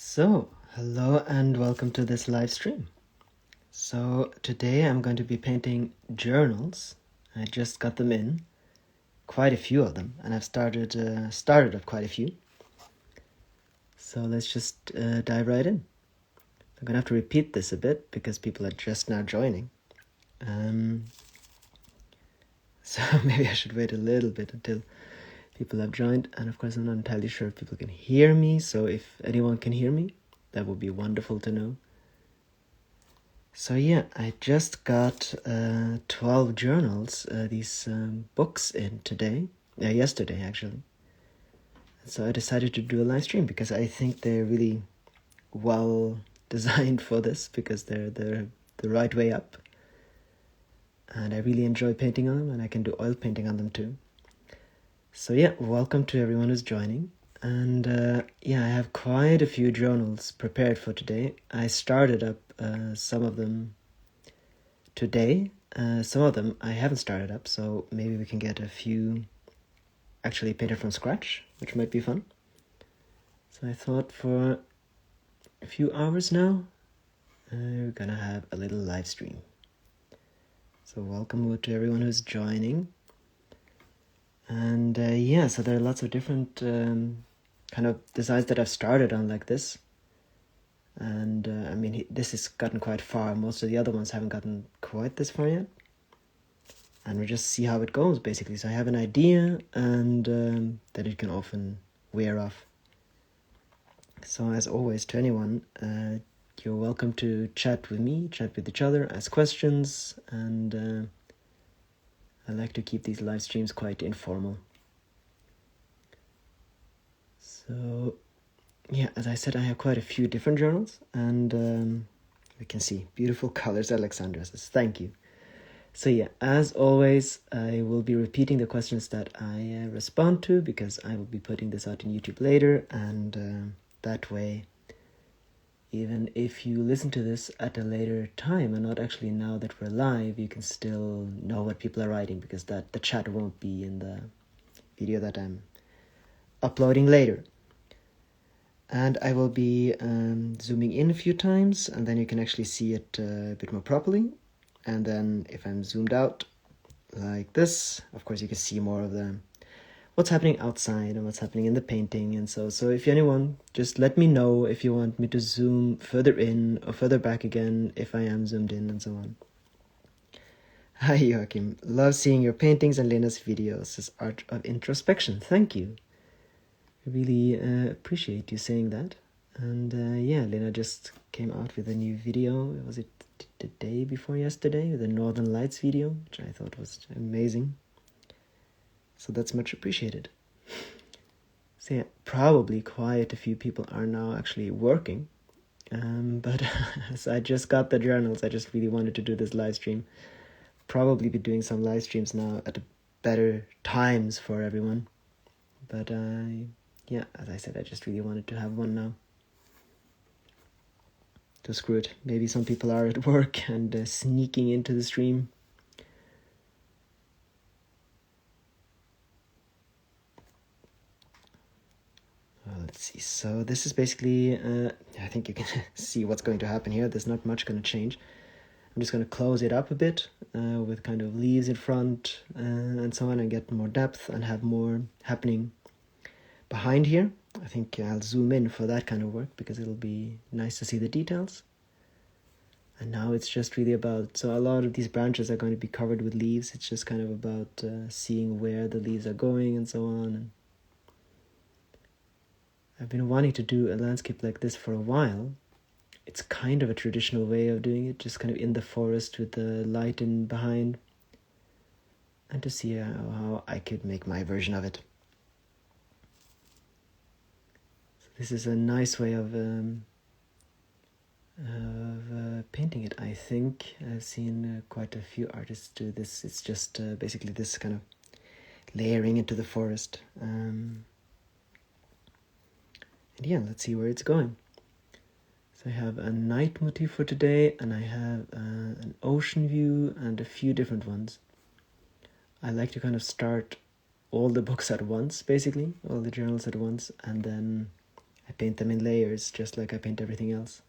So, hello and welcome to this live stream. So, today I'm going to be painting journals. I just got them in, quite a few of them, and I've started up quite a few. So, let's just dive right in. I'm going to have to repeat this a bit because people are just now joining. So, maybe I should wait a little bit until people have joined. And of course, I'm not entirely sure if people can hear me. So, if anyone can hear me, that would be wonderful to know. So yeah, I just got 12 journals, these books in yesterday actually. So I decided to do a live stream because I think they're really well designed for this because they're the right way up. And I really enjoy painting on them, and I can do oil painting on them too. So yeah, welcome to everyone who's joining. And yeah, I have quite a few journals prepared for today. I started up some of them today. Some of them I haven't started up, so maybe we can get a few actually painted from scratch, which might be fun. So I thought for a few hours now, we're gonna have a little live stream. So welcome to everyone who's joining. And yeah, so there are lots of different kind of designs that I've started on like this. And I mean, this has gotten quite far. Most of the other ones haven't gotten quite this far yet. And we'll just see how it goes, basically. So I have an idea, and that it can often wear off. So as always, to anyone, you're welcome to chat with me, chat with each other, ask questions, and I like to keep these live streams quite informal. So yeah, as I said, I have quite a few different journals, and we can see beautiful colors. Alexandra says, thank you. So yeah, as always, I will be repeating the questions that I respond to because I will be putting this out on YouTube later, and that way, even if you listen to this at a later time and not actually now that we're live, you can still know what people are writing because the chat won't be in the video that I'm uploading later. And I will be zooming in a few times, and then you can actually see it a bit more properly. And then if I'm zoomed out like this, of course you can see more of what's happening outside and what's happening in the painting. And so if anyone, just let me know if you want me to zoom further in or further back again if I am zoomed in and so on. Hi Joachim, love seeing your paintings and Lena's videos. This art of introspection. Thank you. I really appreciate you saying that. And yeah, Lena just came out with a new video. Was it the day before yesterday? The Northern Lights video, which I thought was amazing. So that's much appreciated. So yeah, probably quite a few people are now actually working. But as I just got the journals, I just really wanted to do this live stream. Probably be doing some live streams now at better times for everyone. But yeah, as I said, I just really wanted to have one now. So screw it. Maybe some people are at work and sneaking into the stream. Let's see. So this is basically, I think you can see what's going to happen here. There's not much going to change. I'm just going to close it up a bit with kind of leaves in front and so on, and get more depth and have more happening behind here. I think I'll zoom in for that kind of work because it'll be nice to see the details. And now it's just really about, so a lot of these branches are going to be covered with leaves. It's just kind of about seeing where the leaves are going and so on. And I've been wanting to do a landscape like this for a while. It's kind of a traditional way of doing it, just kind of in the forest with the light in behind. And to see how I could make my version of it. So this is a nice way of painting it, I think. I've seen quite a few artists do this. It's just basically this kind of layering into the forest. And yeah, let's see where it's going. So I have a night motif for today, and I have an ocean view and a few different ones. I like to kind of start all the books at once, basically, all the journals at once, and then I paint them in layers, just like I paint everything else.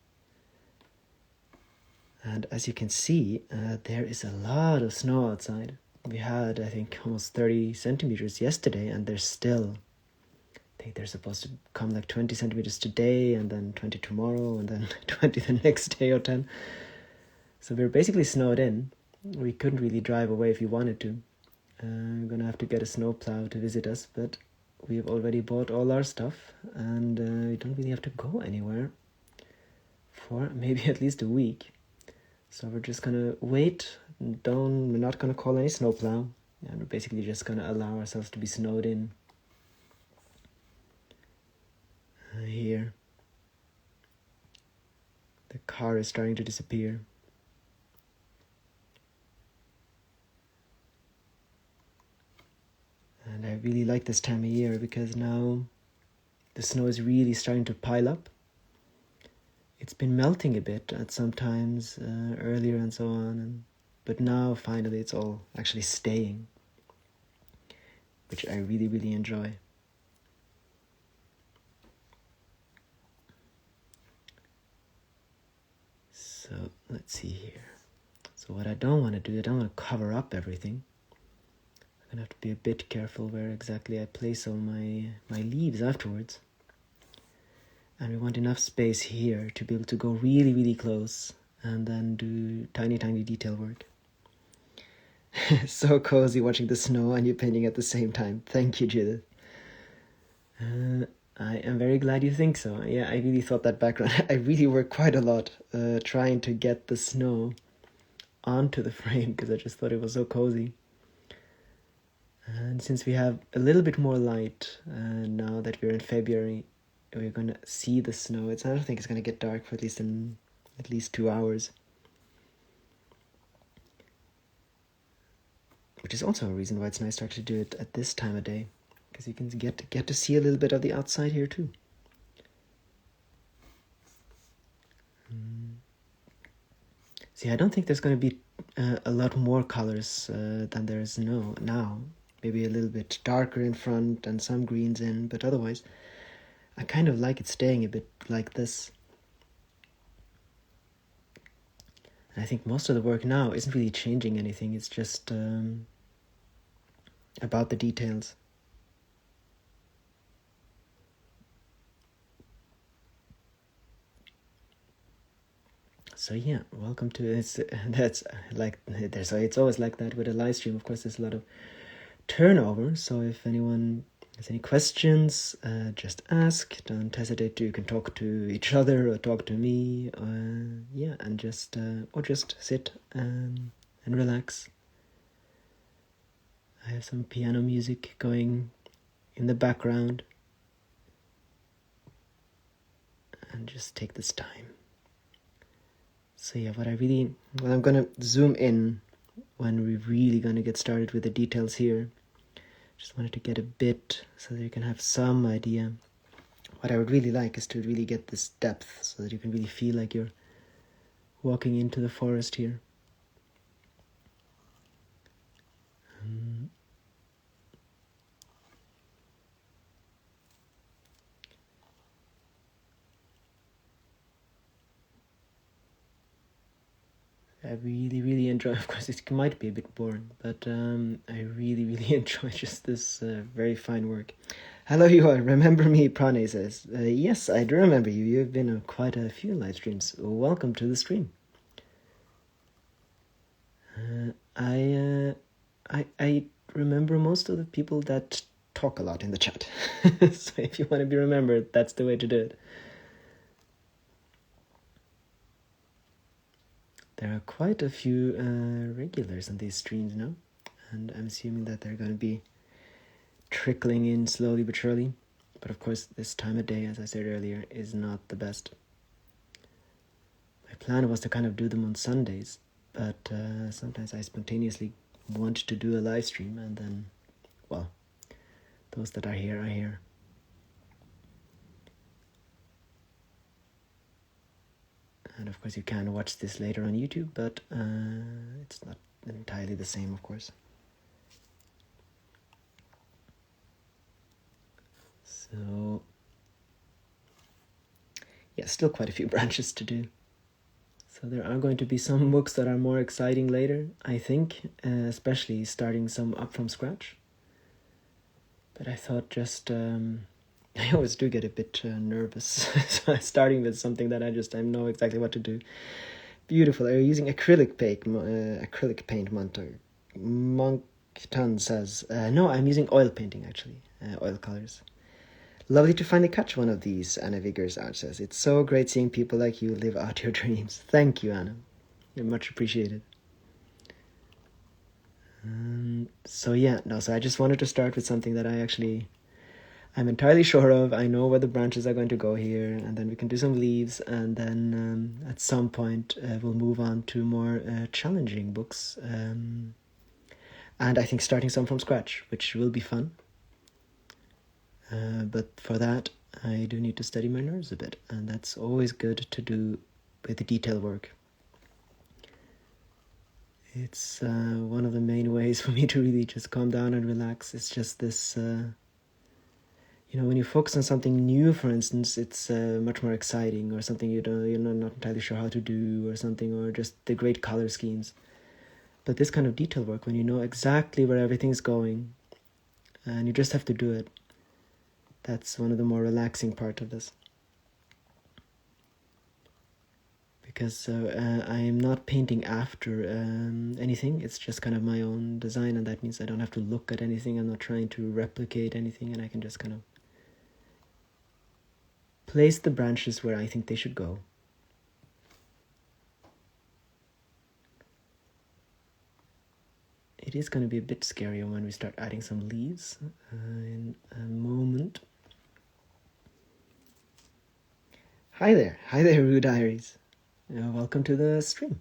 And as you can see, there is a lot of snow outside. We had, I think, almost 30 centimeters yesterday, and there's still, I think they're supposed to come like 20 centimeters today, and then 20 tomorrow, and then 20 the next day or 10. So we're basically snowed in. We couldn't really drive away if we wanted to. We're gonna have to get a snowplow to visit us, but we've already bought all our stuff, and we don't really have to go anywhere for maybe at least a week. So we're just gonna wait. We're not gonna call any snowplow, and we're basically just gonna allow ourselves to be snowed in. Here, the car is starting to disappear. And I really like this time of year because now the snow is really starting to pile up. It's been melting a bit at some times earlier and so on, but now finally it's all actually staying, which I really, really enjoy. So let's see here. So what I don't want to do, I don't want to cover up everything. I'm gonna have to be a bit careful where exactly I place all my leaves afterwards. And we want enough space here to be able to go really, really close and then do tiny, tiny detail work. So cozy watching the snow and you painting at the same time. Thank you, Judith. I am very glad you think so. Yeah, I really thought that background. I really worked quite a lot trying to get the snow onto the frame because I just thought it was so cozy. And since we have a little bit more light now that we're in February, we're going to see the snow. I don't think it's going to get dark for at least 2 hours. Which is also a reason why it's nice to actually do it at this time of day, because you can get to see a little bit of the outside here too. See, I don't think there's going to be a lot more colors than there is now. Maybe a little bit darker in front and some greens in, but otherwise I kind of like it staying a bit like this. And I think most of the work now isn't really changing anything. It's just about the details. So yeah, welcome to it's always like that with a live stream. Of course, there's a lot of turnover. So if anyone has any questions, just ask. Don't hesitate to. You can talk to each other or talk to me. And just sit and relax. I have some piano music going in the background, and just take this time. So yeah, I'm gonna zoom in when we're really gonna get started with the details here. Just wanted to get a bit so that you can have some idea. What I would really like is to really get this depth so that you can really feel like you're walking into the forest here. I really, really enjoy, of course it might be a bit boring, but I really, really enjoy just this very fine work. Hello you all, remember me, Prane says. Yes, I do remember you. You've been on quite a few live streams. Welcome to the stream. I remember most of the people that talk a lot in the chat. So if you want to be remembered, that's the way to do it. There are quite a few regulars on these streams now, and I'm assuming that they're going to be trickling in slowly but surely. But of course, this time of day, as I said earlier, is not the best. My plan was to kind of do them on Sundays, but sometimes I spontaneously want to do a live stream, and then, well, those that are here are here. And of course you can watch this later on YouTube, but it's not entirely the same, of course. So yeah, still quite a few branches to do. So there are going to be some books that are more exciting later, I think, especially starting some up from scratch. But I thought just, I always do get a bit nervous so starting with something that I know exactly what to do. Beautiful. Are you using acrylic paint, Monkton says. No, I'm using oil painting, actually, oil colors. Lovely to finally catch one of these, Anna Viggers Art says. It's so great seeing people like you live out your dreams. Thank you, Anna. You're much appreciated. So I just wanted to start with something that I'm entirely sure of. I know where the branches are going to go here, and then we can do some leaves, and then at some point we'll move on to more challenging books. And I think starting some from scratch, which will be fun. But for that, I do need to steady my nerves a bit, and that's always good to do with the detail work. It's one of the main ways for me to really just calm down and relax. It's just this, when you focus on something new, for instance, it's much more exciting, or something you're not entirely sure how to do, or something, or just the great color schemes. But this kind of detail work, when you know exactly where everything's going, and you just have to do it, that's one of the more relaxing part of this. Because I am not painting after anything. It's just kind of my own design, and that means I don't have to look at anything. I'm not trying to replicate anything, and I can just kind of place the branches where I think they should go. It is going to be a bit scarier when we start adding some leaves in a moment. Hi there, Rue Diaries. Welcome to the stream.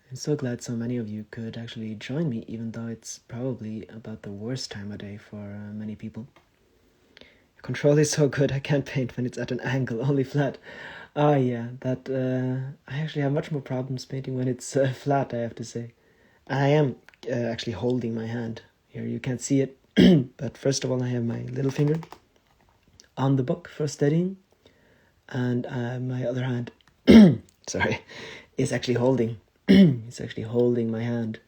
I'm so glad so many of you could actually join me, even though it's probably about the worst time of day for many people. Control is so good, I can't paint when it's at an angle, only flat. Yeah, that I actually have much more problems painting when it's flat, I have to say. I am actually holding my hand. Here you can't see it, but first of all I have my little finger on the book for steadying, and my other hand is actually holding it's actually holding my hand,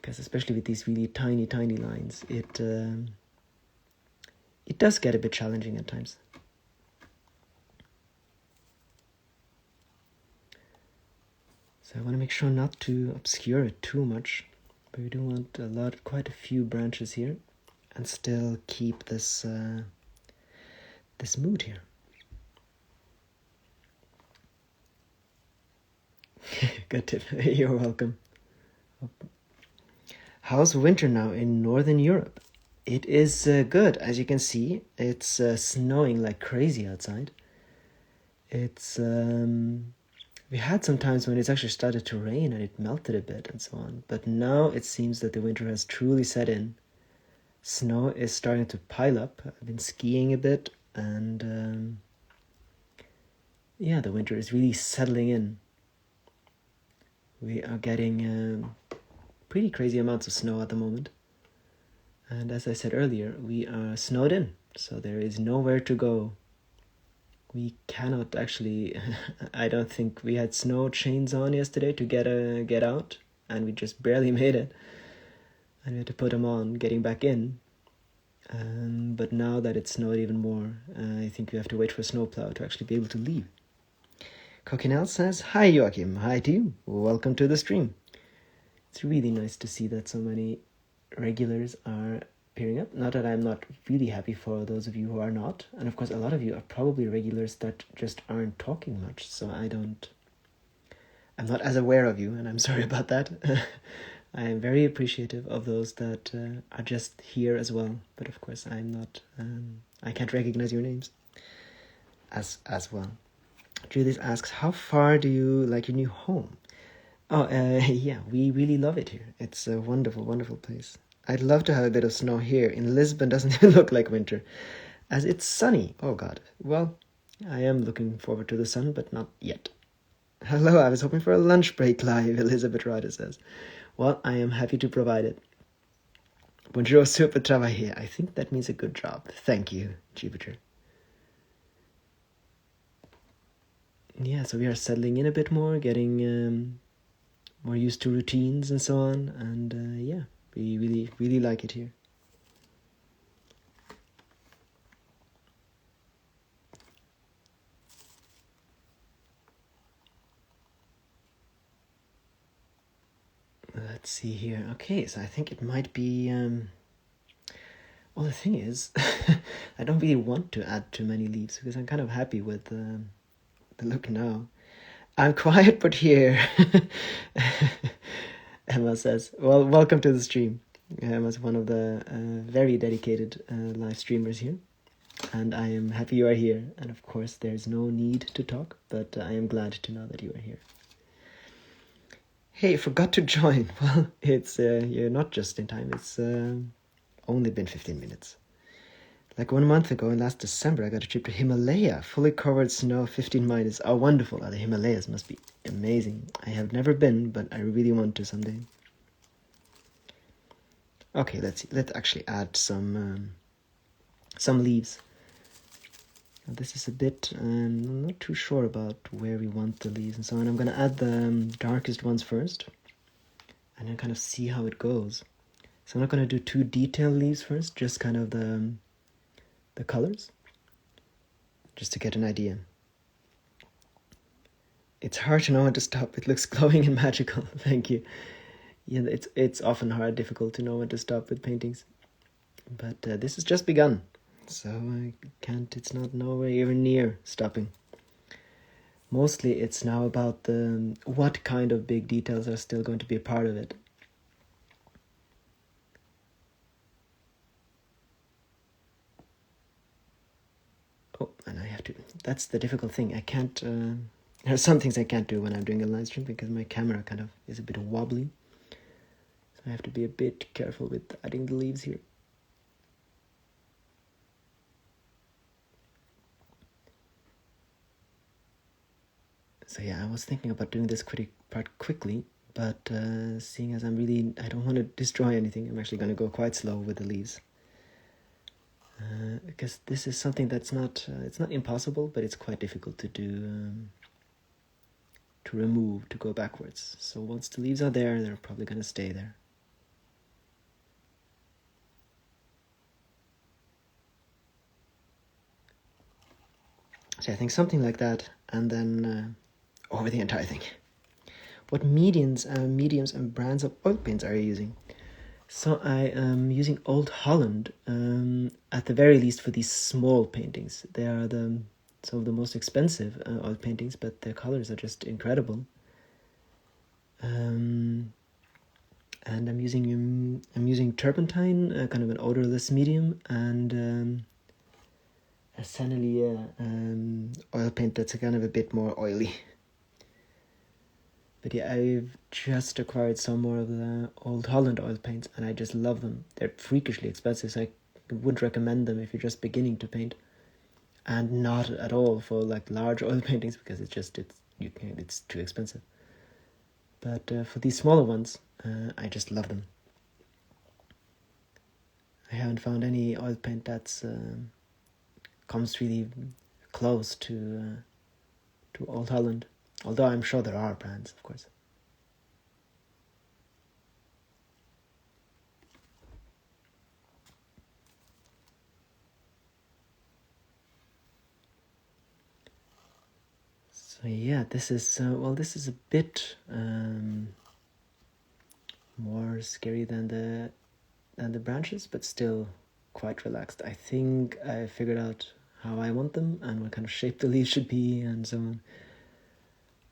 because especially with these really tiny lines, it does get a bit challenging at times. So I want to make sure not to obscure it too much, but we do want quite a few branches here, and still keep this mood here. Good tip. You're welcome. How's winter now in Northern Europe? It is good. As you can see, it's snowing like crazy outside. It's we had some times when it's actually started to rain and it melted a bit and so on, but now it seems that the winter has truly set in. Snow is starting to pile up. I've been skiing a bit, and the winter is really settling in. We are getting pretty crazy amounts of snow at the moment. And as I said earlier, we are snowed in, so there is nowhere to go. We cannot actually, I don't think we had snow chains on yesterday to get out, and we just barely made it. And we had to put them on getting back in. But now that it's snowed even more, I think we have to wait for a snowplow to actually be able to leave. Coquinel says, hi Joachim, hi to you, welcome to the stream. It's really nice to see that so many regulars are appearing up. Not that I'm not really happy for those of you who are not, and of course a lot of you are probably regulars that just aren't talking much, so I'm not as aware of you, and I'm sorry about that. I am very appreciative of those that are just here as well, but of course I'm not, I can't recognize your names as well. Judith asks, how far do you like your new home? Yeah, we really love it here. It's a wonderful, wonderful place. I'd love to have a bit of snow here. In Lisbon doesn't even look like winter, as it's sunny. Oh God. Well, I am looking forward to the sun, but not yet. Hello, I was hoping for a lunch break live, Elizabeth Ryder says. Well, I am happy to provide it. Bonjour, super travailler. I think that means a good job. Thank you, Jupiter. yeah, so we are settling in a bit more, getting more used to routines and so on, and yeah, we really like it here. Let's see here. Okay, so I think it might be well, the thing is, I don't really want to add too many leaves because I'm kind of happy with the look now. I'm quiet but here. Emma says, well, welcome to the stream. Emma's one of the very dedicated live streamers here. And I am happy you are here. And of course, there's no need to talk, but I am glad to know that you are here. Hey, forgot to join. Well, it's you're not just in time. It's only been 15 minutes. Like 1 month ago, in last December, I got a trip to Himalaya, fully covered snow, 15 minus. Oh, wonderful. Oh, the Himalayas must be amazing. I have never been, but I really want to someday. Okay, let's see. Let's actually add some leaves. Now, this is a bit, I'm not too sure about where we want the leaves and so on. I'm going to add the darkest ones first, and then kind of see how it goes. So I'm not going to do too detailed leaves first, just kind of the colors, just to get an idea. It's hard to know when to stop. It looks glowing and magical. Thank you. Yeah, it's often difficult to know when to stop with paintings. But this has just begun, so it's not nowhere even near stopping. Mostly it's now about what kind of big details are still going to be a part of it. Oh, and I have to, that's the difficult thing. I can't, there are some things I can't do when I'm doing a live stream because my camera kind of is a bit wobbly. So I have to be a bit careful with adding the leaves here. So yeah, I was thinking about doing this part quickly, but seeing as I don't want to destroy anything, I'm actually going to go quite slow with the leaves. Because this is something that's it's not impossible, but it's quite difficult to do, to remove, to go backwards. So once the leaves are there, they're probably going to stay there. So I think something like that, and then over the entire thing. What mediums and brands of oil paints are you using? So I am using Old Holland, at the very least for these small paintings. They are some of the most expensive oil paintings, but their colors are just incredible. And I'm using turpentine, kind of an odorless medium, and a Sennelier oil paint that's kind of a bit more oily. But yeah, I've just acquired some more of the Old Holland oil paints, and I just love them. They're freakishly expensive, so I wouldn't recommend them if you're just beginning to paint, and not at all for like large oil paintings because it's too expensive. But for these smaller ones, I just love them. I haven't found any oil paint that's comes really close to Old Holland. Although I'm sure there are brands, of course. So yeah, this is a bit more scary than the branches, but still quite relaxed. I think I figured out how I want them and what kind of shape the leaves should be and so on.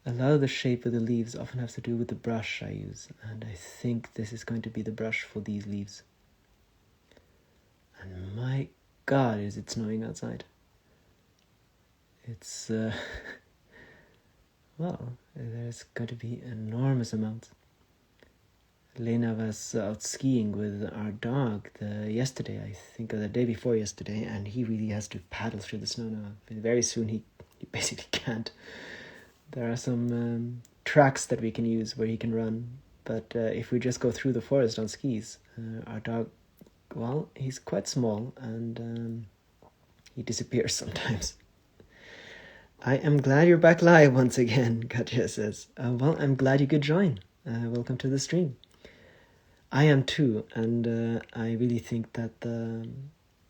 A lot of the shape of the leaves often has to do with the brush I use, and I think this is going to be the brush for these leaves. And my God, is it snowing outside. It's, well, there's going to be enormous amounts. Lena was out skiing with our dog yesterday, I think, or the day before yesterday, and he really has to paddle through the snow now. Very soon he basically can't. There are some tracks that we can use where he can run, but if we just go through the forest on skis, our dog, well, he's quite small and he disappears sometimes. I am glad you're back live once again, Katja says. Well, I'm glad you could join. Welcome to the stream. I am too, and I really think that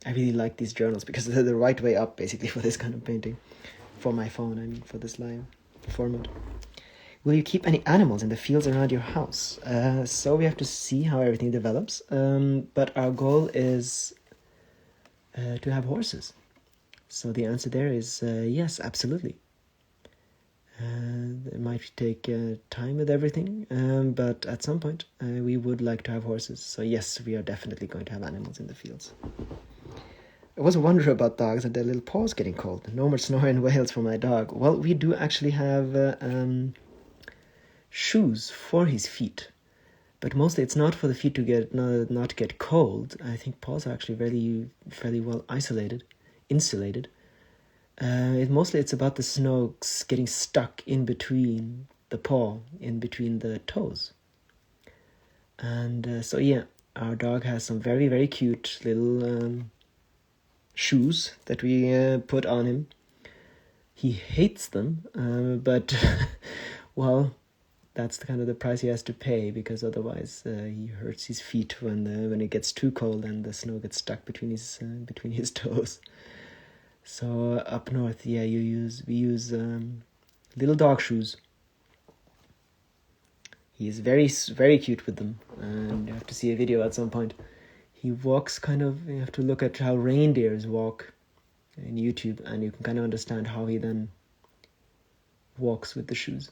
I really like these journals because they're the right way up, basically, for this kind of painting. For my phone, I mean, for this live format. Will you keep any animals in the fields around your house? So we have to see how everything develops, but our goal is to have horses. So the answer there is yes, absolutely. It might take time with everything, but at some point we would like to have horses. So yes, we are definitely going to have animals in the fields. I was wondering about dogs and their little paws getting cold. No more snoring wails for my dog. Well, we do actually have shoes for his feet, but mostly it's not for the feet to get not get cold. I think paws are actually fairly well insulated. It's about the snow getting stuck in between the paw, in between the toes. And so yeah, our dog has some very, very cute little shoes that we put on him. He hates them, but well, that's kind of the price he has to pay, because otherwise he hurts his feet when it gets too cold and the snow gets stuck between his toes. So up north, yeah, we use little dog shoes. He is very, very cute with them, and you have to see a video at some point. He walks you have to look at how reindeers walk in YouTube, and you can kind of understand how he then walks with the shoes.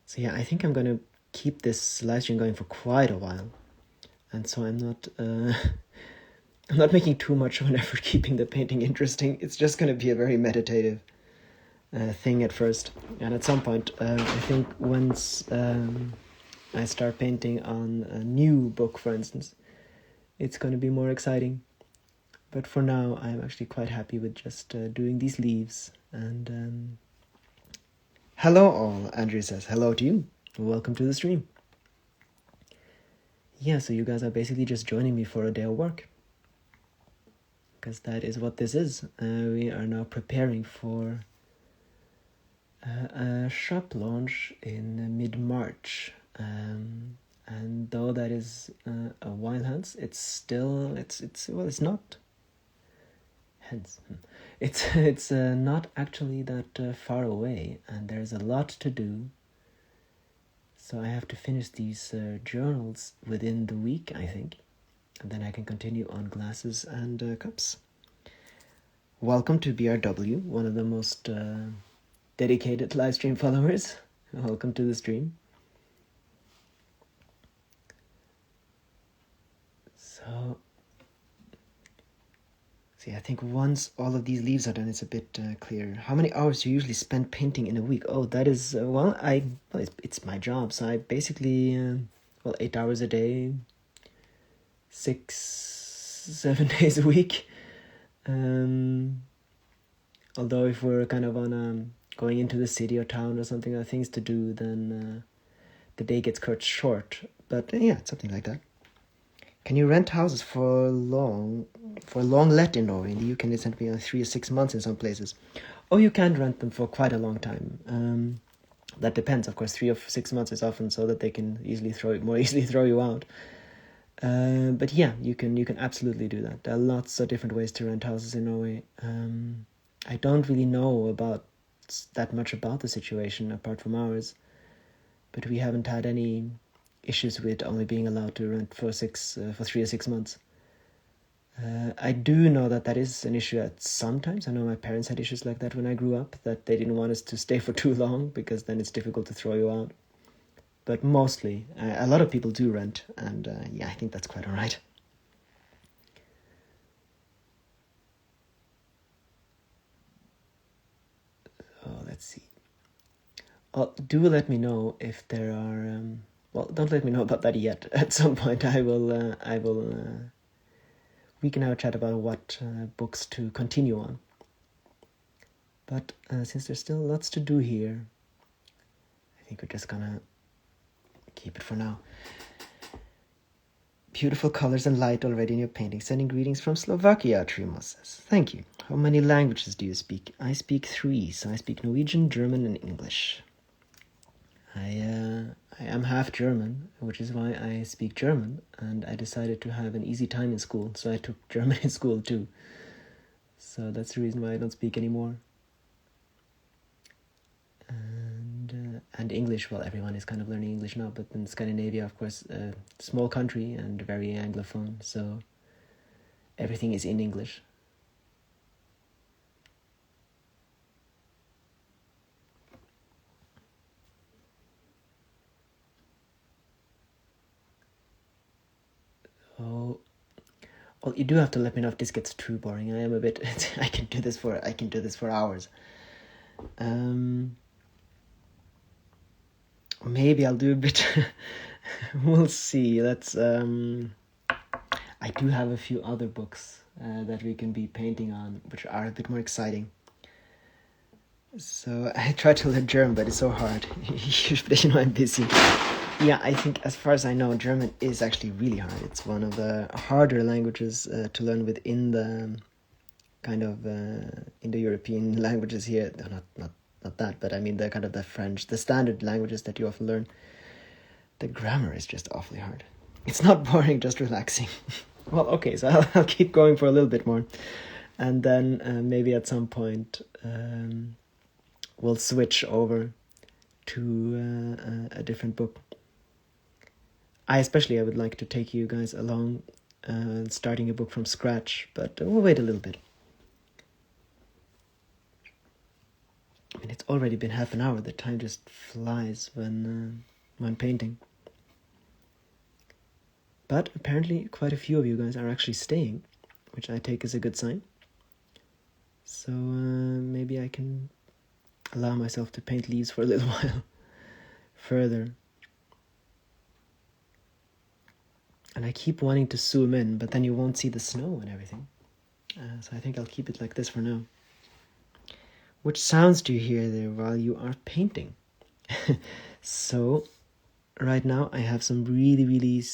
So yeah, I think I'm going to keep this live stream going for quite a while, and so I'm not making too much of an effort keeping the painting interesting. It's just going to be a very meditative thing at first, and at some point I think once I start painting on a new book, for instance, it's going to be more exciting. But for now I'm actually quite happy with just doing these leaves. And hello all, Andrew says. Hello to you. Welcome to the stream. Yeah, so you guys are basically just joining me for a day of work, because that is what this is. We are now preparing for a shop launch in mid-March, and though that is a while hence, it's not not actually that far away, and there's a lot to do. So I have to finish these journals within the week, I think, and then I can continue on glasses and cups. Welcome to BRW, one of the most dedicated live stream followers. Welcome to the stream. So see, I think once all of these leaves are done, it's a bit clearer. How many hours do you usually spend painting in a week? Oh, that is it's my job, so I basically 8 hours a day, 6-7 days a week. Although if we're kind of on going into the city or town or something, or things to do, then the day gets cut short. But yeah, something like that. Can you rent houses for long let in Norway? In the UK, they tend to be 3 or 6 months in some places. Oh, you can rent them for quite a long time. That depends, of course. 3 or 6 months is often so that they can more easily throw you out. But yeah, you can absolutely do that. There are lots of different ways to rent houses in Norway. I don't really know that much about the situation apart from ours, but we haven't had any issues with only being allowed to rent for 3 or 6 months. I do know that is an issue at sometimes. I know my parents had issues like that when I grew up, that they didn't want us to stay for too long because then it's difficult to throw you out. But mostly, a lot of people do rent, and yeah, I think that's quite all right. So let's see. Do let me know if there are. Don't let me know about that yet. At some point, I will. We can have a chat about what books to continue on. But since there's still lots to do here, I think we're just gonna keep it for now. Beautiful colors and light already in your painting. Sending greetings from Slovakia, Trimos says. Thank you. How many languages do you speak? I speak 3, so I speak Norwegian, German, and English. I am half German, which is why I speak German, and I decided to have an easy time in school, so I took German in school too. So that's the reason why I don't speak anymore. And English, well, everyone is kind of learning English now, but in Scandinavia, of course, a small country and very Anglophone, so everything is in English. Oh, well, you do have to let me know if this gets too boring. I am a bit. I can do this for hours. Maybe I'll do a bit. We'll see. Let's. I do have a few other books that we can be painting on, which are a bit more exciting. So I try to learn German, but it's so hard. Usually, I'm busy. Yeah, I think as far as I know, German is actually really hard. It's one of the harder languages to learn within the kind of in the European languages here. Not that, but I mean the kind of the French, the standard languages that you often learn. The grammar is just awfully hard. It's not boring, just relaxing. Well, okay, so I'll keep going for a little bit more, and then maybe at some point we'll switch over to a different book. I would like to take you guys along starting a book from scratch, but we'll wait a little bit. I mean, it's already been half an hour. The time just flies when painting. But apparently quite a few of you guys are actually staying, which I take as a good sign. So maybe I can allow myself to paint leaves for a little while further. And I keep wanting to zoom in, but then you won't see the snow and everything. So I think I'll keep it like this for now. Which sounds do you hear there while you are painting? So, right now I have some really, really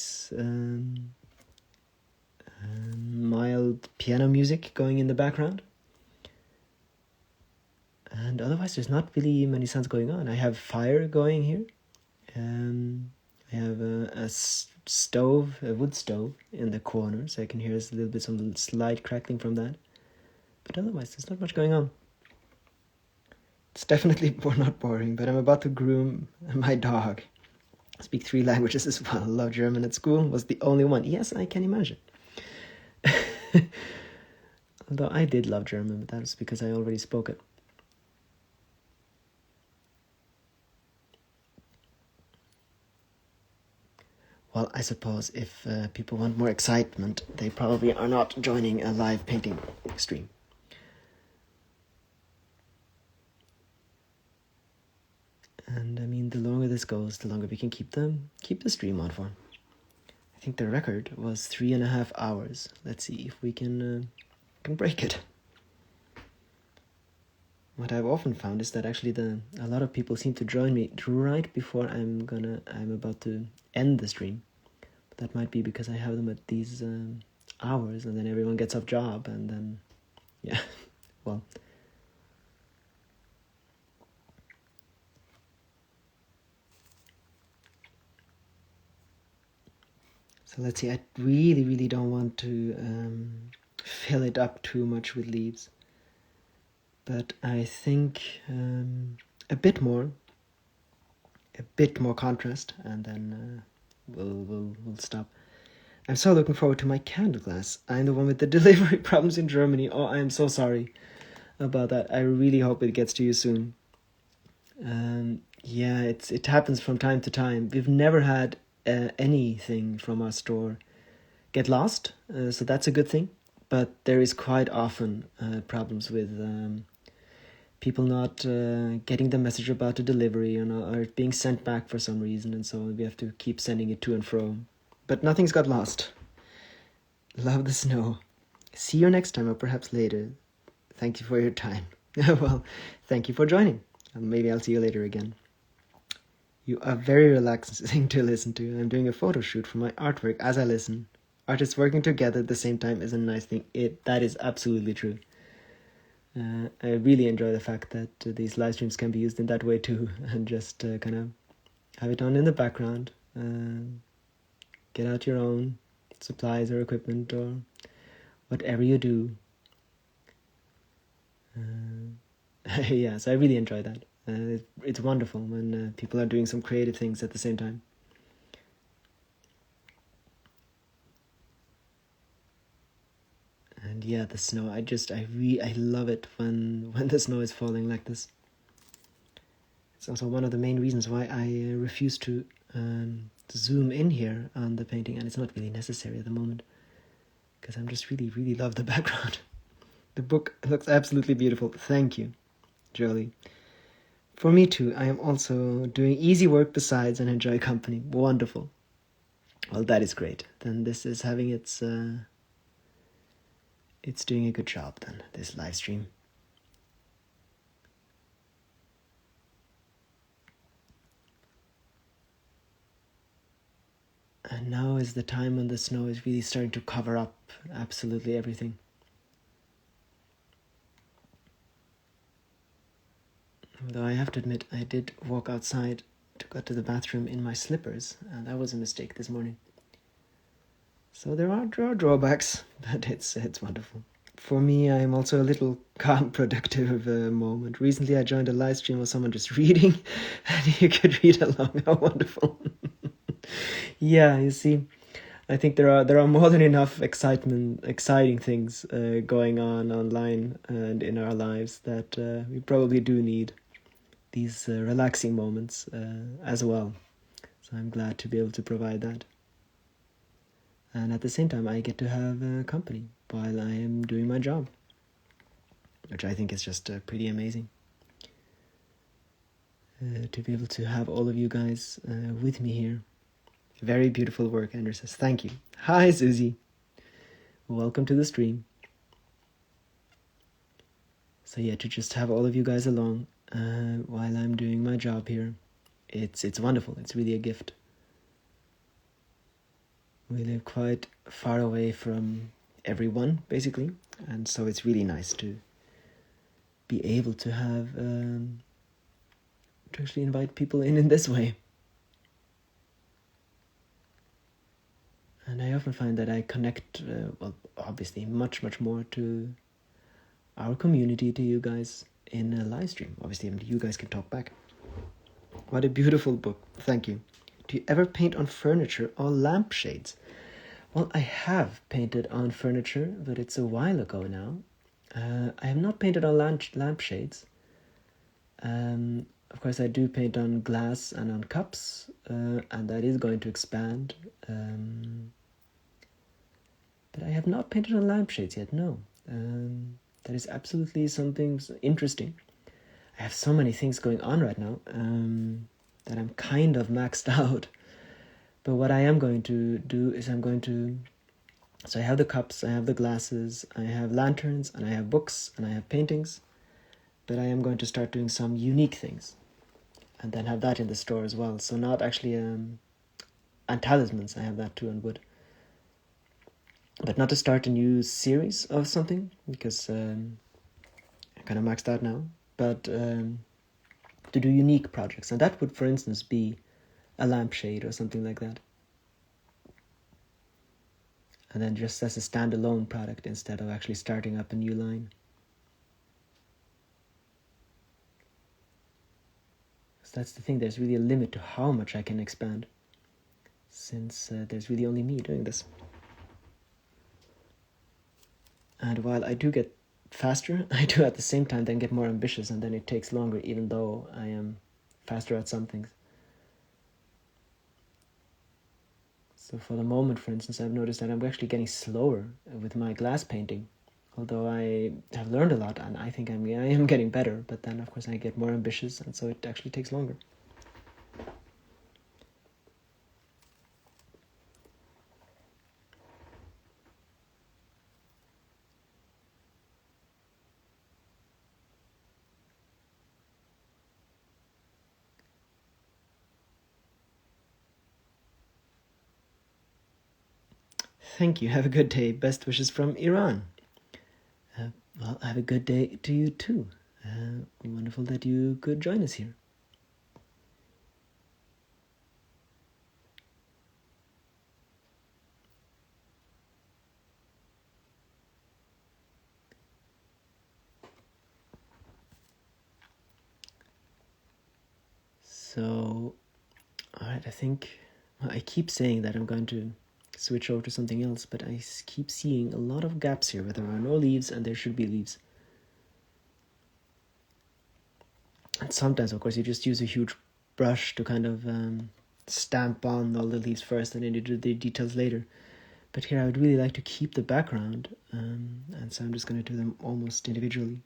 mild piano music going in the background. And otherwise there's not really many sounds going on. I have fire going here. I have a stove, a wood stove in the corner, so I can hear some slight crackling from that. But otherwise there's not much going on. It's definitely not boring, but I'm about to groom my dog. I speak 3 languages as well. Love German at school, was the only one. Yes, I can imagine. Although I did love German, but that was because I already spoke it. Well, I suppose if people want more excitement, they probably are not joining a live painting stream. And I mean, the longer this goes, the longer we can keep the stream on for. I think the record was 3.5 hours. Let's see if we can break it. What I've often found is that actually a lot of people seem to join me right before I'm about to end the stream. But that might be because I have them at these hours, and then everyone gets off job, and then yeah, well. So let's see, I really, really don't want to fill it up too much with leaves. But I think a bit more contrast, and then we'll stop. I'm so looking forward to my candle glass. I'm the one with the delivery problems in Germany. Oh, I am so sorry about that. I really hope it gets to you soon. Yeah, it happens from time to time. We've never had anything from our store get lost, so that's a good thing. But there is quite often problems with people not getting the message about the delivery or it being sent back for some reason, and so we have to keep sending it to and fro. But nothing's got lost. Love the snow. See you next time, or perhaps later. Thank you for your time. Well, thank you for joining. Maybe I'll see you later again. You are very relaxing to listen to. I'm doing a photo shoot for my artwork as I listen. Artists working together at the same time is a nice thing. That is absolutely true. I really enjoy the fact that these live streams can be used in that way too, and just kind of have it on in the background. Get out your own supplies or equipment or whatever you do. Yeah, so I really enjoy that. It's wonderful when people are doing some creative things at the same time. And yeah, the snow, I love it when the snow is falling like this. It's also one of the main reasons why I refuse to zoom in here on the painting, and it's not really necessary at the moment, because I'm just really love the background. The book looks absolutely beautiful. Thank you, Jolie. For me too, I am also doing easy work besides and enjoy company. Wonderful. Well, that is great. Then this is having it's doing a good job then, this live stream. And now is the time when the snow is really starting to cover up absolutely everything. Although I have to admit, I did walk outside to go to the bathroom in my slippers, and that was a mistake this morning. So there are drawbacks, but it's wonderful. For me, I am also a little calm, productive moment. Recently, I joined a live stream of someone just reading, and you could read along. How wonderful! Yeah, you see, I think there are more than enough exciting things going on online and in our lives that we probably do need these relaxing moments as well. So I'm glad to be able to provide that. And at the same time, I get to have company while I am doing my job, which I think is just pretty amazing. To be able to have all of you guys with me here. Very beautiful work, Andrew says. Thank you. Hi, Susie. Welcome to the stream. So yeah, to just have all of you guys along while I'm doing my job here, it's wonderful. It's really a gift. We live quite far away from everyone, basically, and so it's really nice to be able to have to actually invite people in this way. And I often find that I connect, well, obviously, much more to our community, to you guys in a live stream. Obviously, you guys can talk back. What a beautiful book. Thank you. Do you ever paint on furniture or lampshades? Well, I have painted on furniture, but it's a while ago now. I have not painted on lampshades. Of course, I do paint on glass and on cups, and that is going to expand. But I have not painted on lampshades yet, no. That is absolutely something interesting. I have so many things going on right now that I'm kind of maxed out. But what I am going to do is so I have the cups, I have the glasses, I have lanterns, and I have books, and I have paintings. But I am going to start doing some unique things and then have that in the store as well. So not actually, and talismans, I have that too on wood. But not to start a new series of something, because I'm kind of maxed out now. But to do unique projects. And that would, for instance, be a lampshade or something like that. And then just as a standalone product instead of actually starting up a new line. So that's the thing, there's really a limit to how much I can expand, since there's really only me doing this. And while I do get faster, I do at the same time then get more ambitious, and then it takes longer, even though I am faster at some things. So for the moment, for instance, I've noticed that I'm actually getting slower with my glass painting, although I have learned a lot, and I think I am getting better, but then of course I get more ambitious, and so it actually takes longer. Thank you. Have a good day. Best wishes from Iran. Well, have a good day to you too. Wonderful that you could join us here. So, alright, I think I keep saying that I'm going to switch over to something else, but I keep seeing a lot of gaps here where there are no leaves and there should be leaves. And sometimes, of course, you just use a huge brush to kind of stamp on all the leaves first and then you do the details later. But here I would really like to keep the background, and so I'm just going to do them almost individually.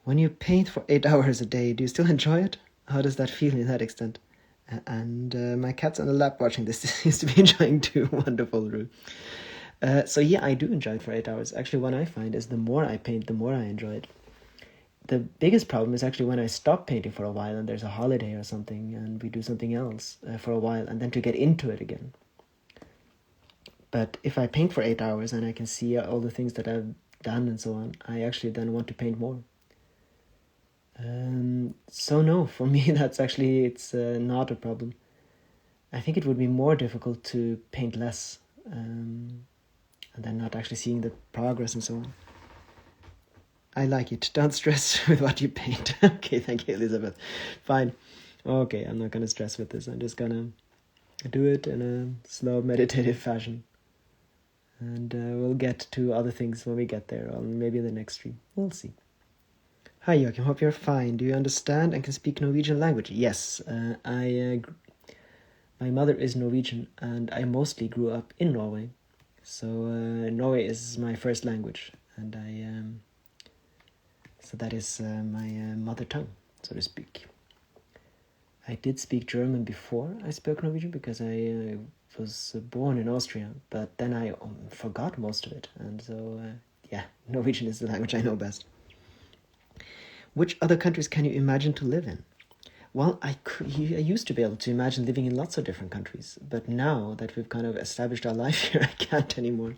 When you paint for 8 hours a day, do you still enjoy it? How does that feel in that extent? And my cat's on the lap watching this seems to be enjoying too. Wonderful, Rue. So yeah, I do enjoy it for 8 hours. Actually, what I find is the more I paint, the more I enjoy it. The biggest problem is actually when I stop painting for a while and there's a holiday or something and we do something else for a while and then to get into it again. But if I paint for 8 hours and I can see all the things that I've done and so on, I actually then want to paint more. So no, for me it's not a problem. I think it would be more difficult to paint less and then not actually seeing the progress and so on. I like it. Don't stress with what you paint. Okay, thank you, Elizabeth. Fine. Okay, I'm not going to stress with this. I'm just going to do it in a slow, meditative fashion. And we'll get to other things when we get there, or maybe in the next stream. We'll see. Hi, Joachim. Hope you're fine. Do you understand and can speak Norwegian language? Yes. My mother is Norwegian, and I mostly grew up in Norway. So Norway is my first language, and so that is my mother tongue, so to speak. I did speak German before I spoke Norwegian because I was born in Austria, but then I forgot most of it, and so Norwegian is the language I know best. Which other countries can you imagine to live in? Well, I used to be able to imagine living in lots of different countries, but now that we've kind of established our life here, I can't anymore.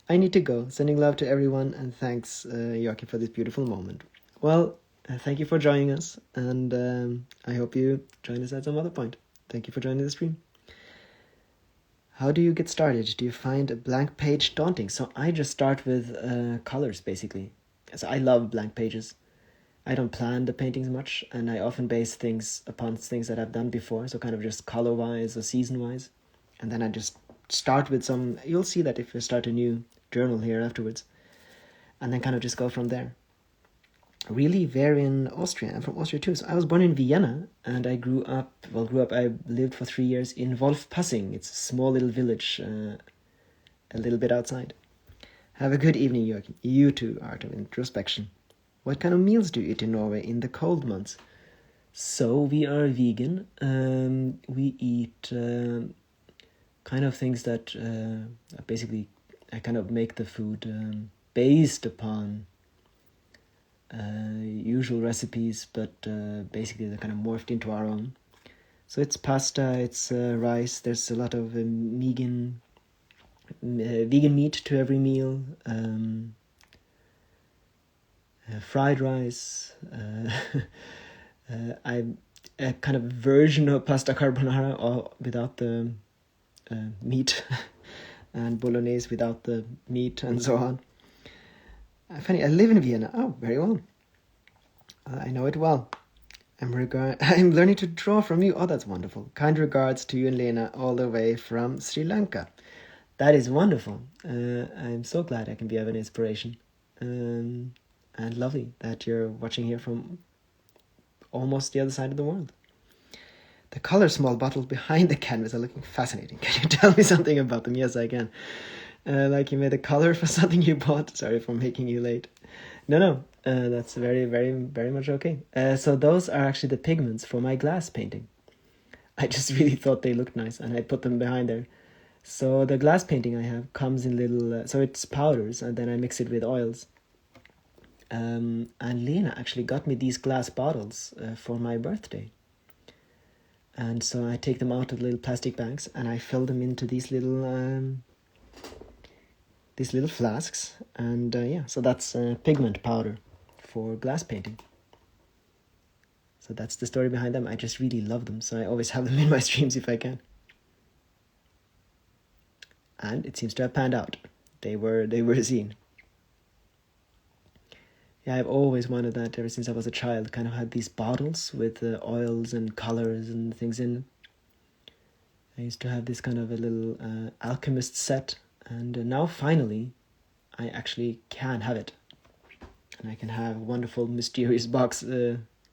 I need to go. Sending love to everyone, and thanks, Joachim, for this beautiful moment. Well, thank you for joining us, and I hope you join us at some other point. Thank you for joining the stream. How do you get started? Do you find a blank page daunting? So I just start with colors, basically. So I love blank pages. I don't plan the paintings much, and I often base things upon things that I've done before, so kind of just color-wise or season-wise. And then I just start with some... You'll see that if I start a new journal here afterwards. And then kind of just go from there. Really vary in Austria. I'm from Austria too. So I was born in Vienna, and I I lived for 3 years in Wolfpassing. It's a small little village, a little bit outside. Have a good evening, Joachim. You too, Art of Introspection. What kind of meals do you eat in Norway in the cold months? So we are vegan. We eat kind of things that basically I kind of make the food based upon usual recipes, but basically they're kind of morphed into our own. So it's pasta, it's rice. There's a lot of vegan meat to every meal. Fried rice. I'm a kind of version of pasta carbonara or without the meat, and bolognese without the meat, and so on. Funny, I live in Vienna. Oh, very well. I know it well. I'm learning to draw from you. Oh, that's wonderful. Kind regards to you and Lena all the way from Sri Lanka. That is wonderful. I'm so glad I can be of an inspiration. And lovely that you're watching here from almost the other side of the world. The color small bottles behind the canvas are looking fascinating. Can you tell me something about them? Yes, I can. Like you made a color for something you bought. Sorry for making you late. No, that's very, very, very much okay. So those are actually the pigments for my glass painting. I just really thought they looked nice, and I put them behind there. So the glass painting I have comes in little... so it's powders, and then I mix it with oils. And Lena actually got me these glass bottles for my birthday. And so I take them out of little plastic bags and I fill them into these little these little flasks, and yeah, so that's pigment powder for glass painting. So that's the story behind them. I just really love them, so I always have them in my streams if I can. And it seems to have panned out. They were seen. Yeah, I've always wanted that ever since I was a child. Kind of had these bottles with oils and colors and things in. I used to have this kind of a little alchemist set, and now finally I actually can have it. And I can have wonderful, mysterious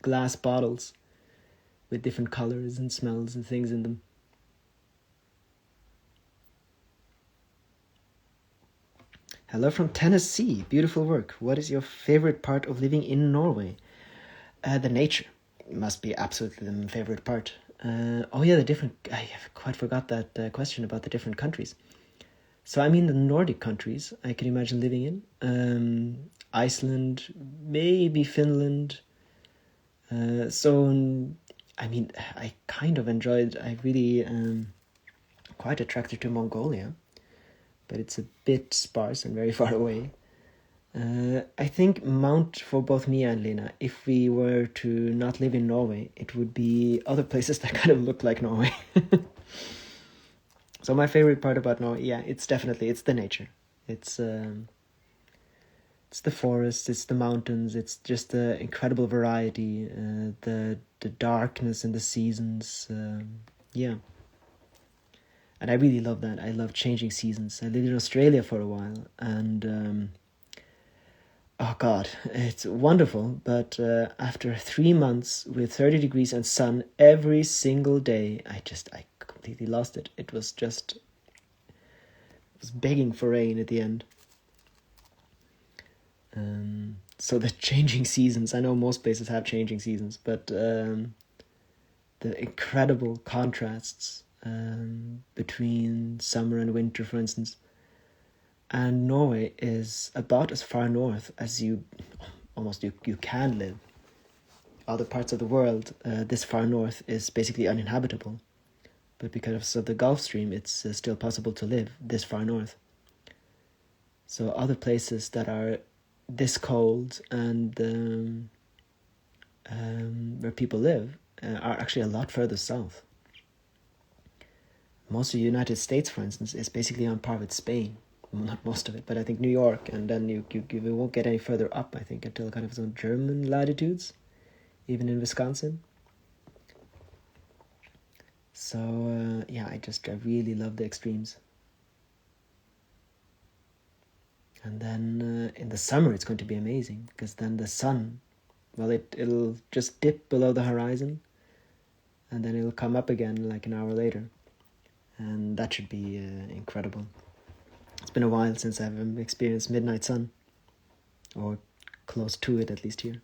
glass bottles with different colors and smells and things in them. Hello from Tennessee. Beautiful work. What is your favorite part of living in Norway? The nature must be absolutely the favorite part. Oh yeah, I have quite forgot that question about the different countries. So I mean the Nordic countries I can imagine living in. Iceland, maybe Finland. I mean, I kind of enjoyed, I really quite attracted to Mongolia, but it's a bit sparse and very far away. I think for both me and Lena, if we were to not live in Norway, it would be other places that kind of look like Norway. So my favorite part about Norway, yeah, it's the nature. It's the forests, it's the mountains, it's just the incredible variety, the darkness and the seasons, yeah. And I really love that. I love changing seasons. I lived in Australia for a while, and oh god, it's wonderful. But after 3 months with 30 degrees and sun every single day, I completely lost it. It was begging for rain at the end. So the changing seasons, I know most places have changing seasons, but the incredible contrasts between summer and winter, for instance. And Norway is about as far north as you can live. Other parts of the world, this far north, is basically uninhabitable. But because of the Gulf Stream, it's still possible to live this far north. So other places that are this cold and where people live are actually a lot further south. Most of the United States, for instance, is basically on par with Spain. Well, not most of it, but I think New York, and then you won't get any further up, I think, until kind of some German latitudes, even in Wisconsin. So, yeah, I really love the extremes. And then in the summer, it's going to be amazing, because then the sun, well, it'll just dip below the horizon, and then it'll come up again like an hour later. And that should be incredible. It's been a while since I've experienced midnight sun, or close to it at least here.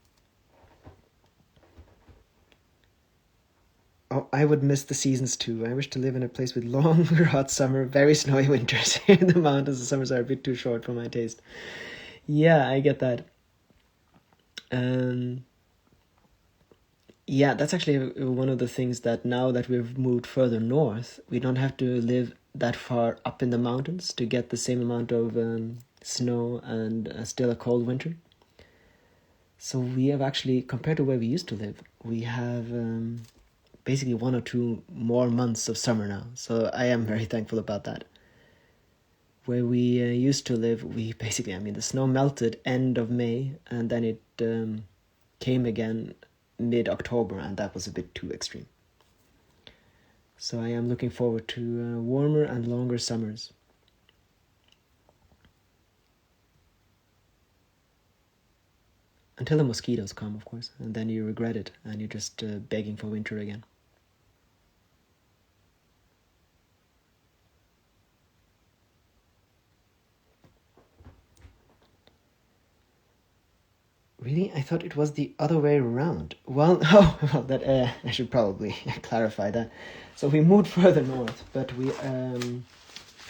Oh, I would miss the seasons too. I wish to live in a place with longer hot summer, very snowy winters. Here in the mountains, the summers are a bit too short for my taste. Yeah, I get that. Yeah, that's actually one of the things that now that we've moved further north, we don't have to live that far up in the mountains to get the same amount of snow and still a cold winter. So we have actually, compared to where we used to live, we have basically 1 or 2 more months of summer now. So I am very thankful about that. Where we used to live, the snow melted end of May, and then it came again mid-October, and that was a bit too extreme. So I am looking forward to warmer and longer summers. Until the mosquitoes come, of course, and then you regret it, and you're just begging for winter again. Really? I thought it was the other way around. Well, I should probably clarify that. So we moved further north, but we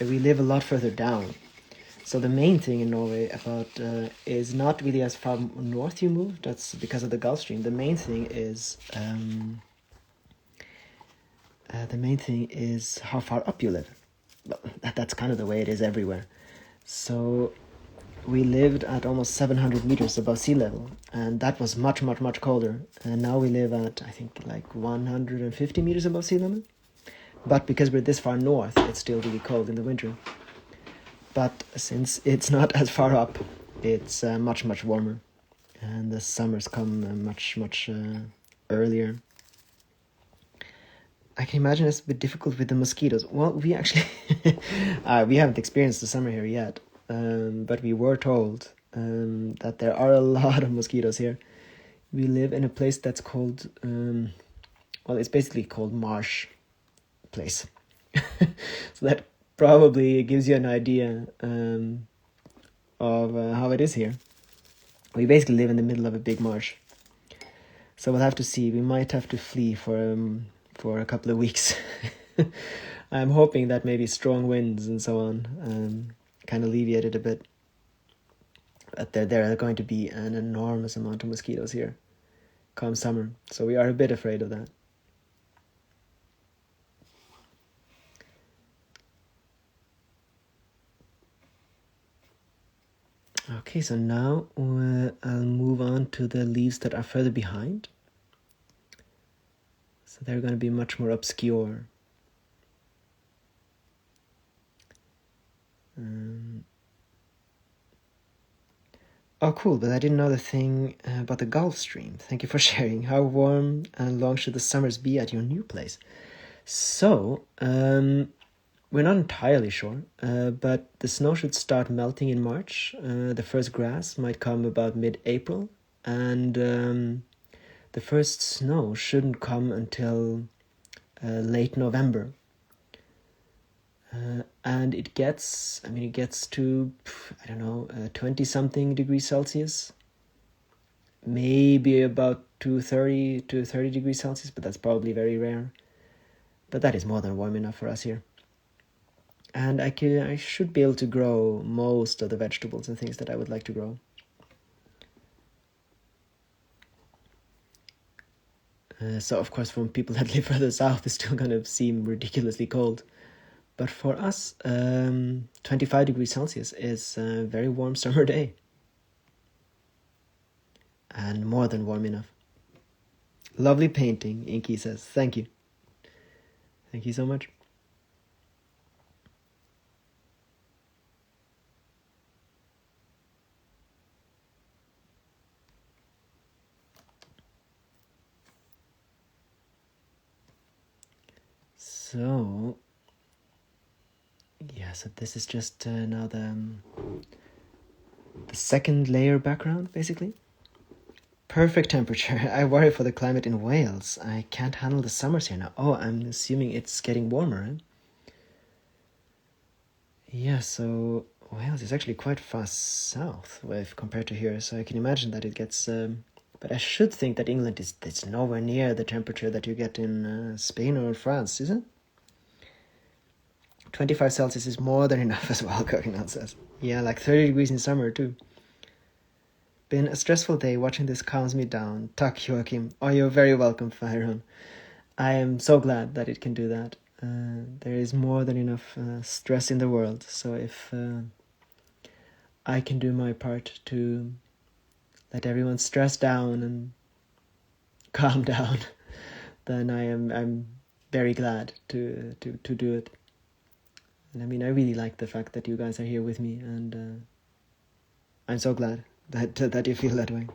live a lot further down. So the main thing in Norway is not really as far north you move. That's because of the Gulf Stream. The main thing is how far up you live. Well, that's kind of the way it is everywhere. So we lived at almost 700 meters above sea level, and that was much, much, much colder. And now we live at, I think, like 150 meters above sea level. But because we're this far north, it's still really cold in the winter. But since it's not as far up, it's much, much warmer. And the summers come much, much earlier. I can imagine it's a bit difficult with the mosquitoes. Well, we actually we haven't experienced the summer here yet, but we were told that there are a lot of mosquitoes here. We live in a place that's called, well, it's basically called Marsh Place. So that probably gives you an idea of how it is here. We basically live in the middle of a big marsh. So we'll have to see. We might have to flee for a couple of weeks. I'm hoping that maybe strong winds and so on can alleviate it a bit. But there are going to be an enormous amount of mosquitoes here come summer. So we are a bit afraid of that. Okay, so now I'll move on to the leaves that are further behind. So they're going to be much more obscure. Oh, cool, but I didn't know the thing about the Gulf Stream. Thank you for sharing. How warm and long should the summers be at your new place? So, we're not entirely sure, but the snow should start melting in March. The first grass might come about mid-April, and the first snow shouldn't come until late November. And it gets to, I don't know, 20-something degrees Celsius. Maybe about 30 degrees Celsius, but that's probably very rare. But that is more than warm enough for us here. And I should be able to grow most of the vegetables and things that I would like to grow. So, of course, from people that live further south, it's still going to seem ridiculously cold. But for us, 25 degrees Celsius is a very warm summer day. And more than warm enough. Lovely painting, Inky says. Thank you. Thank you so much. So, yeah, so this is just now the second layer background, basically. Perfect temperature. I worry for the climate in Wales. I can't handle the summers here now. Oh, I'm assuming it's getting warmer, eh? Yeah, so Wales is actually quite far south if compared to here, so I can imagine that it gets... but I should think that England it's nowhere near the temperature that you get in Spain or France, isn't it? 25 Celsius is more than enough as well, Coconut says. Yeah, like 30 degrees in summer too. Been a stressful day. Watching this calms me down. Tack, Joachim. Oh, you're very welcome, Fahran. I am so glad that it can do that. There is more than enough stress in the world. So if I can do my part to let everyone stress down and calm down, then I'm very glad to do it. And I mean, I really like the fact that you guys are here with me, and I'm so glad that you feel that way.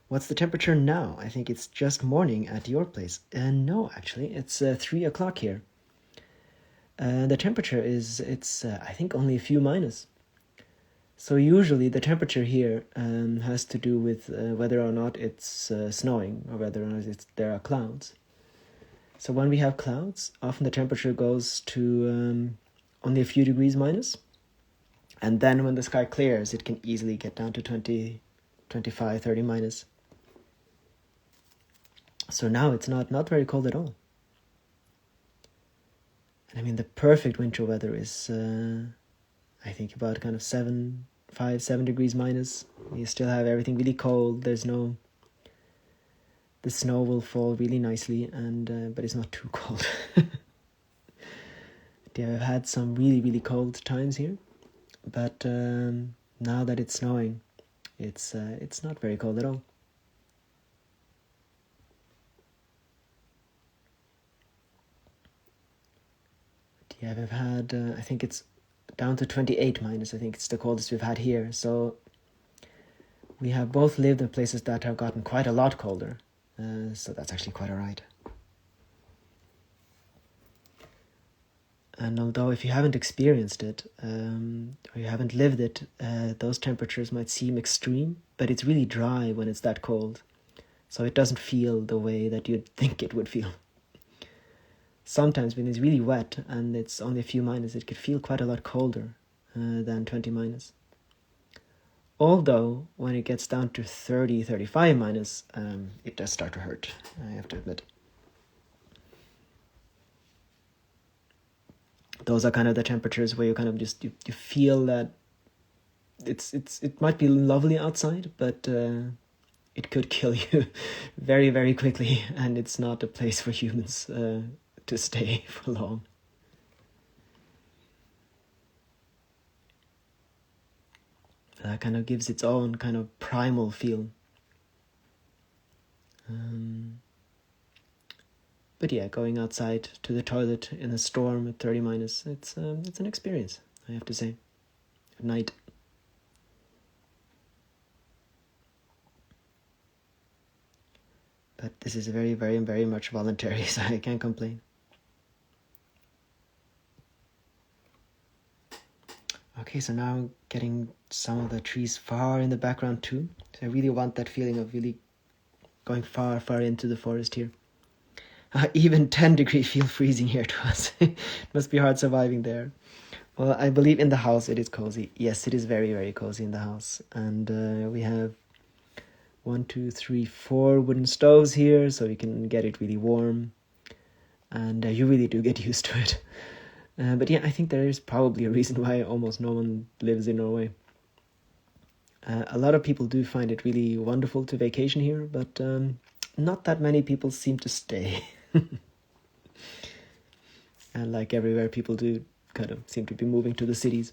What's the temperature now? I think it's just morning at your place. No, actually, it's 3 o'clock here. The temperature is, I think, only a few minus. So usually the temperature here has to do with whether or not it's snowing or whether or not there are clouds. So when we have clouds, often the temperature goes to only a few degrees minus. And then when the sky clears, it can easily get down to 20, 25, 30 minus. So now it's not very cold at all. And I mean, the perfect winter weather is, I think, about kind of 7 degrees minus. You still have everything really cold. The snow will fall really nicely, and but it's not too cold. Yeah, I've had some really, really cold times here. But now that it's snowing, it's not very cold at all. Yeah, we've had, I think it's down to 28 minus. I think it's the coldest we've had here. So we have both lived in places that have gotten quite a lot colder. So that's actually quite all right. And although if you haven't experienced it, or you haven't lived it, those temperatures might seem extreme, but it's really dry when it's that cold. So it doesn't feel the way that you'd think it would feel. Sometimes when it's really wet and it's only a few minus, it could feel quite a lot colder than 20 minus. Although when it gets down to 30, 35 minus, it does start to hurt, I have to admit. Those are kind of the temperatures where you kind of just you feel that it might be lovely outside, but it could kill you very, very quickly, and it's not a place for humans to stay for long. That kind of gives its own kind of primal feel. But yeah, going outside to the toilet in a storm at 30 minus, it's an experience, I have to say, at night. But this is very, very, very much voluntary, so I can't complain. Okay, so now getting some of the trees far in the background too. So I really want that feeling of really going far, far into the forest here. Even 10 degrees feel freezing here to us. It must be hard surviving there. Well, I believe in the house it is cozy. Yes, it is very, very cozy in the house. And we have 1, 2, 3, 4 wooden stoves here, so we can get it really warm. And you really do get used to it. But yeah, I think there is probably a reason why almost no one lives in Norway. A lot of people do find it really wonderful to vacation here, but not that many people seem to stay. And like everywhere, people do kind of seem to be moving to the cities.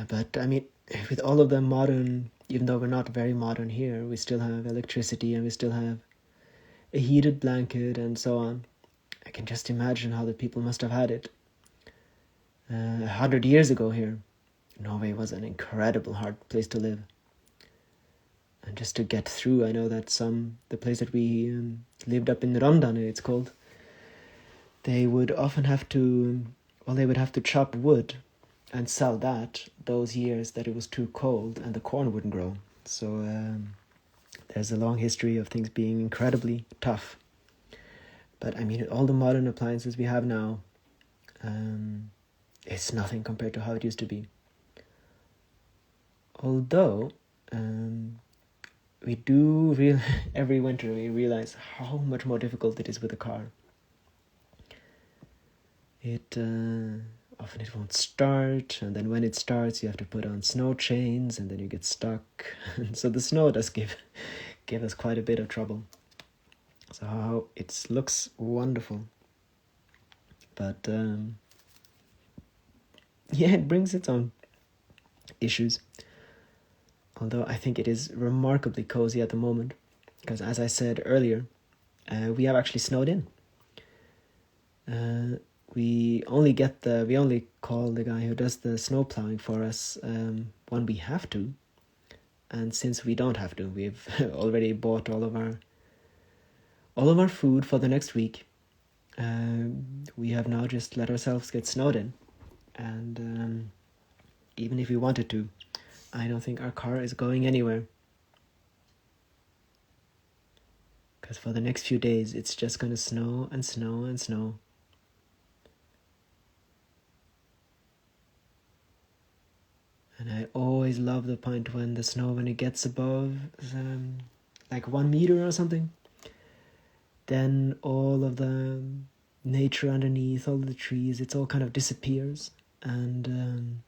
But I mean, with all of the modern, even though we're not very modern here, we still have electricity and we still have a heated blanket and so on. I can just imagine how the people must have had it. 100 years ago here, Norway was an incredible hard place to live. And just to get through, I know that the place that we lived up in Rondane, it's called, they would often have to, they would have to chop wood and sell that those years that it was too cold and the corn wouldn't grow. So there's a long history of things being incredibly tough. But I mean, all the modern appliances we have now, it's nothing compared to how it used to be. Although we do every winter we realize how much more difficult it is with a car. It often it won't start, and then when it starts you have to put on snow chains, and then you get stuck. And so the snow does give us quite a bit of trouble. So it looks wonderful, but yeah, it brings its own issues. Although I think it is remarkably cozy at the moment, because as I said earlier, we have actually snowed in. We only call the guy who does the snow plowing for us when we have to, and since we don't have to, we've already bought all of our food for the next week. We have now just let ourselves get snowed in, and even if we wanted to, I don't think our car is going anywhere. Because for the next few days, it's just going to snow and snow and snow. And I always love the point when the snow, when it gets above like 1 meter or something, then all of the nature underneath, all the trees, it's all kind of disappears. And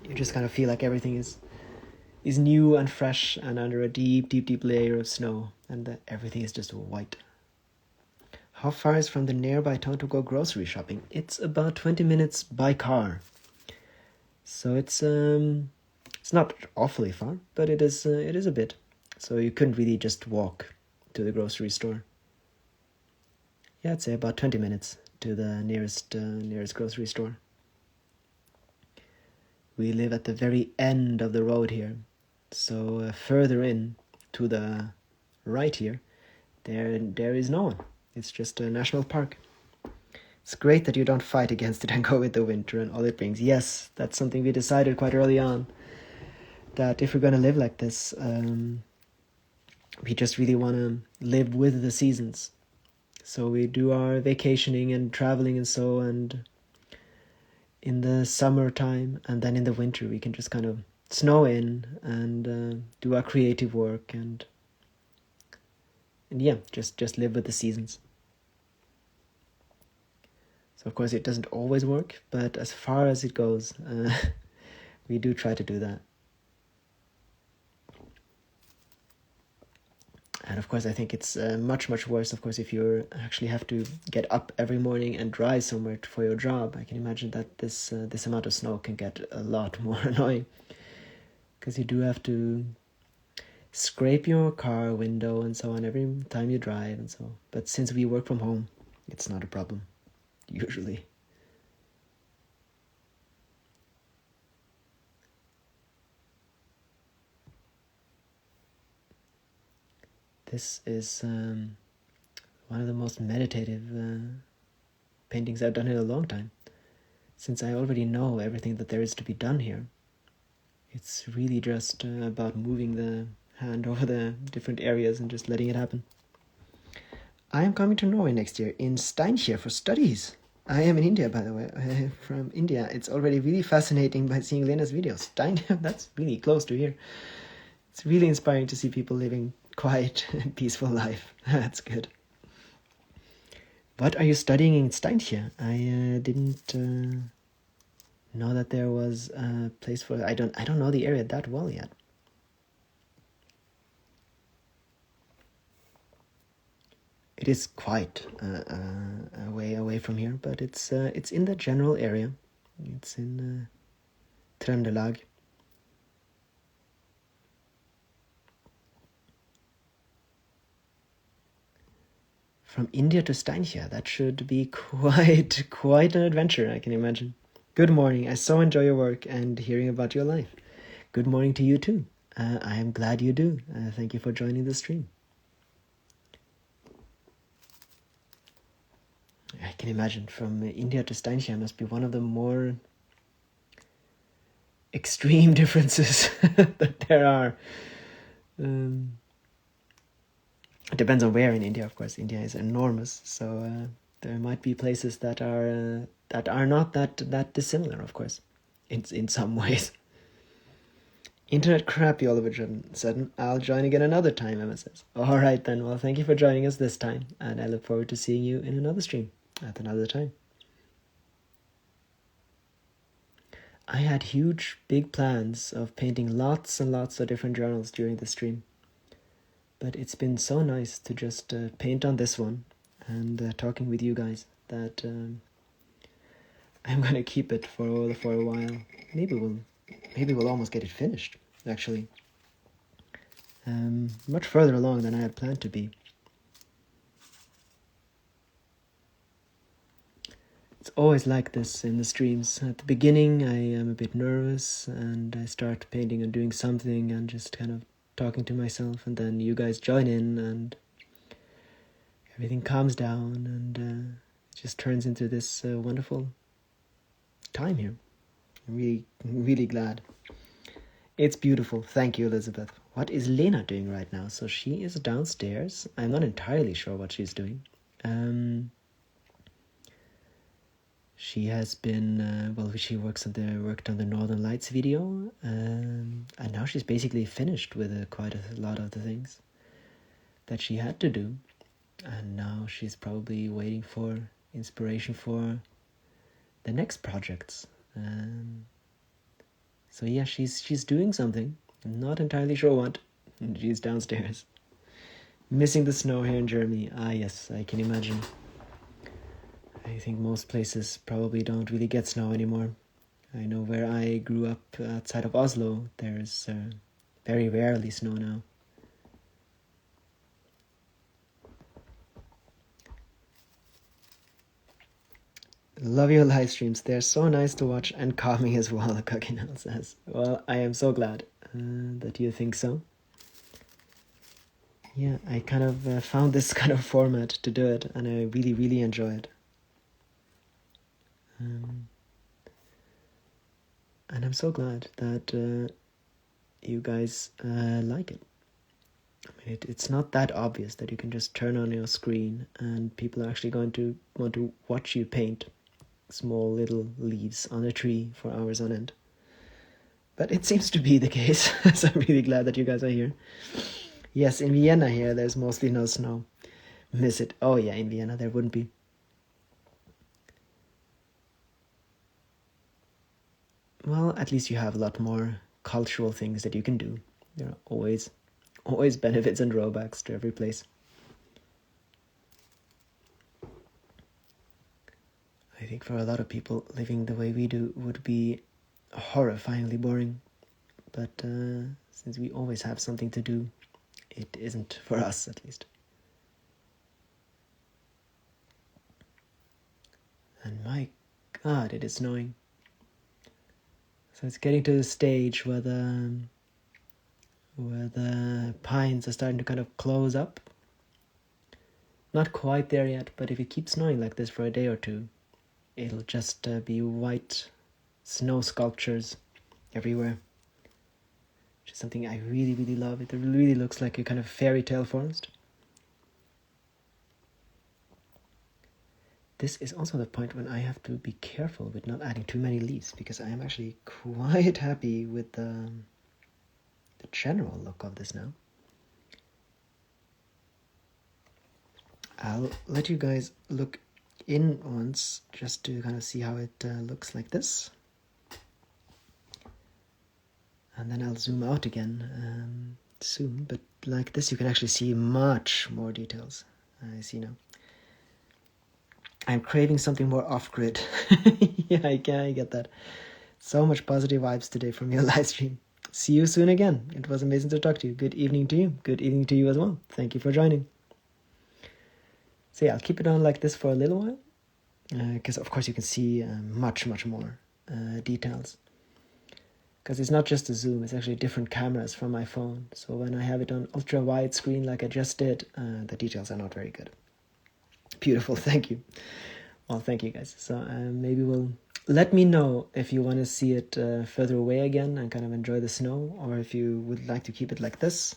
you just kind of feel like everything is new and fresh and under a deep, deep, deep layer of snow, and that everything is just white. How far is from the nearby town to go grocery shopping? It's about 20 minutes by car. So it's not awfully far, but it is a bit. So you couldn't really just walk to the grocery store. Yeah, I'd say about 20 minutes to the nearest grocery store. We live at the very end of the road here. So further in to the right here, there is no one. It's just a national park. It's great that you don't fight against it and go with the winter and all it brings. Yes, that's something we decided quite early on, that if we're going to live like this, we just really want to live with the seasons. So we do our vacationing and traveling and in the summertime, and then in the winter we can just kind of snow in and do our creative work and yeah, just live with the seasons. So of course it doesn't always work, but as far as it goes, we do try to do that. And of course I think it's much worse, of course, if you actually have to get up every morning and drive somewhere for your job. I can imagine that this amount of snow can get a lot more annoying, because you do have to scrape your car window and so on every time you drive and so on. But since we work from home, it's not a problem, usually. This is one of the most meditative paintings I've done in a long time, since I already know everything that there is to be done here. It's really just about moving the hand over the different areas and just letting it happen. I am coming to Norway next year in Steinkjer for studies. I am in India, by the way. From India. It's already really fascinating by seeing Lena's videos. Steinkjer, that's really close to here. It's really inspiring to see people living quiet and peaceful life. That's good. What are you studying in Steinkjer? I didn't know that there was a place for. I don't know the area that well yet. It is quite a way away from here, but it's in the general area. It's in Trøndelag. From India to Steinkjer, that should be quite an adventure, I can imagine. Good morning. I so enjoy your work and hearing about your life. Good morning to you too. I am glad you do. Thank you for joining the stream. I can imagine from India to Steinkjer must be one of the more extreme differences that there are. It depends on where in India, of course. India is enormous, so there might be places that are not that dissimilar, of course, in some ways. Internet crappy, all of a sudden. I'll join again another time, Emma says. All right then. Well, thank you for joining us this time, and I look forward to seeing you in another stream at another time. I had huge, big plans of painting lots and lots of different journals during the stream. But it's been so nice to just paint on this one and talking with you guys that I'm gonna keep it for a while. Maybe we'll almost get it finished, actually. Much further along than I had planned to be. It's always like this in the streams. At the beginning, I am a bit nervous and I start painting and doing something and just kind of talking to myself, and then you guys join in and everything calms down and it just turns into this wonderful time here. I'm really glad. It's beautiful. Thank you, Elizabeth. What is Lena doing right now? So she is downstairs. I'm not entirely sure what she's doing. She has been, she worked on the Northern Lights video, and now she's basically finished with quite a lot of the things that she had to do. And now she's probably waiting for inspiration for the next projects. So yeah, she's doing something. I'm not entirely sure what. She's downstairs. Missing the snow here in Germany. Ah yes, I can imagine. I think most places probably don't really get snow anymore. I know where I grew up outside of Oslo, there's very rarely snow now. Love your live streams. They're so nice to watch and calming as well, the Cookinell says. Well, I am so glad that you think so. Yeah, I kind of found this kind of format to do it, and I really, really enjoy it. And I'm so glad that you guys like it. I mean, it's not that obvious that you can just turn on your screen and people are actually going to want to watch you paint small little leaves on a tree for hours on end. But it seems to be the case, so I'm really glad that you guys are here. Yes, in Vienna here, there's mostly no snow. Miss it. Oh yeah, in Vienna there wouldn't be. Well, at least you have a lot more cultural things that you can do. There are always benefits and drawbacks to every place. I think for a lot of people, living the way we do would be horrifyingly boring. But since we always have something to do, it isn't for us, at least. And my God, it is snowing. So it's getting to the stage where the pines are starting to kind of close up. Not quite there yet, but if it keeps snowing like this for a day or two, it'll just be white snow sculptures everywhere, which is something I really, really love. It really looks like a kind of fairy tale forest. This is also the point when I have to be careful with not adding too many leaves, because I am actually quite happy with the general look of this now. I'll let you guys look in once just to kind of see how it looks like this. And then I'll zoom out again soon, but like this you can actually see much more details. I see now. I'm craving something more off-grid. Yeah, I get that. So much positive vibes today from your live stream. See you soon again. It was amazing to talk to you. Good evening to you. Good evening to you as well. Thank you for joining. So yeah, I'll keep it on like this for a little while, because of course you can see much more details. Because it's not just a zoom, it's actually different cameras from my phone. So when I have it on ultra wide screen like I just did, the details are not very good. Beautiful, thank you. Well, thank you guys. So maybe we'll let me know if you want to see it further away again and kind of enjoy the snow, or if you would like to keep it like this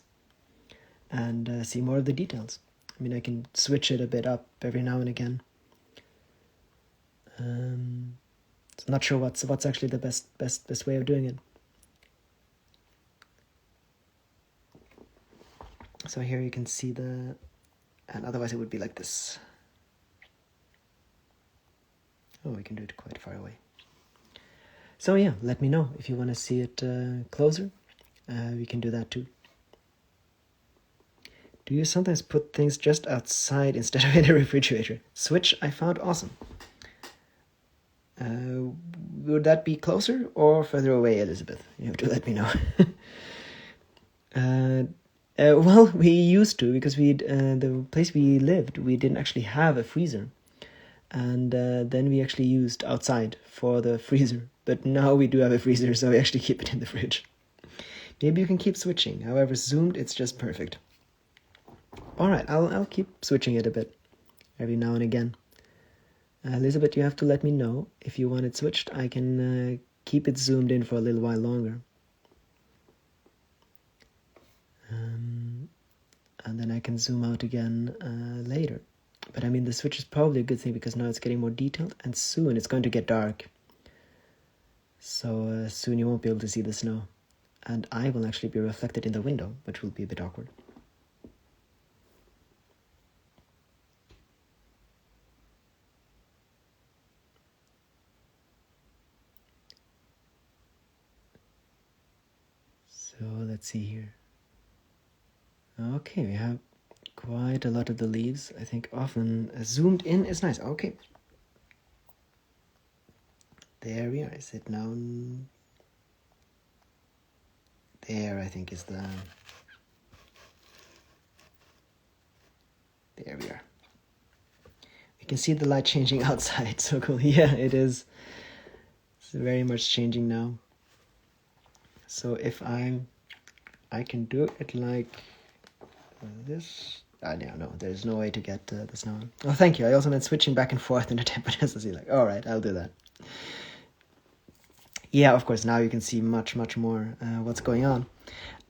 and see more of the details. I mean, I can switch it a bit up every now and again. So I'm not sure what's actually the best way of doing it. So here you can see and otherwise it would be like this. Oh, we can do it quite far away. So yeah, let me know if you want to see it closer. We can do that too. Do you sometimes put things just outside instead of in a refrigerator? Switch I found awesome. Would that be closer or further away, Elizabeth? You have to let me know. Well, we used to, because the place we lived, we didn't actually have a freezer. And then we actually used outside for the freezer. But now we do have a freezer, so we actually keep it in the fridge. Maybe you can keep switching. However, zoomed, it's just perfect. Alright, I'll keep switching it a bit every now and again. Elizabeth, you have to let me know if you want it switched. I can keep it zoomed in for a little while longer. And then I can zoom out again later. But I mean, the switch is probably a good thing because now it's getting more detailed, and soon it's going to get dark. So soon you won't be able to see the snow. And I will actually be reflected in the window, which will be a bit awkward. So let's see here. Okay, we have quite a lot of the leaves. I think often zoomed in is nice. Okay. There we are. Is it now? There, I think, is the... There we are. You can see the light changing outside. So cool. Yeah, it is. It's very much changing now. So if I can do it like this. No, there's no way to get this now. Oh, thank you. I also meant switching back and forth in the temperatures. So you're like, all right, I'll do that. Yeah, of course, now you can see much more what's going on.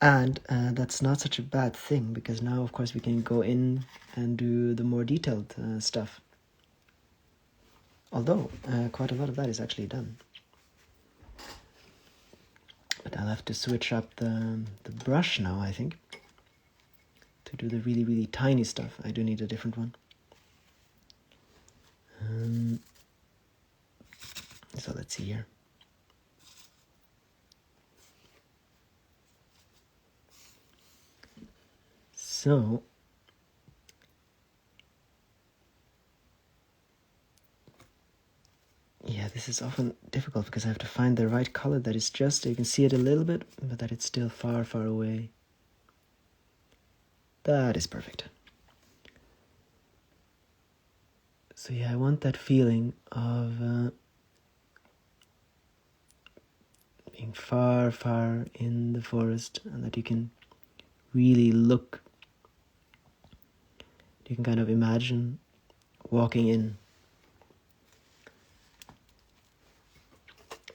And that's not such a bad thing, because now, of course, we can go in and do the more detailed stuff. Although, quite a lot of that is actually done. But I'll have to switch up the brush now, I think. To do the really tiny stuff, I do need a different one. So let's see here. So, yeah, this is often difficult because I have to find the right color that is just, you can see it a little bit, but that it's still far away. That is perfect. So yeah, I want that feeling of being far in the forest, and that you can really look. You can kind of imagine walking in.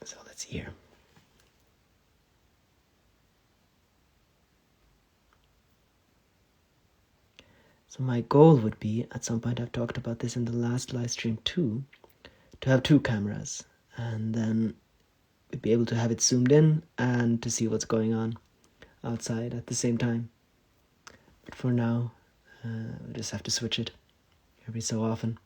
So let's see here. So my goal would be, at some point, I've talked about this in the last live stream too, to have 2 cameras, and then we'd be able to have it zoomed in and to see what's going on outside at the same time. But for now, we just have to switch it every so often.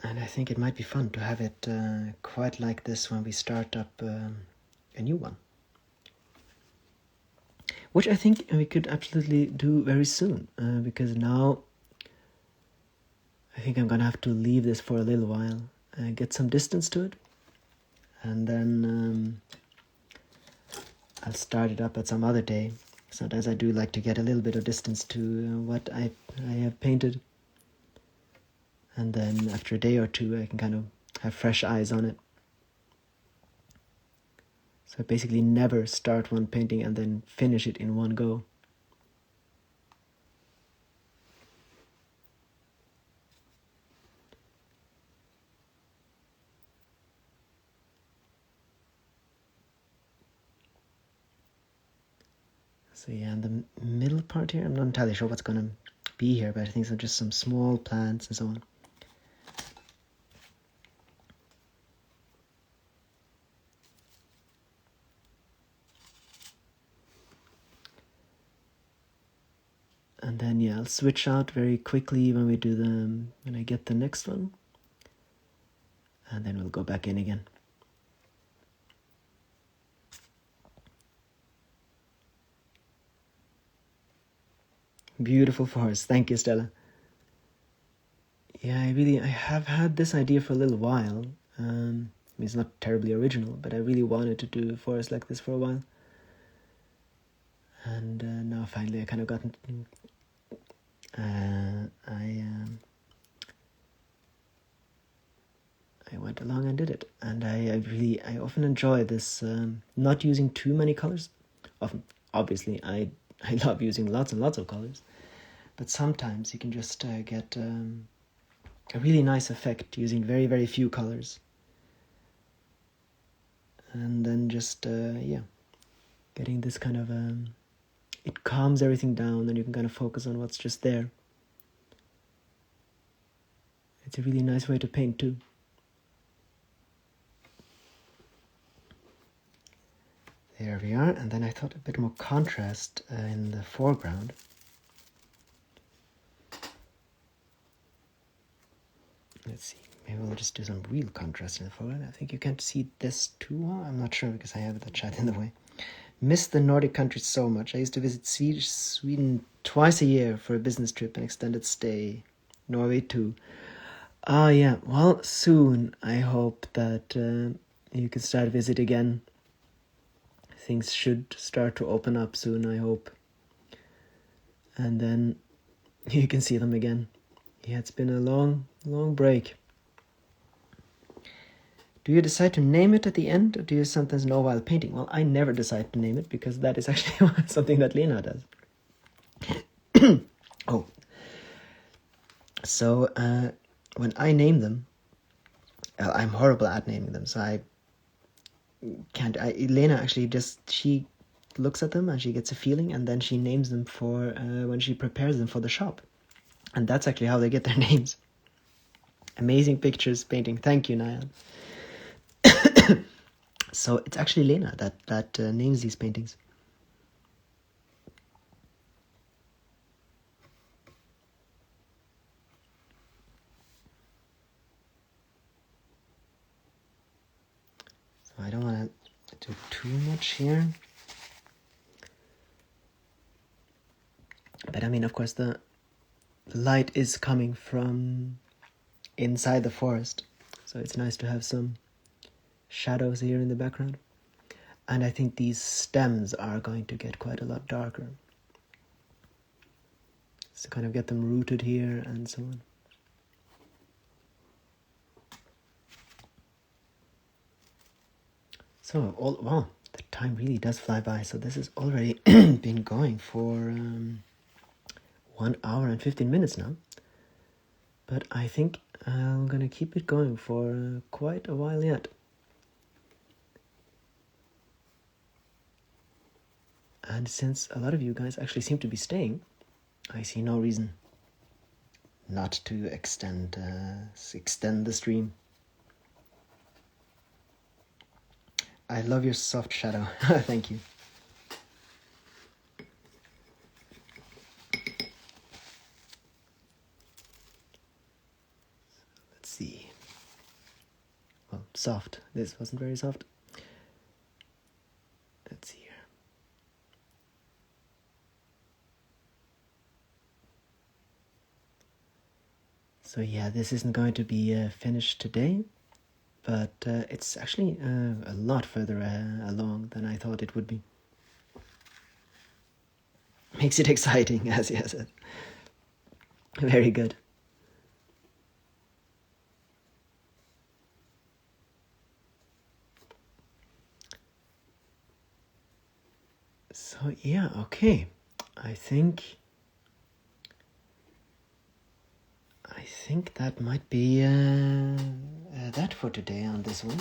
And I think it might be fun to have it quite like this when we start up a new one. Which I think we could absolutely do very soon, because now I think I'm going to have to leave this for a little while, get some distance to it, and then I'll start it up at some other day. Sometimes I do like to get a little bit of distance to what I have painted, and then after a day or two I can kind of have fresh eyes on it. So I basically never start one painting and then finish it in one go. So yeah, in the middle part here, I'm not entirely sure what's going to be here, but I think it's just some small plants and so on. And then yeah, I'll switch out very quickly when I get the next one. And then we'll go back in again. Beautiful forest. Thank you, Stella. Yeah, I have had this idea for a little while. It's not terribly original, but I really wanted to do a forest like this for a while. And now finally I kind of gotten... I went along and did it. And I often enjoy this, not using too many colors. Obviously, I love using lots and lots of colors. But sometimes you can just get a really nice effect using very few colors. And then just, getting this kind of... it calms everything down, and you can kind of focus on what's just there. It's a really nice way to paint too. There we are, and then I thought a bit more contrast in the foreground. Let's see, maybe we'll just do some real contrast in the foreground. I think you can't see this too well. I'm not sure because I have the chat in the way. Miss the Nordic countries so much. I used to visit Sweden twice a year for a business trip and extended stay. Norway too. Ah, yeah. Well, soon I hope that you can start visit again. Things should start to open up soon, I hope. And then you can see them again. Yeah, it's been a long, long break. Do you decide to name it at the end, or do you sometimes know while painting? Well, I never decide to name it, because that is actually something that Lena does. Oh. So, when I name them, I'm horrible at naming them, so I can't. Lena actually she looks at them and she gets a feeling, and then she names them for when she prepares them for the shop. And that's actually how they get their names. Amazing pictures, painting. Thank you, Niall. So it's actually Lena that names these paintings. So I don't want to do too much here. But I mean, of course, the light is coming from inside the forest. So it's nice to have some shadows here in the background. And I think these stems are going to get quite a lot darker. So kind of get them rooted here and so on. So, wow, the time really does fly by. So this has already been going for 1 hour and 15 minutes now. But I think I'm going to keep it going for quite a while yet. And since a lot of you guys actually seem to be staying, I see no reason not to extend the stream. I love your soft shadow. Thank you. Let's see. Well, soft. This wasn't very soft. Let's see here. So yeah, this isn't going to be finished today, but it's actually a lot further along than I thought it would be. Makes it exciting, as he has said. Very good. So yeah, okay. I think that might be that for today on this one.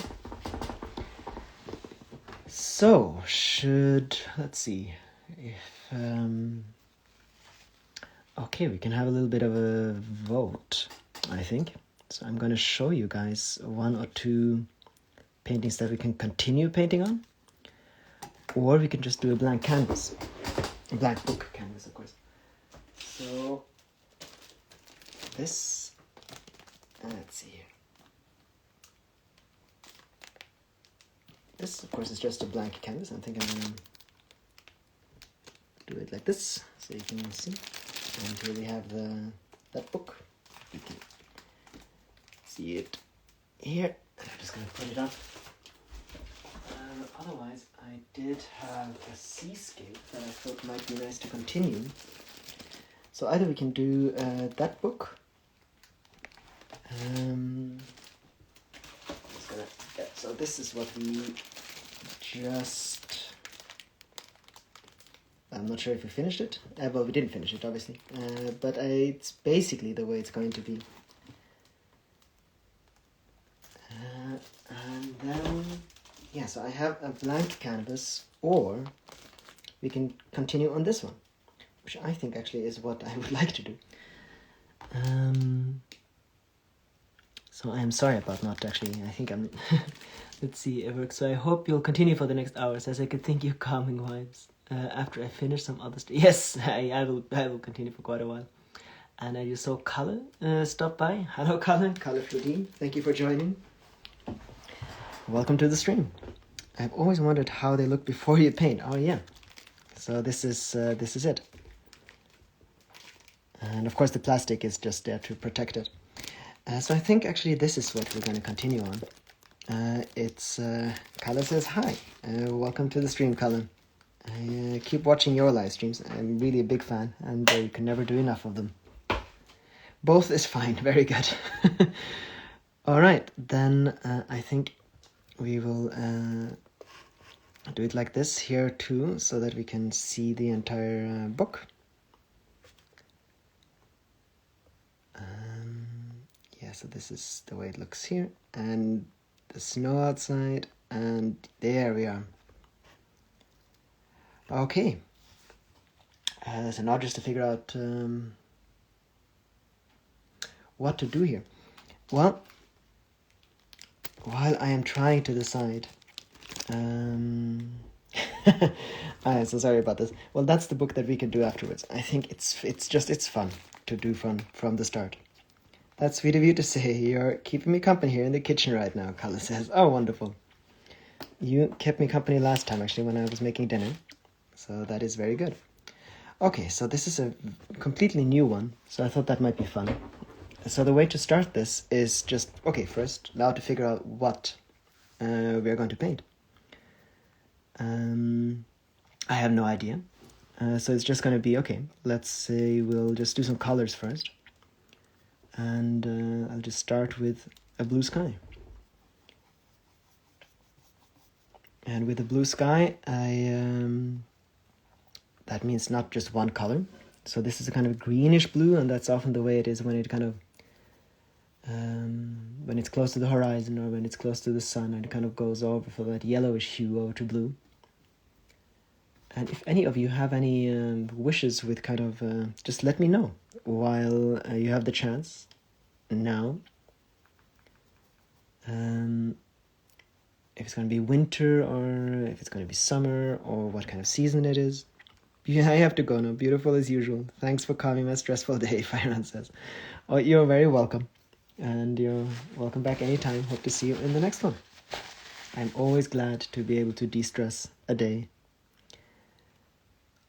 So, let's see if okay, we can have a little bit of a vote, I think. So I'm going to show you guys 1 or 2 paintings that we can continue painting on, or we can just do a blank canvas, a blank book canvas, of course. So this, let's see here. This, of course, is just a blank canvas. I think I'm going to do it like this, so you can see. And here we have that book. You can see it here. I'm just going to put it up. Otherwise, I did have a seascape that I thought might be nice to continue. So either we can do that book. So this is what we just... I'm not sure if we finished it. Well, we didn't finish it, obviously. But it's basically the way it's going to be. And then... yeah, so I have a blank canvas, or we can continue on this one, which I think actually is what I would like to do. So I am sorry about not actually, I think I'm... Let's see, it works. So I hope you'll continue for the next hours, as I could think you calming vibes. After I finish some other stuff. Yes, I will continue for quite a while. And I just saw Kalle stop by. Hello, Kalle Flodin. Thank you for joining. Welcome to the stream. I've always wondered how they look before you paint. Oh yeah, so this is it. And of course the plastic is just there to protect it. So I think actually this is what we're going to continue on. It's Kalle says hi. Welcome to the stream, Kalle. I keep watching your live streams. I'm really a big fan, and you can never do enough of them. Both is fine. Very good. All right, then I think we will do it like this here too, so that we can see the entire book. Yeah, so this is the way it looks here, and the snow outside, and there we are. Okay, so now just to figure out what to do here. Well, while I am trying to decide, I'm so sorry about this. Well, that's the book that we can do afterwards. I think it's fun to do from the start. That's sweet of you to say. You're keeping me company here in the kitchen right now, Kalle says. Oh, wonderful. You kept me company last time, actually, when I was making dinner. So that is very good. Okay, so this is a completely new one. So I thought that might be fun. So the way to start this is just, okay, first, now to figure out what we're going to paint. I have no idea. So it's just going to be, okay, let's say we'll just do some colors first. And I'll just start with a blue sky. And with the blue sky, that means not just one color. So this is a kind of greenish blue, and that's often the way it is when it kind of, when it's close to the horizon or when it's close to the sun, and it kind of goes over for that yellowish hue over to blue. And if any of you have any wishes with kind of, just let me know while you have the chance now. If it's going to be winter or if it's going to be summer or what kind of season it is. Yeah, I have to go now. Beautiful as usual. Thanks for calming my stressful day, Fireman says. Oh, you're very welcome. And you're welcome back anytime. Hope to see you in the next one. I'm always glad to be able to de-stress a day.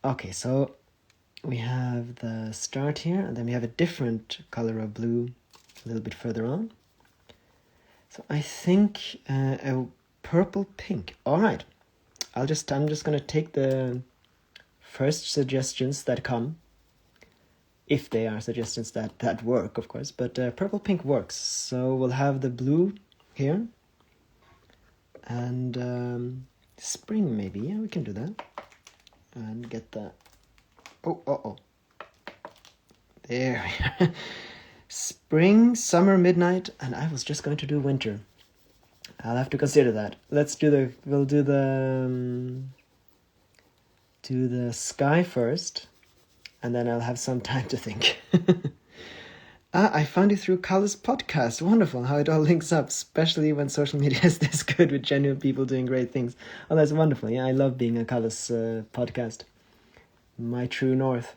Okay, so we have the start here, and then we have a different color of blue a little bit further on. So I think a purple pink. All right, I'm just going to take the first suggestions that come, if they are suggestions that work, of course, but purple pink works. So we'll have the blue here, and spring maybe. Yeah, we can do that. And get that. Oh. There we are. Spring, summer, midnight, and I was just going to do winter. I'll have to consider that. We'll do the sky first, and then I'll have some time to think. I found you through Kalle's podcast. Wonderful how it all links up, especially when social media is this good with genuine people doing great things. Oh, that's wonderful. Yeah, I love being on Kalle's podcast. My true north.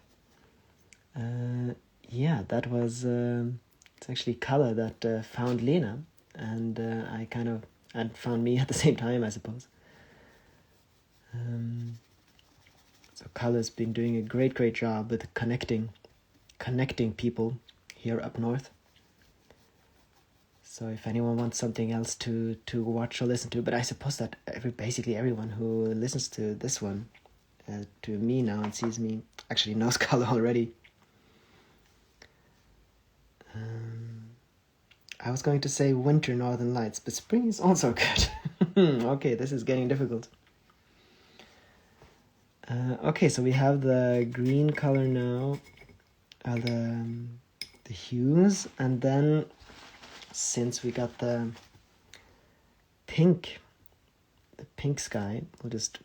Yeah, that was... it's actually Kalle that found Lena, and and found me at the same time, I suppose. So Kalle's been doing a great job with connecting people here up north. So if anyone wants something else to watch or listen to, but I suppose that basically everyone who listens to this one, to me now and sees me, actually knows Kalle already. I was going to say winter northern lights, but spring is also good. Okay, this is getting difficult. Okay, so we have the green color now, the hues, and then since we got the pink sky, we'll just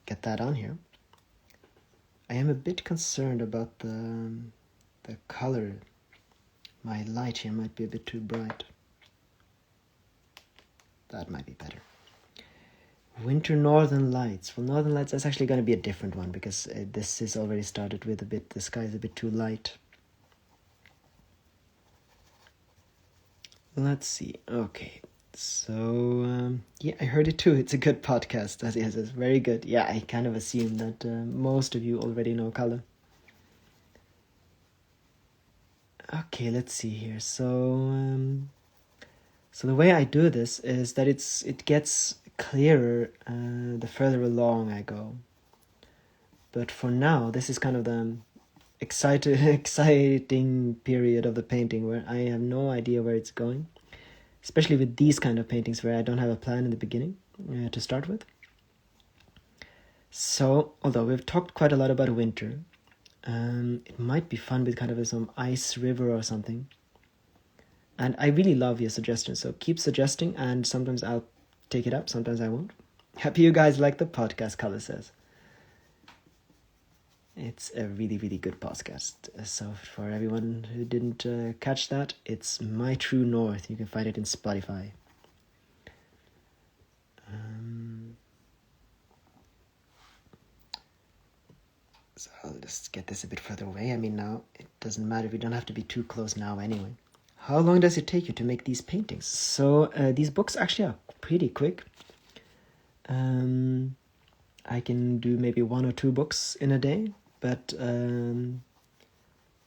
get that on here. I am a bit concerned about the color. My light here might be a bit too bright. That might be better. Winter Northern Lights. Well, Northern Lights, that's actually going to be a different one because this is already started with the sky is a bit too light. Let's see. Okay, So, yeah, I heard it too. It's a good podcast. Yes, it's very good. Yeah, I kind of assume that most of you already know color. Okay, let's see here. So the way I do this is that it gets clearer the further along I go. But for now, this is kind of the exciting period of the painting where I have no idea where it's going. Especially with these kind of paintings where I don't have a plan in the beginning to start with. So, although we've talked quite a lot about winter, it might be fun with kind of some ice river or something. And I really love your suggestions, so keep suggesting, and sometimes I'll take it up, sometimes I won't. Happy you guys like the podcast, Color says. It's a really, really good podcast. So for everyone who didn't catch that, it's My True North. You can find it in Spotify. So I'll just get this a bit further away. I mean, now it doesn't matter. We don't have to be too close now anyway. How long does it take you to make these paintings? So these books actually are pretty quick. I can do maybe 1 or 2 books in a day. But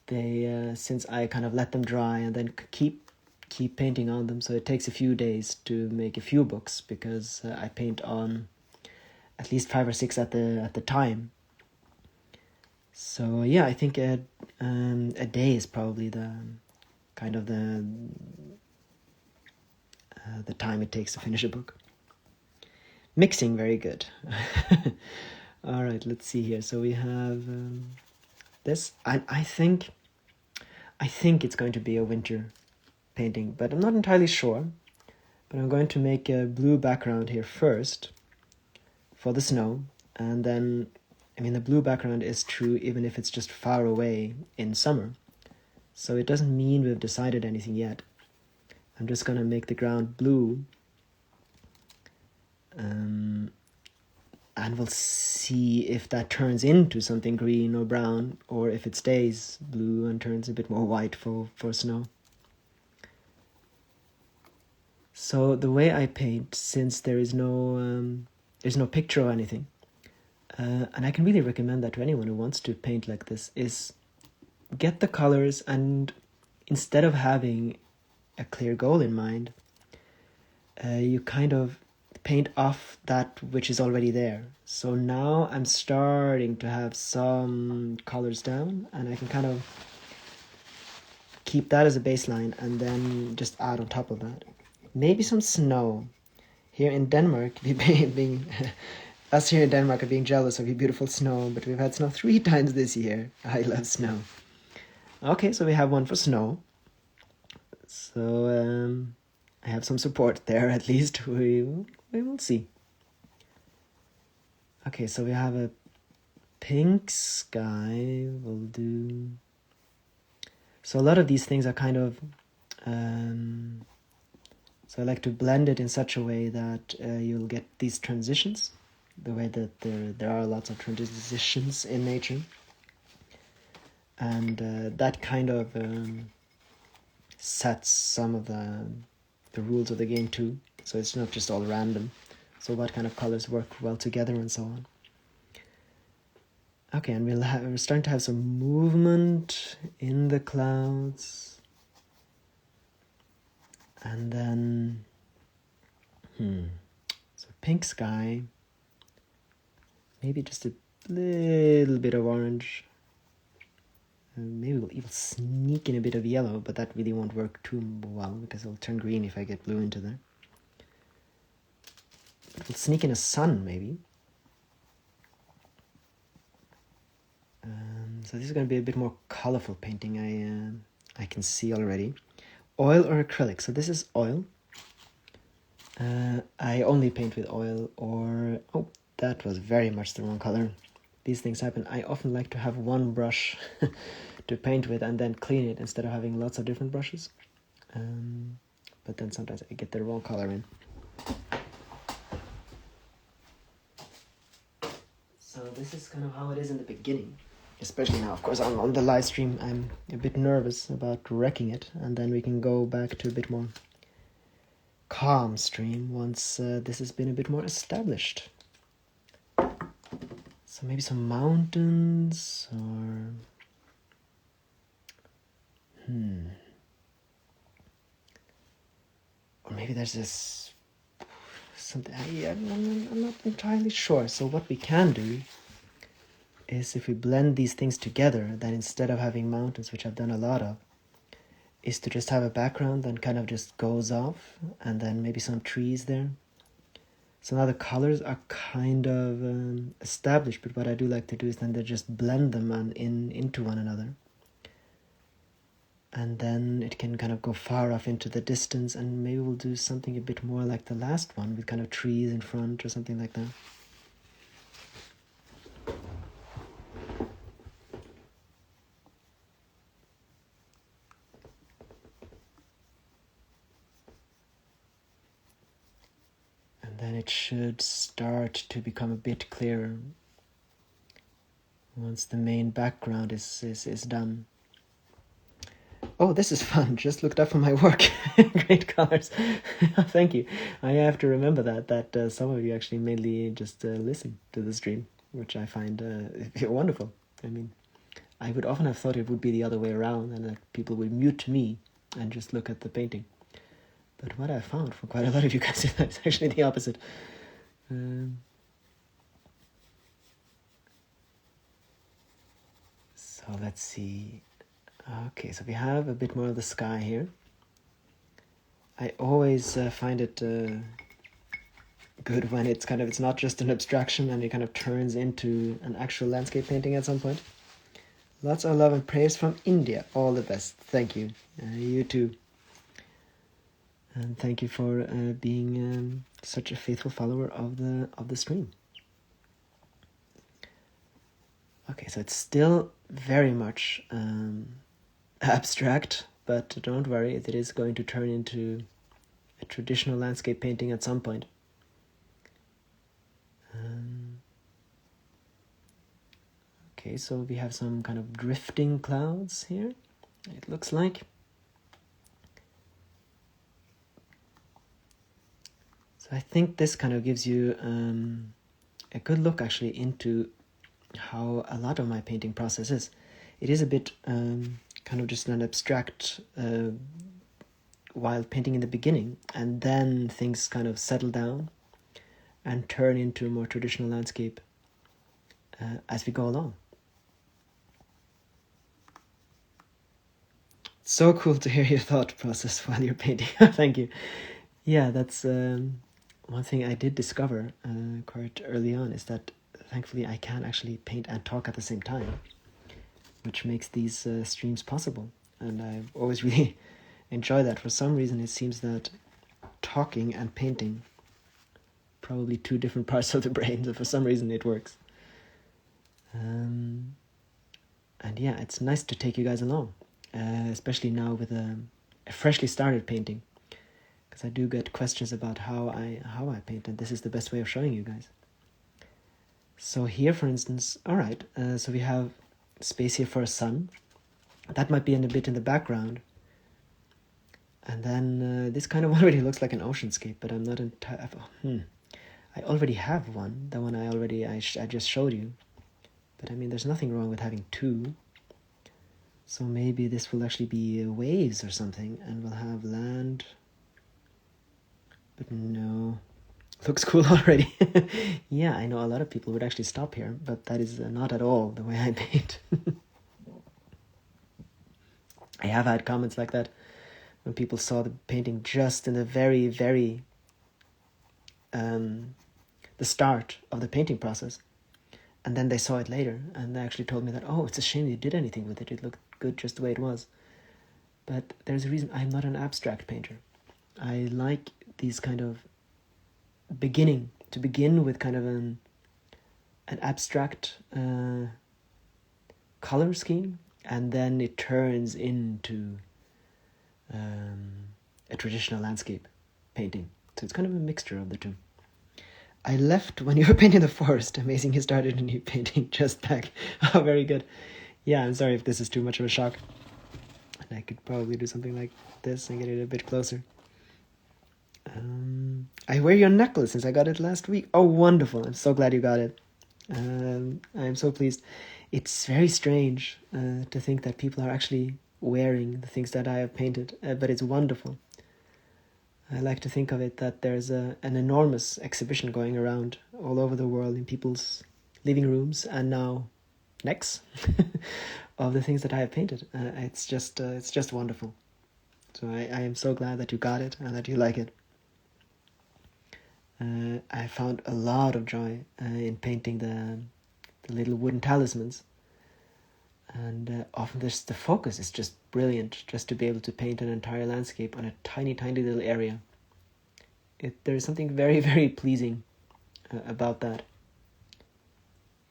they since I kind of let them dry and then keep painting on them, so it takes a few days to make a few books because I paint on at least 5 or 6 at the time. So yeah, I think a day is probably the kind of the time it takes to finish a book. Mixing, very good. All right, let's see here. So we have this. I think it's going to be a winter painting, but I'm not entirely sure. But I'm going to make a blue background here first for the snow, and then, I mean, the blue background is true even if it's just far away in summer. So it doesn't mean we've decided anything yet. I'm just going to make the ground blue. And we'll see if that turns into something green or brown, or if it stays blue and turns a bit more white for snow. So the way I paint, since there's no picture or anything, and I can really recommend that to anyone who wants to paint like this, is get the colors, and instead of having a clear goal in mind, you kind of paint off that which is already there. So now I'm starting to have some colors down, and I can kind of keep that as a baseline and then just add on top of that. Maybe some snow. Here in Denmark, us here in Denmark are being jealous of your beautiful snow, but we've had snow 3 times this year. I love snow. Okay, so we have one for snow. So I have some support there, at least. We will see. Okay, so we have a pink sky. We'll do... So a lot of these things are kind of... So I like to blend it in such a way that you'll get these transitions. The way that there are lots of transitions in nature. And that kind of sets some of the rules of the game too. So it's not just all random. So what kind of colors work well together and so on. Okay, and we're starting to have some movement in the clouds. And then, so pink sky. Maybe just a little bit of orange. Maybe we'll even sneak in a bit of yellow, but that really won't work too well because it'll turn green if I get blue into there. We'll sneak in a sun, maybe. So this is going to be a bit more colorful painting, I can see already. Oil or acrylic? So this is oil. I only paint with oil or... Oh, that was very much the wrong color. These things happen. I often like to have one brush to paint with and then clean it instead of having lots of different brushes. But then sometimes I get the wrong color in. So this is kind of how it is in the beginning. Especially now, of course, on the live stream, I'm a bit nervous about wrecking it. And then we can go back to a bit more calm stream once this has been a bit more established. So maybe some mountains or... Or maybe there's this... something... I'm not entirely sure. So what we can do is if we blend these things together, then instead of having mountains, which I've done a lot of, is to just have a background that kind of just goes off, and then maybe some trees there. So now the colors are kind of established, but what I do like to do is then just blend them into one another. And then it can kind of go far off into the distance, and maybe we'll do something a bit more like the last one with kind of trees in front or something like that. And then it should start to become a bit clearer once the main background is done. Oh, this is fun. Just looked up from my work. Great colors. Thank you. I have to remember that some of you actually mainly just listen to the stream, which I find wonderful. I mean, I would often have thought it would be the other way around and that people would mute me and just look at the painting. But what I found for quite a lot of you guys is that it's actually the opposite. So let's see. Okay, so we have a bit more of the sky here. I always find it good when it's not just an abstraction and it kind of turns into an actual landscape painting at some point. Lots of love and prayers from India. All the best. Thank you. You too. And thank you for being such a faithful follower of the stream. Okay, so it's still very much abstract, but don't worry, it is going to turn into a traditional landscape painting at some point. Okay, so we have some kind of drifting clouds here, it looks like. So I think this kind of gives you a good look actually into how a lot of my painting process is. It is a bit kind of just an abstract wild painting in the beginning, and then things kind of settle down and turn into a more traditional landscape as we go along. So cool to hear your thought process while you're painting. Thank you. Yeah, that's one thing I did discover quite early on, is that thankfully I can actually paint and talk at the same time, which makes these streams possible. And I always really enjoy that. For some reason, it seems that talking and painting, probably two different parts of the brain, so for some reason it works. And yeah, it's nice to take you guys along, especially now with a freshly started painting, because I do get questions about how I paint, and this is the best way of showing you guys. So here, for instance, all right, so we have space here for a sun. That might be a bit in the background. And then this kind of already looks like an oceanscape, but I'm not entirely... I already have one, the one I just showed you. But I mean, there's nothing wrong with having two. So maybe this will actually be waves or something, and we'll have land. But no... Looks cool already. Yeah, I know a lot of people would actually stop here, but that is not at all the way I paint. I have had comments like that when people saw the painting just in the very, very the start of the painting process, and then they saw it later and they actually told me that, oh, it's a shame you did anything with it, it looked good just the way it was. But there's a reason. I'm not an abstract painter. I like these kind of begin with kind of an abstract color scheme, and then it turns into a traditional landscape painting. So it's kind of a mixture of the two. I left when you were painting the forest. Amazing, you started a new painting just back. Oh, very good. Yeah, I'm sorry if this is too much of a shock. And I could probably do something like this and get it a bit closer. I wear your necklace since I got it last week. Oh, wonderful. I'm so glad you got it. I'm so pleased. It's very strange to think that people are actually wearing the things that I have painted, but it's wonderful. I like to think of it that there's an enormous exhibition going around all over the world in people's living rooms and now necks of the things that I have painted. It's just wonderful. So I am so glad that you got it and that you like it. I found a lot of joy in painting the little wooden talismans. And often the focus is just brilliant, just to be able to paint an entire landscape on a tiny, tiny little area. There is something very, very pleasing about that.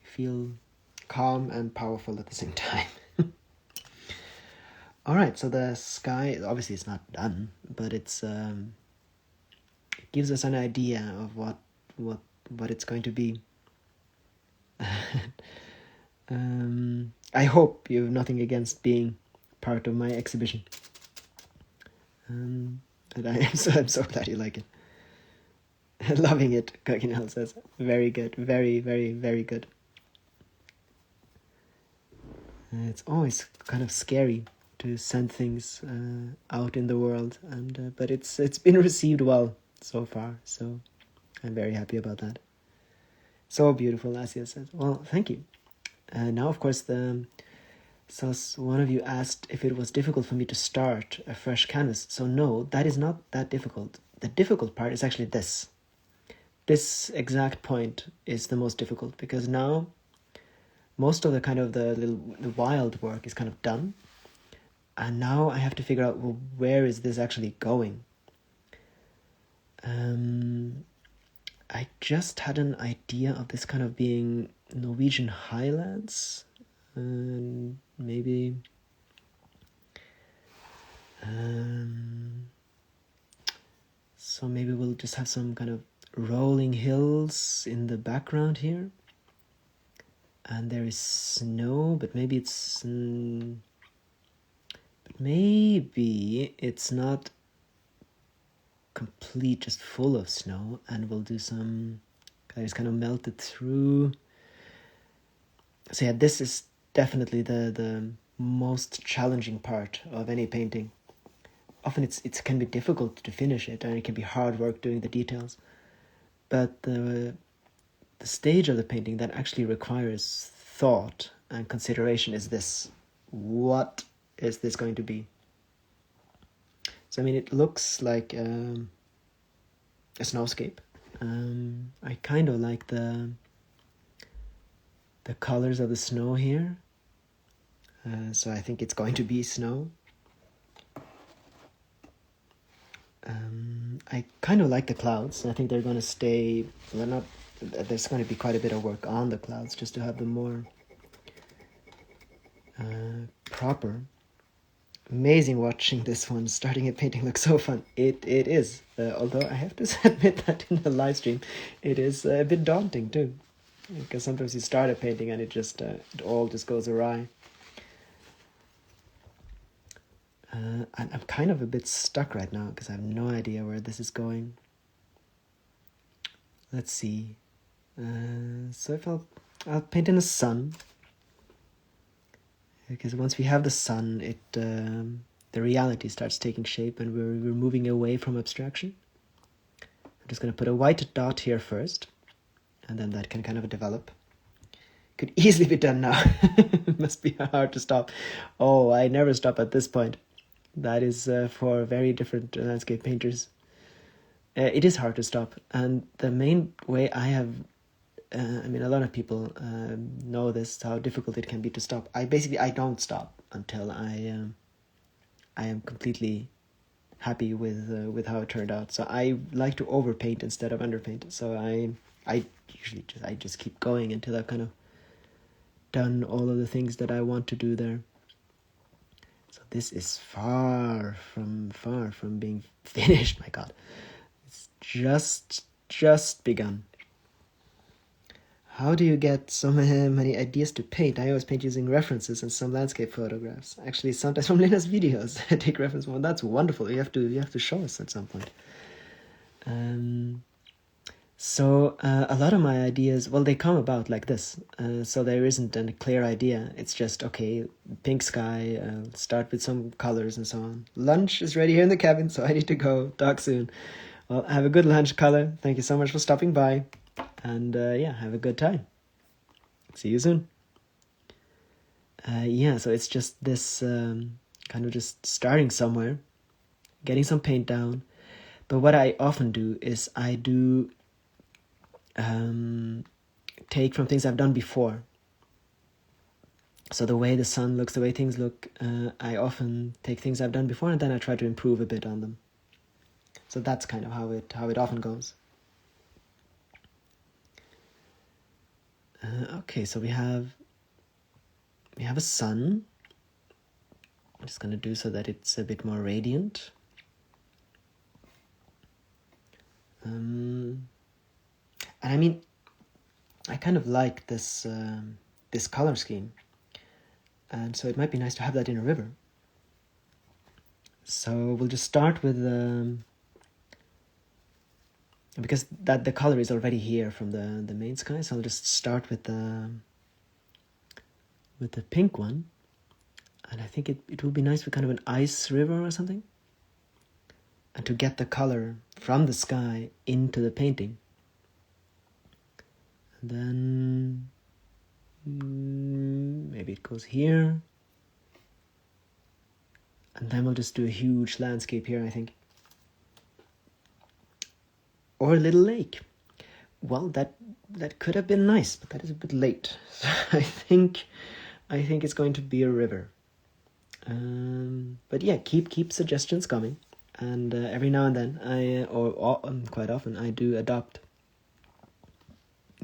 You feel calm and powerful at the same time. All right, so the sky, obviously it's not done, but it gives us an idea of what it's going to be. I hope you have nothing against being part of my exhibition. And I'm so glad you like it. Loving it, Kakinel says. Very good, very, very, very good. It's always kind of scary to send things out in the world, but it's been received well so far, so I'm very happy about that. So beautiful, Asia says. Well, thank you. Now, of course, so one of you asked if it was difficult for me to start a fresh canvas. So no, that is not that difficult. The difficult part is actually this. This exact point is the most difficult, because now most of the wild work is kind of done. And now I have to figure out, well, where is this actually going? I just had an idea of this kind of being Norwegian highlands. Maybe so maybe we'll just have some kind of rolling hills in the background here, and there is snow, but maybe it's not complete, just full of snow, and we'll do some it's kind of melted through. So yeah, this is definitely the most challenging part of any painting. Often it can be difficult to finish it, and it can be hard work doing the details. But the stage of the painting that actually requires thought and consideration is this. What is this going to be? So I mean, it looks like a snowscape. I kind of like the colors of the snow here. So I think it's going to be snow. I kind of like the clouds. I think they're going to stay. There's going to be quite a bit of work on the clouds just to have them more proper. Amazing watching this one. Starting a painting looks so fun. It is. Although I have to admit that in the live stream, it is a bit daunting too. Because sometimes you start a painting and it all just goes awry. I'm kind of a bit stuck right now because I have no idea where this is going. Let's see. So if I'll paint in the sun, because once we have the sun, the reality starts taking shape, and we're moving away from abstraction. I'm just going to put a white dot here first, and then that can kind of develop. Could easily be done now. It must be hard to stop. Oh, I never stop at this point. That is for very different landscape painters. It is hard to stop, and the main way I have, a lot of people know this, how difficult it can be to stop. I don't stop until I am completely happy with how it turned out. So I like to overpaint instead of underpaint. So I usually just keep going until I've kind of done all of the things that I want to do there. So this is far from being finished. My God, it's just begun. How do you get so many ideas to paint? I always paint using references and some landscape photographs. Actually, sometimes from Lena's videos, I take reference from. That's wonderful. You have to show us at some point. So a lot of my ideas, well, they come about like this. So there isn't a clear idea. It's just, okay, pink sky, start with some colors and so on. Lunch is ready here in the cabin, so I need to go. Talk soon. Well, have a good lunch, Color. Thank you so much for stopping by. And yeah, have a good time. See you soon. Yeah, so it's just this kind of just starting somewhere, getting some paint down. But what I often do is I do take from things I've done before. So the way the sun looks, the way things look, I often take things I've done before and then I try to improve a bit on them. So that's kind of how it often goes. Okay, so we have a sun. I'm just going to do so that it's a bit more radiant. And I mean, I kind of like this this color scheme, and so it might be nice to have that in a river. So we'll just start with because the color is already here from the main sky. So I'll just start with the pink one, and I think it will be nice with kind of an ice river or something, and to get the color from the sky into the painting. And then maybe it goes here. And then we'll just do a huge landscape here, I think. Or a little lake. Well, that could have been nice, but that is a bit late. So I think it's going to be a river. But yeah, keep suggestions coming. And every now and then, or quite often, I do adopt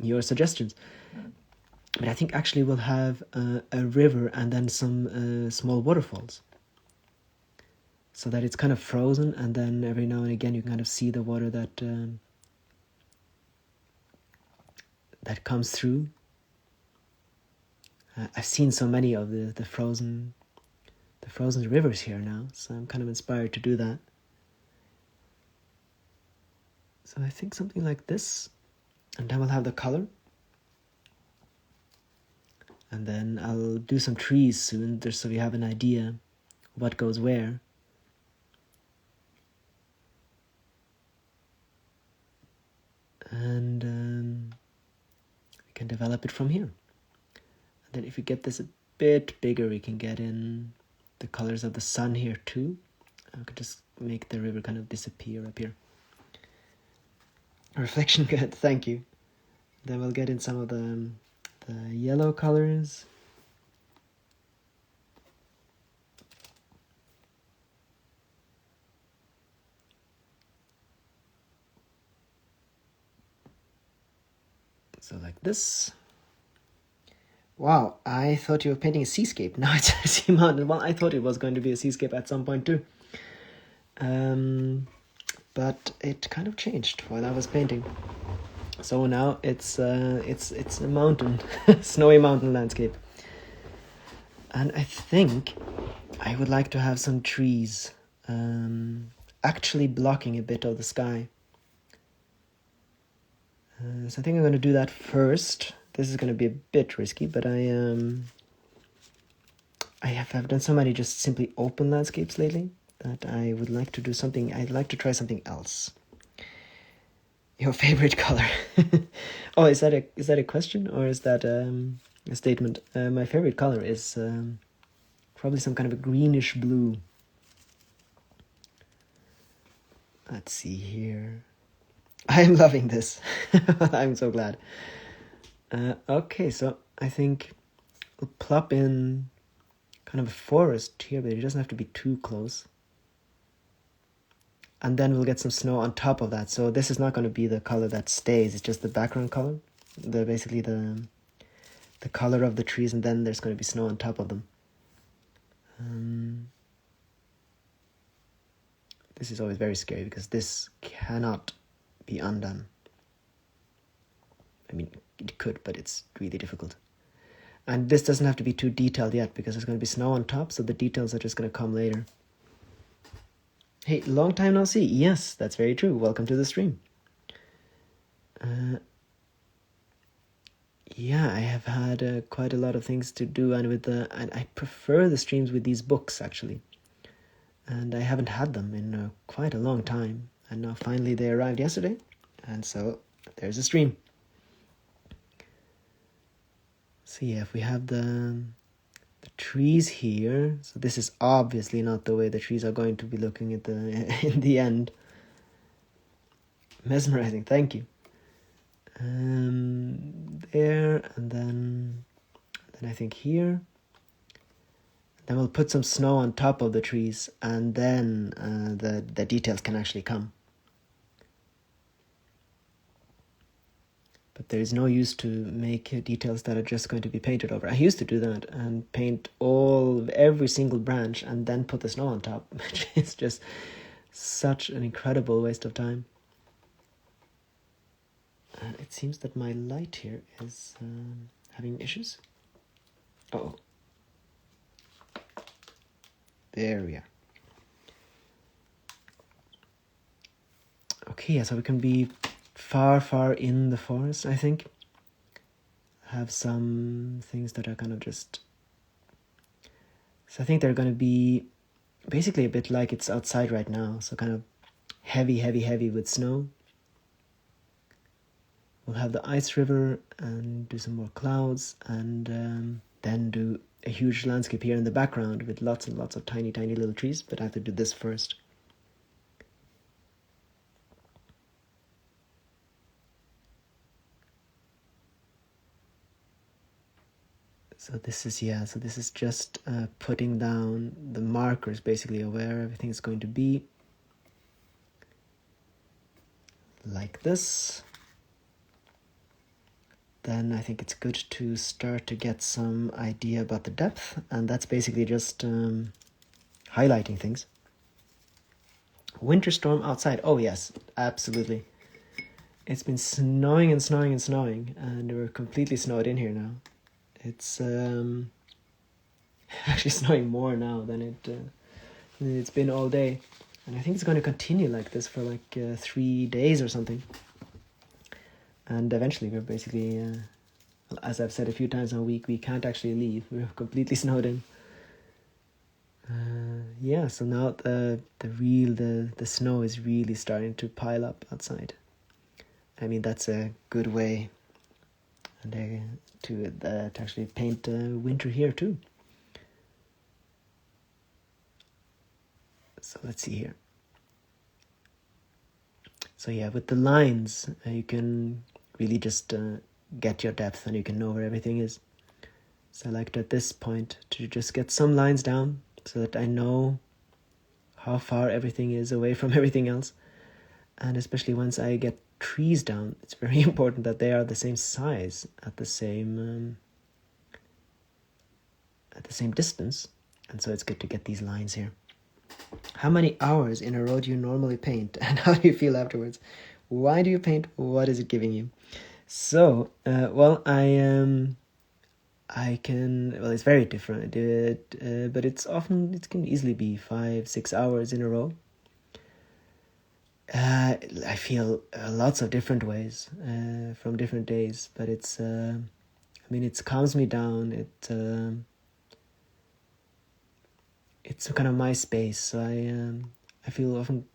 your suggestions. But I think actually we'll have a river and then some small waterfalls, so that it's kind of frozen, and then every now and again you can kind of see the water that comes through. I've seen so many of the frozen rivers here now, so I'm kind of inspired to do that. So I think something like this, and then we'll have the color. And then I'll do some trees soon, just so we have an idea what goes where. And we can develop it from here. And then if we get this a bit bigger, we can get in the colors of the sun here too. I could just make the river kind of disappear up here. Reflection, good, thank you. Then we'll get in some of the yellow colors. So like this. Wow, I thought you were painting a seascape. Now it's a sea mountain. Well, I thought it was going to be a seascape at some point too. But it kind of changed while I was painting. So now it's a mountain, snowy mountain landscape. And I think I would like to have some trees actually blocking a bit of the sky. So I think I'm going to do that first. This is going to be a bit risky, but I have done so many just simply open landscapes lately that I would like to do something. I'd like to try something else. Your favorite color? Oh, is that a question, or is that a statement? My favorite color is probably some kind of a greenish blue. Let's see here. I am loving this. I'm so glad. Okay, so I think we'll plop in kind of a forest here, but it doesn't have to be too close. And then we'll get some snow on top of that. So this is not going to be the color that stays. It's just the background color. Basically the color of the trees, and then there's going to be snow on top of them. This is always very scary because this cannot be undone. I mean, it could, but it's really difficult. And this doesn't have to be too detailed yet because there's going to be snow on top, so the details are just going to come later. Hey, long time no see. Yes, that's very true. Welcome to the stream. Yeah, I have had quite a lot of things to do, and I prefer the streams with these books actually. And I haven't had them in quite a long time. And now finally they arrived yesterday, and so there's a stream. So yeah, if we have the trees here, so this is obviously not the way the trees are going to be looking at the in the end. Mesmerizing, thank you. There, and then I think here. Then we'll put some snow on top of the trees, and then the details can actually come. But there is no use to make details that are just going to be painted over. I used to do that and paint every single branch and then put the snow on top, which is just such an incredible waste of time. It seems that my light here is having issues. Oh, there we are. Okay, so we can be far in the forest, I think. Have some things that are kind of just... So I think they're going to be basically a bit like it's outside right now. So kind of heavy with snow. We'll have the ice river and do some more clouds, and then do a huge landscape here in the background with lots and lots of tiny little trees, but I have to do this first. So this is just putting down the markers basically of where everything is going to be. Like this. Then I think it's good to start to get some idea about the depth, and that's basically just highlighting things. Winter storm outside. Oh yes, absolutely. It's been snowing, and we're completely snowed in here now. It's actually snowing more now than it's been all day. And I think it's going to continue like this for like 3 days or something. And eventually we're basically, as I've said a few times a week, we can't actually leave. We're completely snowed in. Yeah, so now the snow is really starting to pile up outside. I mean, that's a good way to actually paint winter here too. So let's see here. So yeah, with the lines, you can really just get your depth, and you can know where everything is. So I like to, at this point, to just get some lines down so that I know how far everything is away from everything else. And especially once I get trees down, it's very important that they are the same size at the same distance. And so it's good to get these lines here. How many hours in a row do you normally paint, and how do you feel afterwards? Why do you paint? What is it giving you? So, well, it's very different, but it can easily be 5-6 hours in a row. I feel lots of different ways from different days, but it calms me down. It's kind of my space, so I feel often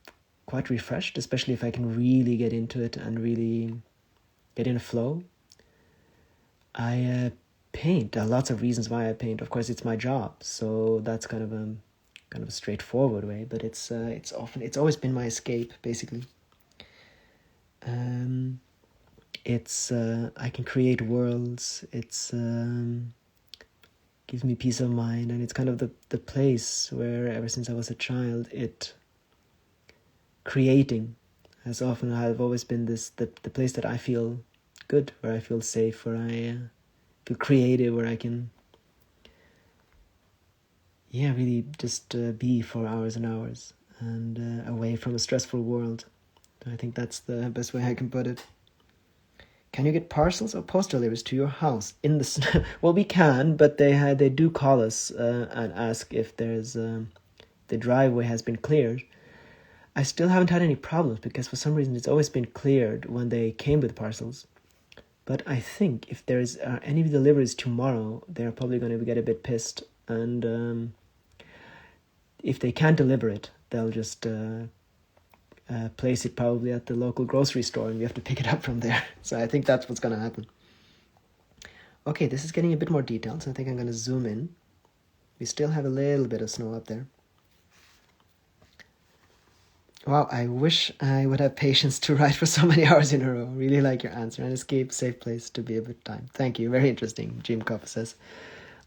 quite refreshed, especially if I can really get into it and really get in a flow. I paint. There are lots of reasons why I paint. Of course, it's my job, so that's kind of a straightforward way. But it's always been my escape, basically. I can create worlds. It's gives me peace of mind, and it's kind of the place where ever since I was a child, creating has often have always been the place that I feel good, where I feel safe, where I feel creative, where I can really just be for hours and hours, and away from a stressful world. I think that's the best way I can put it. Can you get parcels or post deliveries to your house in the snow? Well, we can, but they do call us and ask if there's the driveway has been cleared. I still haven't had any problems because for some reason it's always been cleared when they came with parcels. But I think if there's any deliveries tomorrow, they're probably going to get a bit pissed. And if they can't deliver it, they'll just place it probably at the local grocery store and we have to pick it up from there. So I think that's what's going to happen. Okay, this is getting a bit more detailed, so I think I'm going to zoom in. We still have a little bit of snow up there. Wow, I wish I would have patience to write for so many hours in a row. Really like your answer. An escape, safe place to be a bit time. Thank you. Very interesting, Jim Copper says.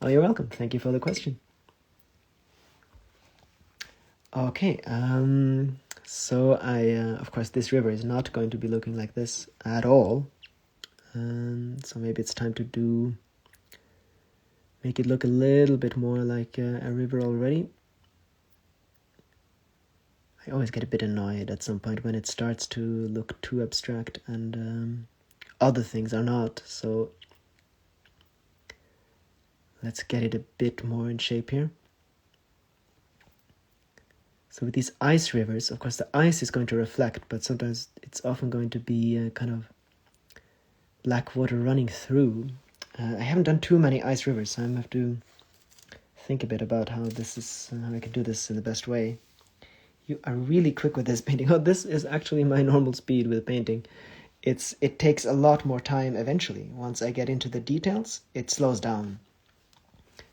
Oh, you're welcome. Thank you for the question. Okay, so of course, this river is not going to be looking like this at all. So maybe it's time to make it look a little bit more like a river already. I always get a bit annoyed at some point when it starts to look too abstract and other things are not. So let's get it a bit more in shape here. So with these ice rivers, of course the ice is going to reflect, but sometimes it's often going to be kind of black water running through. I haven't done too many ice rivers, so I have to think a bit about how I can do this in the best way. You are really quick with this painting. Oh, this is actually my normal speed with painting. It takes a lot more time eventually. Once I get into the details, it slows down.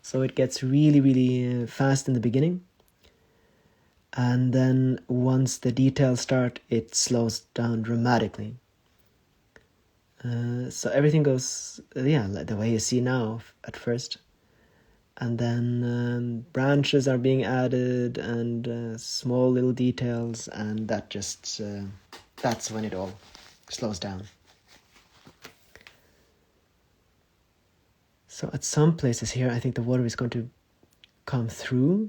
So it gets really, really fast in the beginning. And then once the details start, it slows down dramatically. So everything goes, like the way you see now at first. And then branches are being added and small little details, and that's when it all slows down. So at some places here, I think the water is going to come through.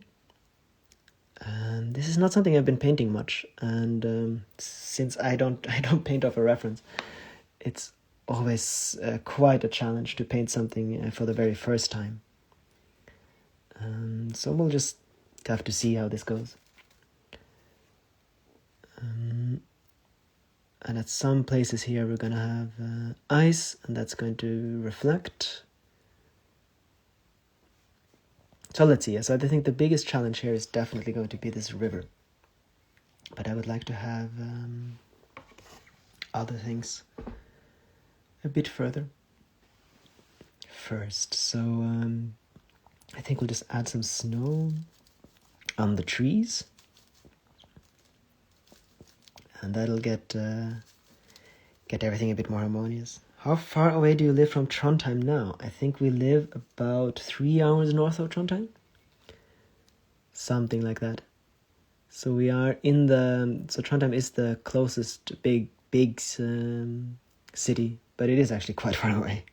And this is not something I've been painting much, and since I don't paint off a reference, it's always quite a challenge to paint something for the very first time. So we'll just have to see how this goes. And at some places here we're going to have ice, and that's going to reflect. So let's see. So I think the biggest challenge here is definitely going to be this river. But I would like to have other things a bit further first. So I think we'll just add some snow on the trees. And that'll get everything a bit more harmonious. How far away do you live from Trondheim now? I think we live about 3 hours north of Trondheim. Something like that. So we are so Trondheim is the closest big city, but it is actually quite far away.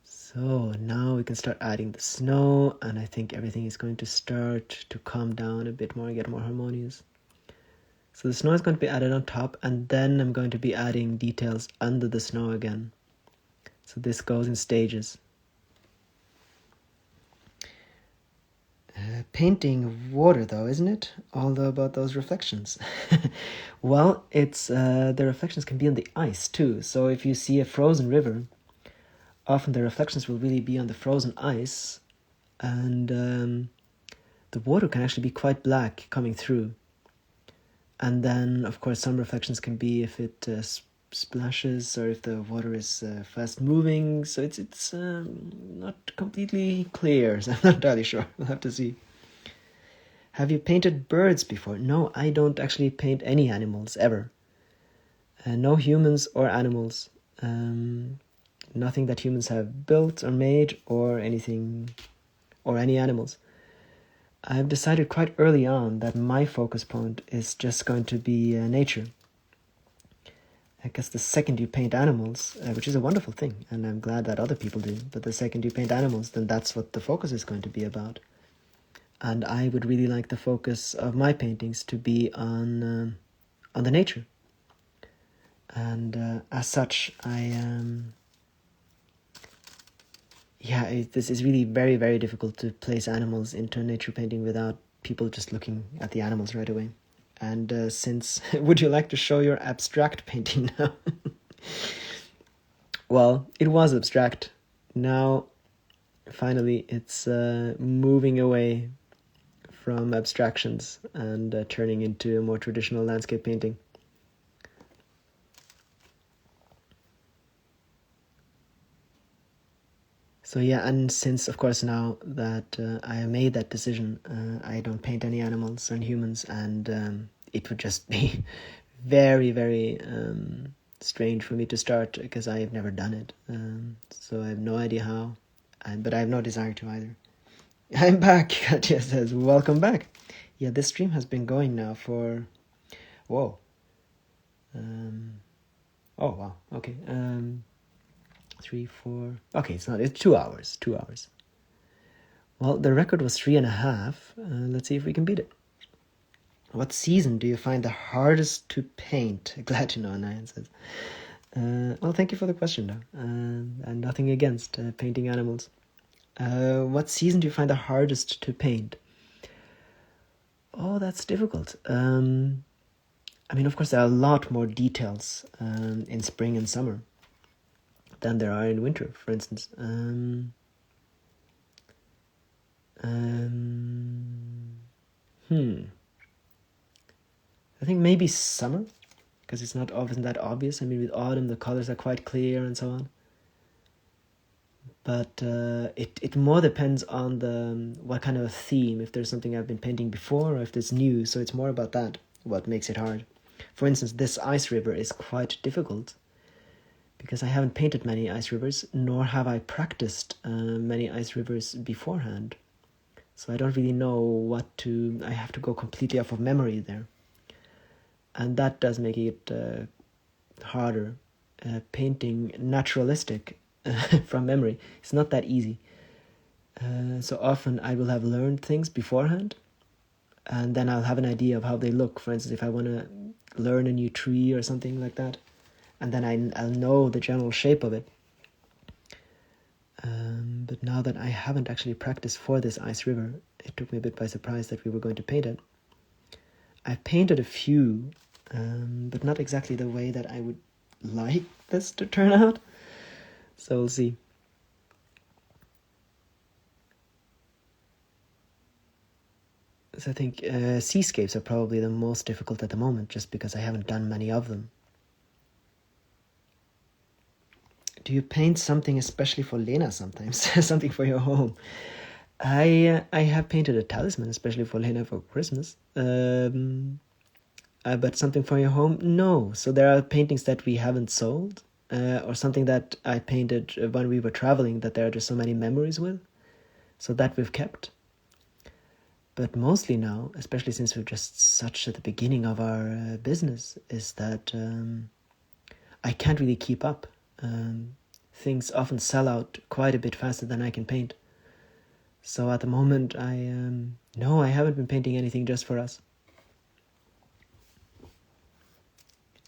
So now we can start adding the snow, and I think everything is going to start to calm down a bit more and get more harmonious. So the snow is going to be added on top, and then I'm going to be adding details under the snow again. So this goes in stages. Painting water though, isn't it? All about those reflections. Well, it's the reflections can be on the ice too. So if you see a frozen river, often the reflections will really be on the frozen ice, and the water can actually be quite black coming through. And then, of course, some reflections can be if it splashes or if the water is fast moving. So it's not completely clear, so I'm not entirely sure. We'll have to see. Have you painted birds before? No, I don't actually paint any animals, ever. No humans or animals. Nothing that humans have built or made or anything, or any animals. I've decided quite early on that my focus point is just going to be nature. I guess the second you paint animals, which is a wonderful thing, and I'm glad that other people do, but the second you paint animals, then that's what the focus is going to be about. And I would really like the focus of my paintings to be on the nature. And as such, this is really very, very difficult to place animals into a nature painting without people just looking at the animals right away. And since, would you like to show your abstract painting now? Well, it was abstract. Now, finally, it's moving away from abstractions and turning into a more traditional landscape painting. So yeah, and since, of course, now that I made that decision, I don't paint any animals and humans, and it would just be very, very strange for me to start because I've never done it. So I have no idea how, but I have no desire to either. I'm back, Katya says, welcome back. Yeah, this stream has been going now for, whoa. Oh, wow, okay. 3, 4, okay, it's 2 hours, 2 hours. Well, the record was 3.5. Let's see if we can beat it. What season do you find the hardest to paint? Glad to know, Nayan says. Well, thank you for the question, though. And nothing against painting animals. What season do you find the hardest to paint? Oh, that's difficult. I mean, of course, there are a lot more details in spring and summer than there are in winter, for instance. I think maybe summer, because it's not often that obvious. I mean, with autumn, the colors are quite clear and so on. But it more depends on what kind of a theme, if there's something I've been painting before or if it's new. So it's more about that, what makes it hard. For instance, this ice river is quite difficult because I haven't painted many ice rivers, nor have I practiced many ice rivers beforehand. So I don't really know I have to go completely off of memory there. And that does make it harder. Painting naturalistic from memory, it's not that easy. So often I will have learned things beforehand, and then I'll have an idea of how they look. For instance, if I want to learn a new tree or something like that, and then I'll know the general shape of it. But now that I haven't actually practiced for this ice river, it took me a bit by surprise that we were going to paint it. I've painted a few, but not exactly the way that I would like this to turn out. So we'll see. So I think seascapes are probably the most difficult at the moment, just because I haven't done many of them. Do you paint something especially for Lena sometimes? Something for your home? I have painted a talisman especially for Lena for Christmas. But something for your home? No. So there are paintings that we haven't sold, or something that I painted when we were traveling that there are just so many memories with. So that we've kept. But mostly now, especially since we're just such at the beginning of our business, is that I can't really keep up. Things often sell out quite a bit faster than I can paint. So at the moment, I haven't been painting anything just for us.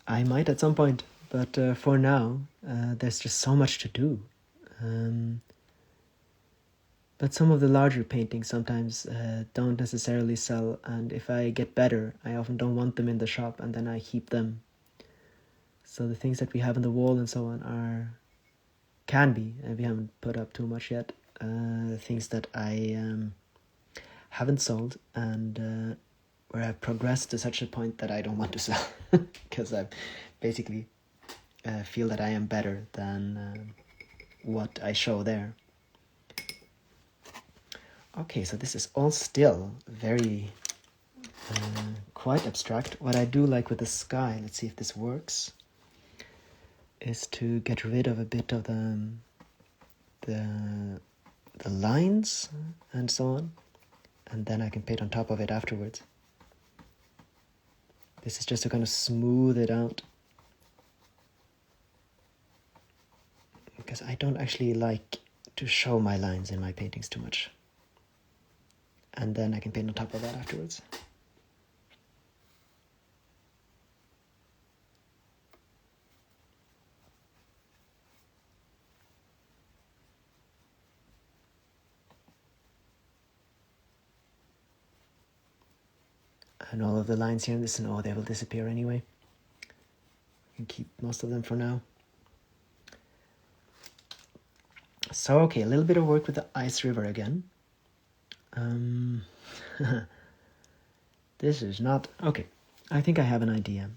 I might at some point, but for now, there's just so much to do. But some of the larger paintings sometimes don't necessarily sell, and if I get better, I often don't want them in the shop, and then I keep them. So the things that we have on the wall and so on can be, and we haven't put up too much yet, things that I haven't sold, and where I've progressed to such a point that I don't want to sell, because I basically feel that I am better than what I show there. Okay, so this is all still very quite abstract. What I do like with the sky, let's see if this works, is to get rid of a bit of the lines and so on, and then I can paint on top of it afterwards. This is just to kind of smooth it out, because I don't actually like to show my lines in my paintings too much. And then I can paint on top of that afterwards. And all of the lines here in the snow, they will disappear anyway. We can keep most of them for now. So, okay, a little bit of work with the ice river again. This is not... Okay, I think I have an idea.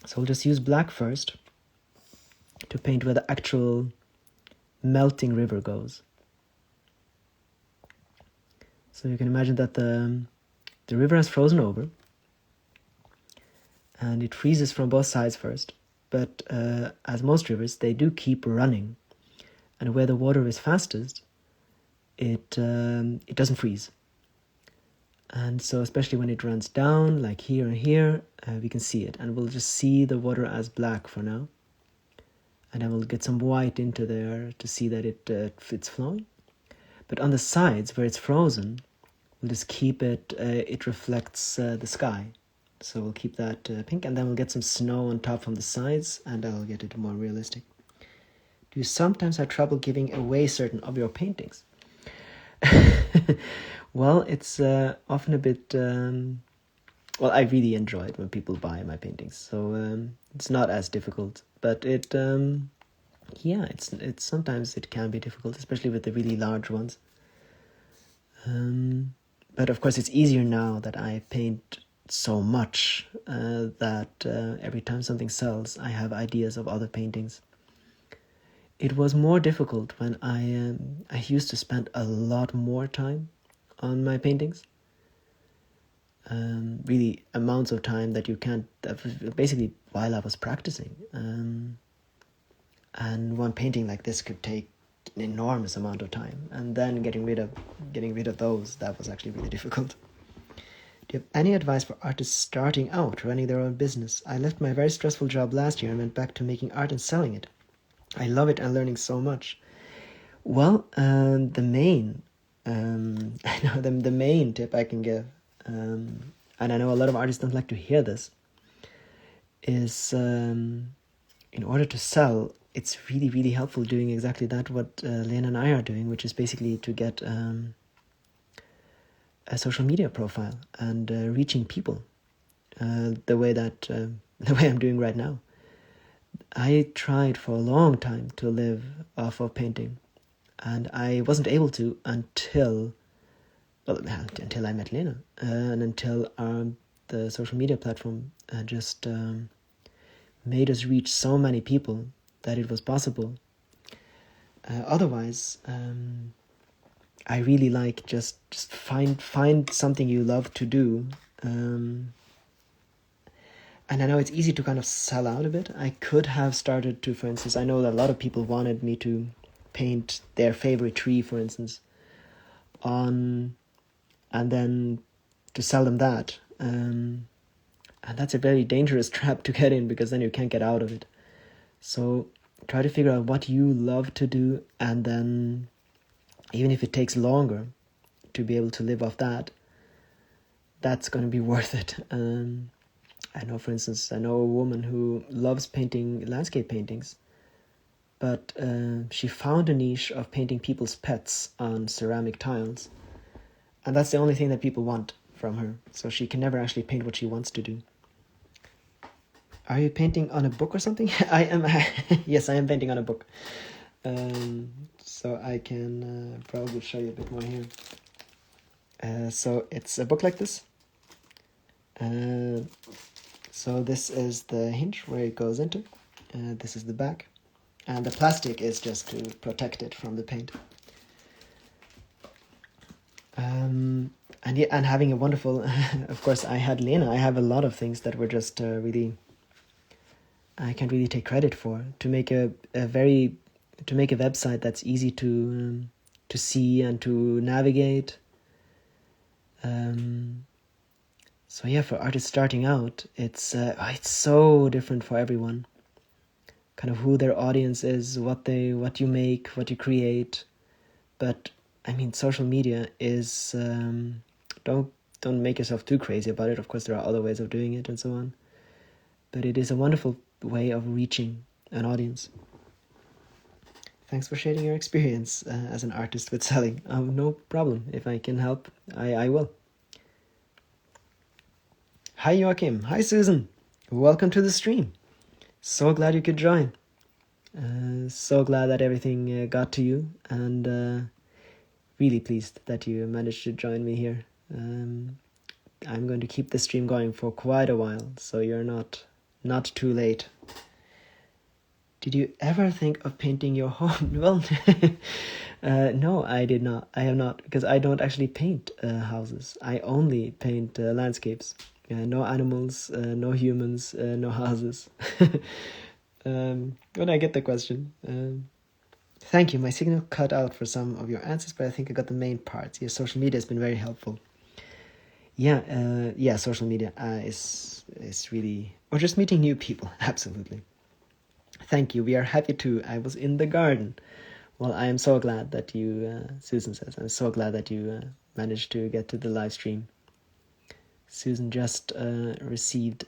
So we'll just use black first to paint where the actual melting river goes. So you can imagine that the river has frozen over, and it freezes from both sides first. But as most rivers, they do keep running, and where the water is fastest, it doesn't freeze. And so especially when it runs down, like here and here, we can see it. And we'll just see the water as black for now. And then we'll get some white into there to see that it's flowing. But on the sides, where it's frozen, we'll just keep it reflects the sky. So we'll keep that pink, and then we'll get some snow on top from the sides, and that'll get it more realistic. Do you sometimes have trouble giving away certain of your paintings? Well, it's often a bit... well, I really enjoy it when people buy my paintings, so it's not as difficult. But it's sometimes it can be difficult, especially with the really large ones. But of course, it's easier now that I paint so much that every time something sells, I have ideas of other paintings. It was more difficult when I used to spend a lot more time on my paintings. Really amounts of time that you can't... basically while I was practicing. And one painting like this could take an enormous amount of time. And then getting rid of those, that was actually really difficult. Do you have any advice for artists starting out, running their own business? I left my very stressful job last year and went back to making art and selling it. I love it and learning so much. Well, the main tip I can give, and I know a lot of artists don't like to hear this, is in order to sell, it's really, really helpful doing exactly that, what Lena and I are doing, which is basically to get a social media profile and reaching people the way I'm doing right now. I tried for a long time to live off of painting, and I wasn't able to until I met Lena, and until the social media platform just made us reach so many people that it was possible. Otherwise, I really like just find something you love to do. And I know it's easy to kind of sell out a bit. I could have started to, for instance, I know that a lot of people wanted me to paint their favorite tree, for instance, and then to sell them that. And that's a very dangerous trap to get in, because then you can't get out of it. So try to figure out what you love to do, and then even if it takes longer to be able to live off that, that's going to be worth it. I know, for instance, a woman who loves painting landscape paintings, but she found a niche of painting people's pets on ceramic tiles, and that's the only thing that people want from her, so she can never actually paint what she wants to do. Are you painting on a book or something? I am. Yes, I am painting on a book. So I can probably show you a bit more here. So it's a book like this. So this is the hinge where it goes into. This is the back. And the plastic is just to protect it from the paint. And having a wonderful... of course, I had Lena. I have a lot of things that were just really... I can't really take credit for. To make a website that's easy to see and to navigate. So yeah, for artists starting out, it's so different for everyone. Kind of who their audience is, what you make, what you create. But I mean, social media is don't make yourself too crazy about it. Of course, there are other ways of doing it and so on. But it is a wonderful way of reaching an audience. Thanks for sharing your experience as an artist with selling. No problem. If I can help, I will. Hi Joachim, hi Susan. Welcome to the stream. So glad you could join. So glad that everything got to you, and really pleased that you managed to join me here. I'm going to keep the stream going for quite a while, so you're not too late. Did you ever think of painting your home? Well, no, I did not. I have not, because I don't actually paint houses. I only paint landscapes. No animals, no humans, no houses. When I get the question. Thank you. My signal cut out for some of your answers, but I think I got the main parts. Yes, social media has been very helpful. Yeah, social media is really, or just meeting new people. Absolutely. Thank you. We are happy too. I was in the garden. Well, I am so glad that you, Susan says, I'm so glad that you managed to get to the live stream. Susan just received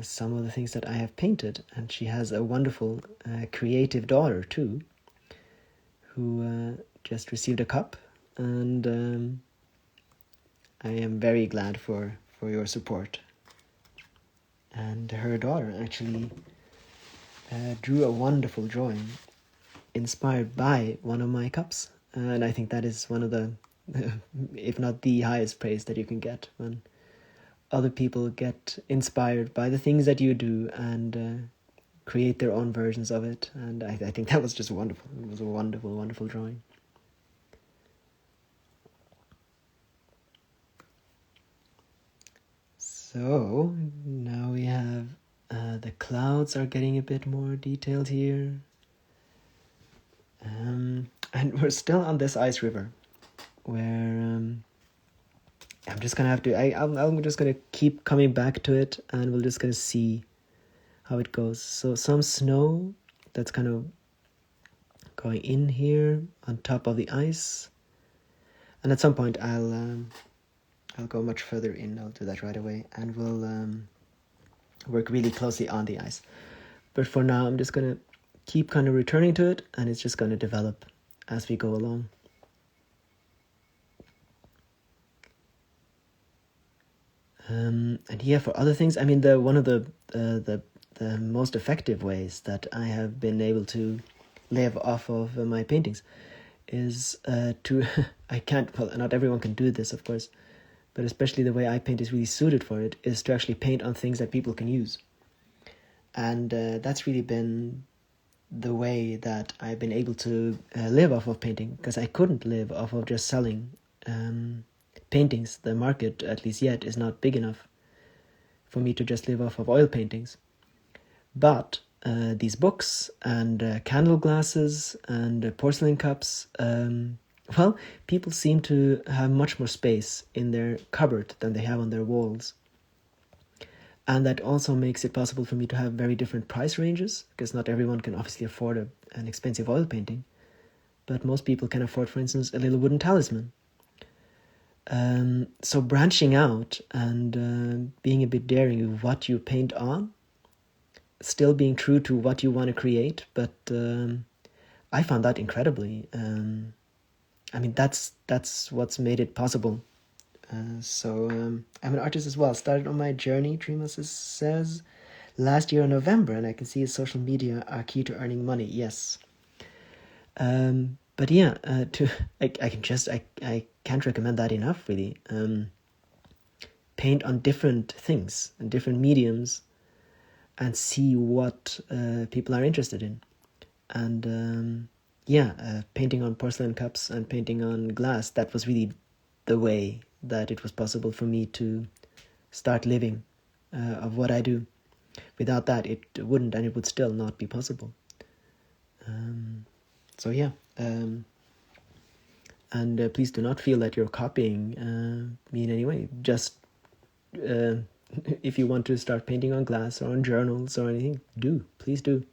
some of the things that I have painted, and she has a wonderful creative daughter too, who just received a cup, and I am very glad for your support. And her daughter actually drew a wonderful drawing inspired by one of my cups, and I think that is one of the, if not the highest praise that you can get, when other people get inspired by the things that you do and create their own versions of it. And I think that was just wonderful. It was a wonderful, wonderful drawing. So now we have the clouds are getting a bit more detailed here. And we're still on this ice river where I'm just gonna have to, I'm just gonna keep coming back to it, and we're just gonna see how it goes. So some snow that's kind of going in here on top of the ice, and at some point I'll go much further in. I'll do that right away, and we'll work really closely on the ice. But for now, I'm just gonna keep kind of returning to it, and it's just gonna develop as we go along. And yeah, for other things, I mean, one of the most effective ways that I have been able to live off of my paintings is to I can't, well, not everyone can do this, of course, but especially the way I paint is really suited for it, is to actually paint on things that people can use. And that's really been the way that I've been able to live off of painting, because I couldn't live off of just selling paintings. The market, at least yet, is not big enough for me to just live off of oil paintings. But these books and candle glasses and porcelain cups, well, people seem to have much more space in their cupboard than they have on their walls. And that also makes it possible for me to have very different price ranges, because not everyone can obviously afford an expensive oil painting, but most people can afford, for instance, a little wooden talisman. So branching out and being a bit daring with what you paint on, still being true to what you want to create, but I found that incredibly. I mean, that's what's made it possible. So I'm an artist as well. Started on my journey, Trima says, last year in November, and I can see social media are key to earning money. Yes. But yeah, I can't recommend that enough, really. Paint on different things and different mediums, and see what people are interested in. And painting on porcelain cups and painting on glass, that was really the way that it was possible for me to start living of what I do. Without that, it wouldn't, and it would still not be possible. So yeah, and please do not feel that you're copying me in any way. Just if you want to start painting on glass or on journals or anything, please do.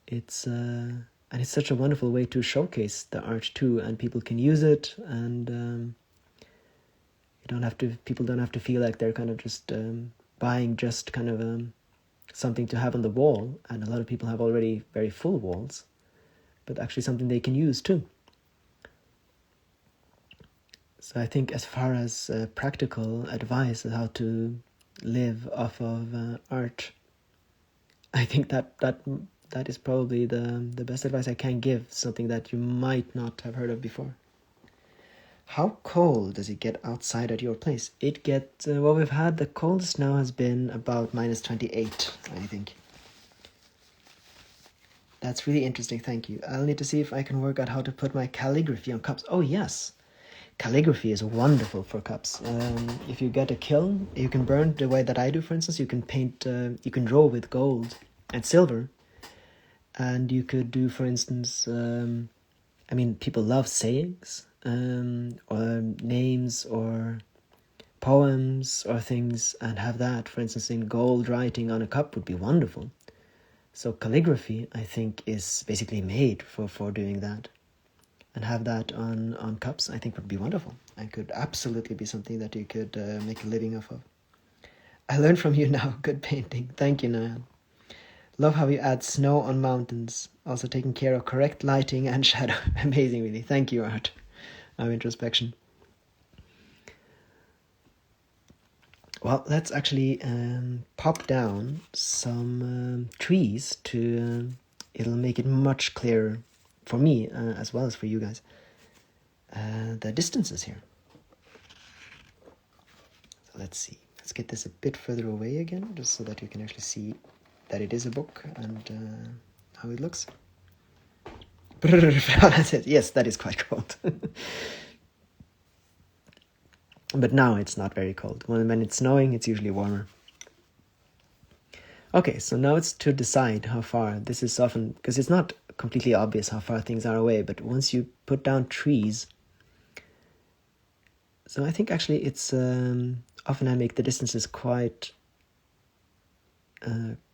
It's and it's such a wonderful way to showcase the art too, and people can use it, and people don't have to feel like they're kind of just buying just kind of something to have on the wall, and a lot of people have already very full walls, but actually something they can use too. So I think as far as practical advice on how to live off of art, I think that is probably the best advice I can give, something that you might not have heard of before. How cold does it get outside at your place? It gets, what we've had, the coldest now has been about minus 28, I think. That's really interesting, thank you. I'll need to see if I can work out how to put my calligraphy on cups. Oh, yes. Calligraphy is wonderful for cups. If you get a kiln, you can burn the way that I do, for instance. You can paint, you can draw with gold and silver. And you could do, for instance, people love sayings, or names, or poems, or things, and have that, for instance, in gold writing on a cup would be wonderful. So calligraphy, I think, is basically made for doing that. And have that on cups, I think would be wonderful. And could absolutely be something that you could make a living off of. I learned from you now. Good painting. Thank you, Niall. Love how you add snow on mountains. Also taking care of correct lighting and shadow. Amazing, really. Thank you, Art. Our introspection. Well, let's actually pop down some trees to... it'll make it much clearer for me as well as for you guys. The distances here. So let's see. Let's get this a bit further away again, just so that you can actually see that it is a book and how it looks. That's it. Yes, that is quite cold. But now it's not very cold. When it's snowing, it's usually warmer. Okay, so now it's to decide how far. This is often, because it's not completely obvious how far things are away, but once you put down trees... So I think actually it's... often I make the distances quite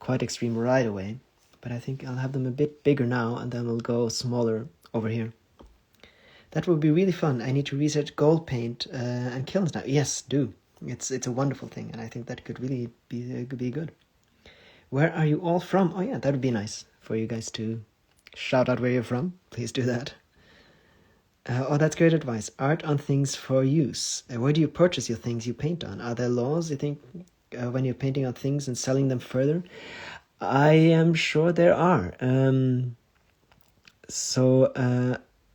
extreme right away, but I think I'll have them a bit bigger now, and then we'll go smaller over here. That would be really fun. I need to research gold paint and kilns now. Yes, do. It's a wonderful thing, and I think that could really be good. Where are you all from? Oh yeah, that would be nice for you guys to shout out where you're from. Please do that. Oh, that's great advice. Art on things for use. Where do you purchase your things you paint on? Are there laws, you think, when you're painting on things and selling them further? I am sure there are.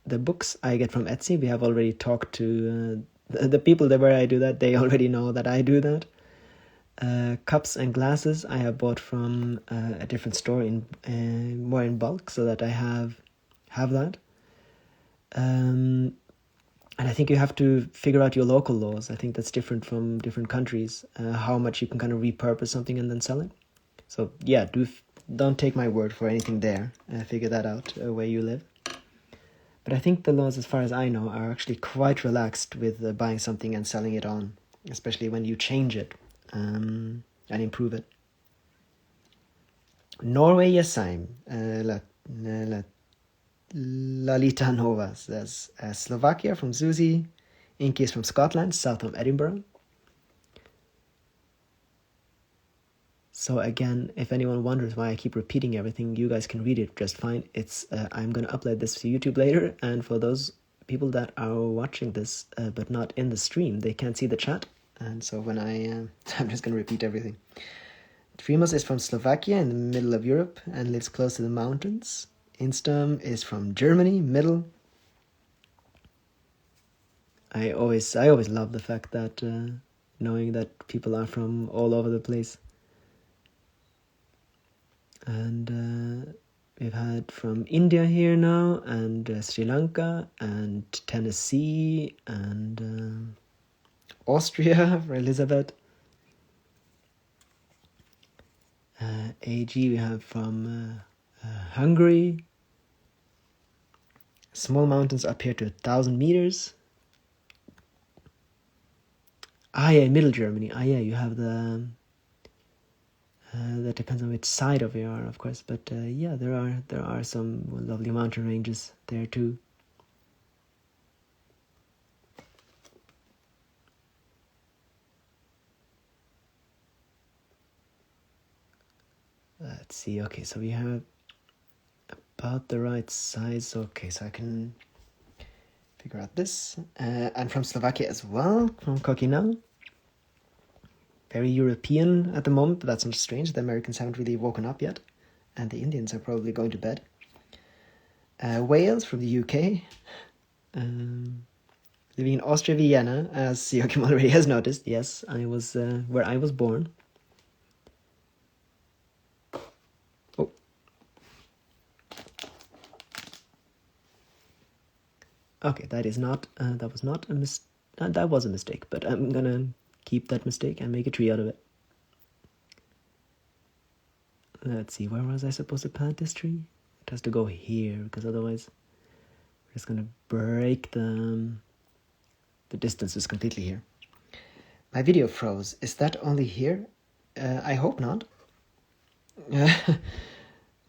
The books I get from Etsy, we have already talked to the people where I do that. They already know that I do that. Cups and glasses I have bought from a different store more in bulk, so that I have that. And I think you have to figure out your local laws. I think that's different from different countries, how much you can kind of repurpose something and then sell it. So yeah, don't take my word for anything there. Figure that out where you live. But I think the laws, as far as I know, are actually quite relaxed with buying something and selling it on, especially when you change it and improve it. Norway, yes, Lalita Nova says Slovakia from Susie. Inky is from Scotland, south of Edinburgh. So again, if anyone wonders why I keep repeating everything, you guys can read it just fine. It's I'm going to upload this to YouTube later, and for those people that are watching this but not in the stream, they can't see the chat, and so when I'm just going to repeat everything. Trimos is from Slovakia in the middle of Europe and lives close to the mountains. Instam is from Germany, middle. I always love the fact that knowing that people are from all over the place. And we've had from India here now, and Sri Lanka, and Tennessee, and Austria for Elizabeth. AG we have from Hungary. Small mountains up here to 1,000 meters. Yeah, middle Germany. Yeah, you have the... that depends on which side of you are, of course. But yeah, there are some lovely mountain ranges there too. Let's see. Okay, so we have about the right size. Okay, so I can figure out this. And from Slovakia as well, from Kokinau. Very European at the moment, but that's not strange. The Americans haven't really woken up yet, and the Indians are probably going to bed. Wales from the UK. Living in Austria, Vienna, as Joachim already has noticed. Yes, I was where I was born. Oh. Okay, that was not a mistake. That was a mistake, but I'm gonna keep that mistake and make a tree out of it. Let's see, where was I supposed to plant this tree? It has to go here, because otherwise we're just gonna break the distances completely here. My video froze. Is that only here? I hope not.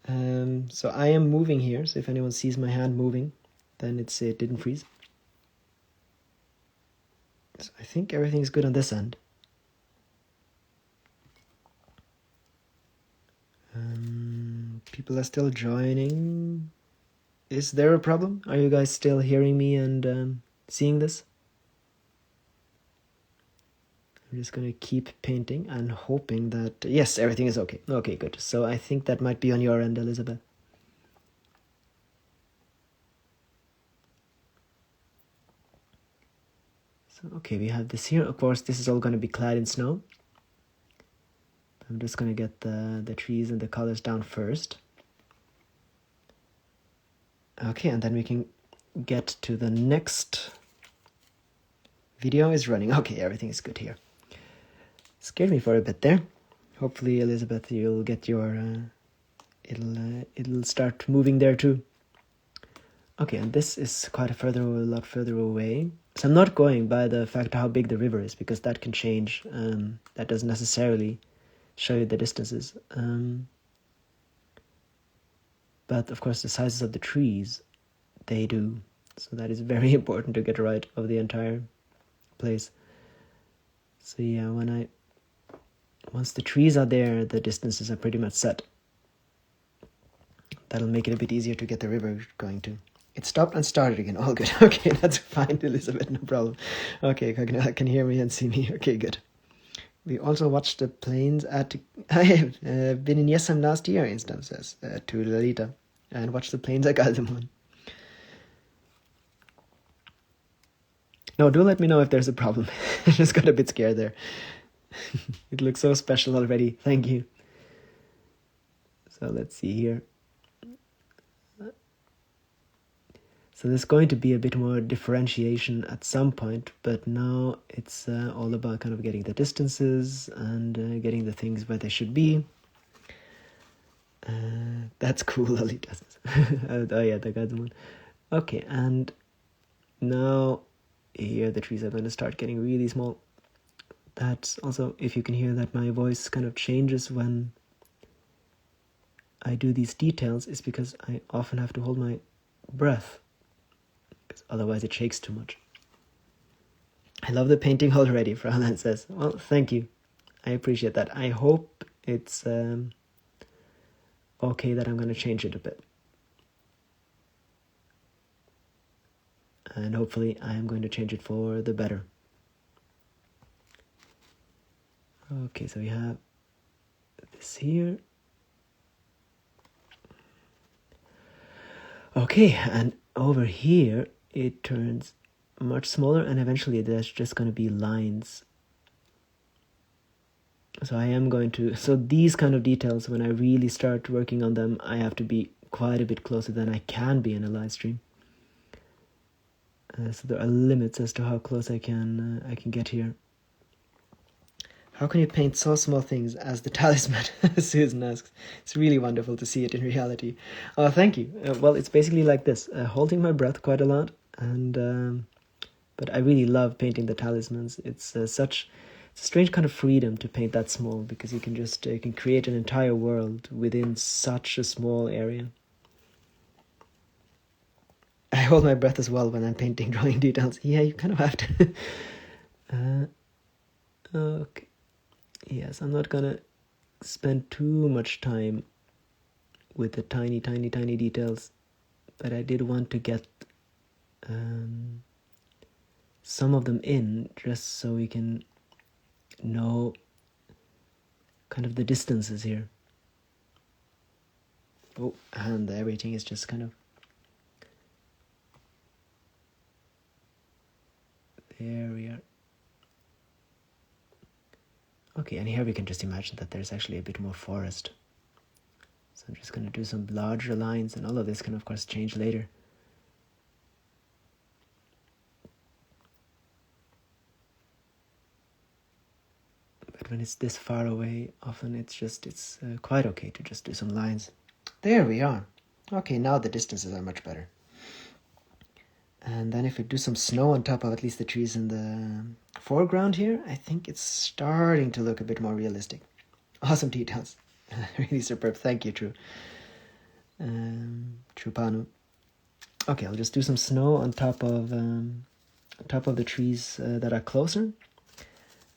So I am moving here, so if anyone sees my hand moving, then it didn't freeze. So I think everything's good on this end. People are still joining. Is there a problem? Are you guys still hearing me and seeing this? I'm just gonna keep painting and hoping that... Yes, everything is okay. Okay, good. So I think that might be on your end, Elizabeth. So, okay, we have this here. Of course, this is all going to be clad in snow. I'm just going to get the trees and the colors down first. Okay, and then we can get to the next... Video is running. Okay, everything is good here. Scared me for a bit there. Hopefully, Elizabeth, you'll get your... it'll start moving there too. Okay, and this is quite a lot further away. So I'm not going by the fact how big the river is, because that can change. That doesn't necessarily show you the distances. But of course the sizes of the trees, they do. So that is very important to get right of the entire place. So yeah, once the trees are there, the distances are pretty much set. That'll make it a bit easier to get the river going to. It stopped and started again. All good. Okay, that's fine, Elizabeth, no problem. Okay, I can hear me and see me. Okay, good. We also watched the planes at... I have been in Yesem last year, Instam says, to Lalita, and watched the planes at Galdeman. No, do let me know if there's a problem. I just got a bit scared there. It looks so special already. Thank you. So let's see here. So there's going to be a bit more differentiation at some point, but now it's all about kind of getting the distances and getting the things where they should be. That's cool, Lolita says. Oh yeah, the guy's the one. Okay, and now here the trees are going to start getting really small. That's also, if you can hear that my voice kind of changes when I do these details, is because I often have to hold my breath. Otherwise it shakes too much. I love the painting already, Fraulein says. Well, thank you. I appreciate that. I hope it's okay that I'm going to change it a bit. And hopefully I am going to change it for the better. Okay, so we have this here. Okay, and over here it turns much smaller, and eventually there's just going to be lines. So I am going to... So these kind of details, when I really start working on them, I have to be quite a bit closer than I can be in a live stream. So there are limits as to how close I can get here. How can you paint so small things as the talisman? Susan asks. It's really wonderful to see it in reality. Oh, thank you. Well, it's basically like this, holding my breath quite a lot, and but I really love painting the talismans. It's it's a strange kind of freedom to paint that small, because you can just you can create an entire world within such a small area. I hold my breath as well when I'm painting, drawing details. Yeah, you kind of have to. Okay. Yes, I'm not gonna spend too much time with the tiny details, but I did want to get some of them in, just so we can know kind of the distances here. Oh, and everything is just kind of... There we are. Okay, and here we can just imagine that there's actually a bit more forest. So I'm just going to do some larger lines, and all of this can of course change later. But when it's this far away, often it's quite okay to just do some lines. There we are. Okay, now the distances are much better. And then if we do some snow on top of at least the trees in the foreground here, I think it's starting to look a bit more realistic. Awesome details. Really superb. Thank you, True. True Panu. Okay, I'll just do some snow on top of the trees that are closer.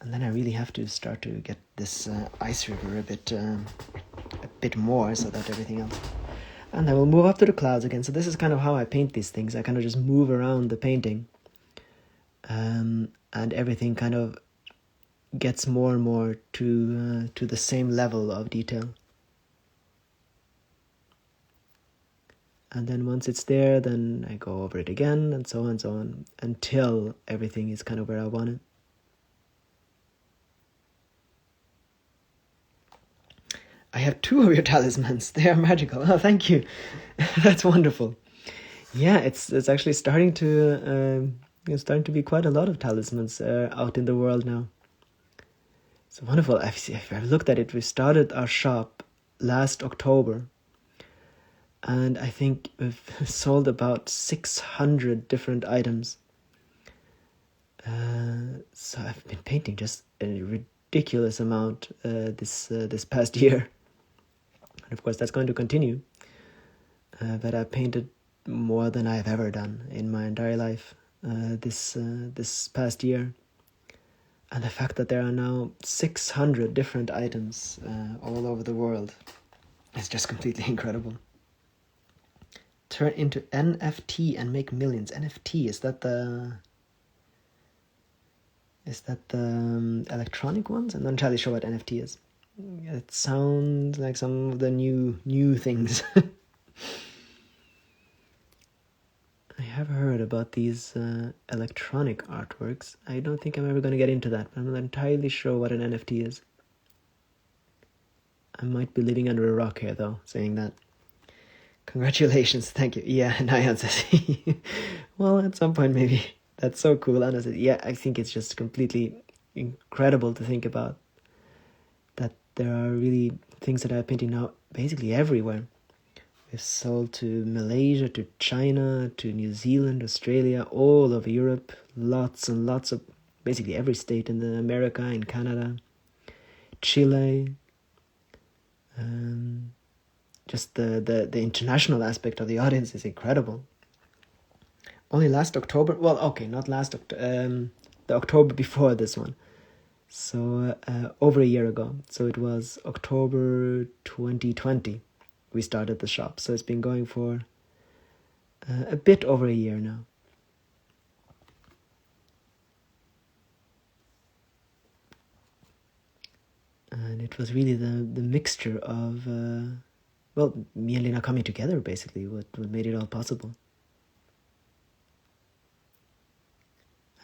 And then I really have to start to get this ice river a bit more, so that everything else... And I will move up to the clouds again. So this is kind of how I paint these things. I kind of just move around the painting. And everything kind of gets more and more to the same level of detail. And then once it's there, then I go over it again, and so on, until everything is kind of where I want it. I have 2 of your talismans. They are magical. Oh, thank you. That's wonderful. Yeah, it's actually starting to be quite a lot of talismans out in the world now. It's wonderful. I've looked at it. We started our shop last October, and I think we've sold about 600 different items. So I've been painting just a ridiculous amount this past year. And of course that's going to continue. But I've painted more than I've ever done in my entire life this past year. And the fact that there are now 600 different items all over the world is just completely incredible. Turn into NFT and make millions. NFT, is that the electronic ones? I'm not entirely sure what NFT is. It sounds like some of the new things. I have heard about these electronic artworks. I don't think I'm ever going to get into that, but I'm not entirely sure what an NFT is. I might be living under a rock here, though, saying that. Congratulations, thank you. Yeah, Nyan says, well, at some point maybe. That's so cool. Anna says, yeah, I think it's just completely incredible to think about that there are really things that I'm painting now basically everywhere. We've sold to Malaysia, to China, to New Zealand, Australia, all over Europe, lots and lots of, basically every state in America, in Canada, Chile. Just the international aspect of the audience is incredible. Only last October, well, okay, not last October, the October before this one. So over a year ago. So it was October 2020 we started the shop. So it's been going for a bit over a year now. And it was really the mixture of, me and Lena coming together, basically, what made it all possible.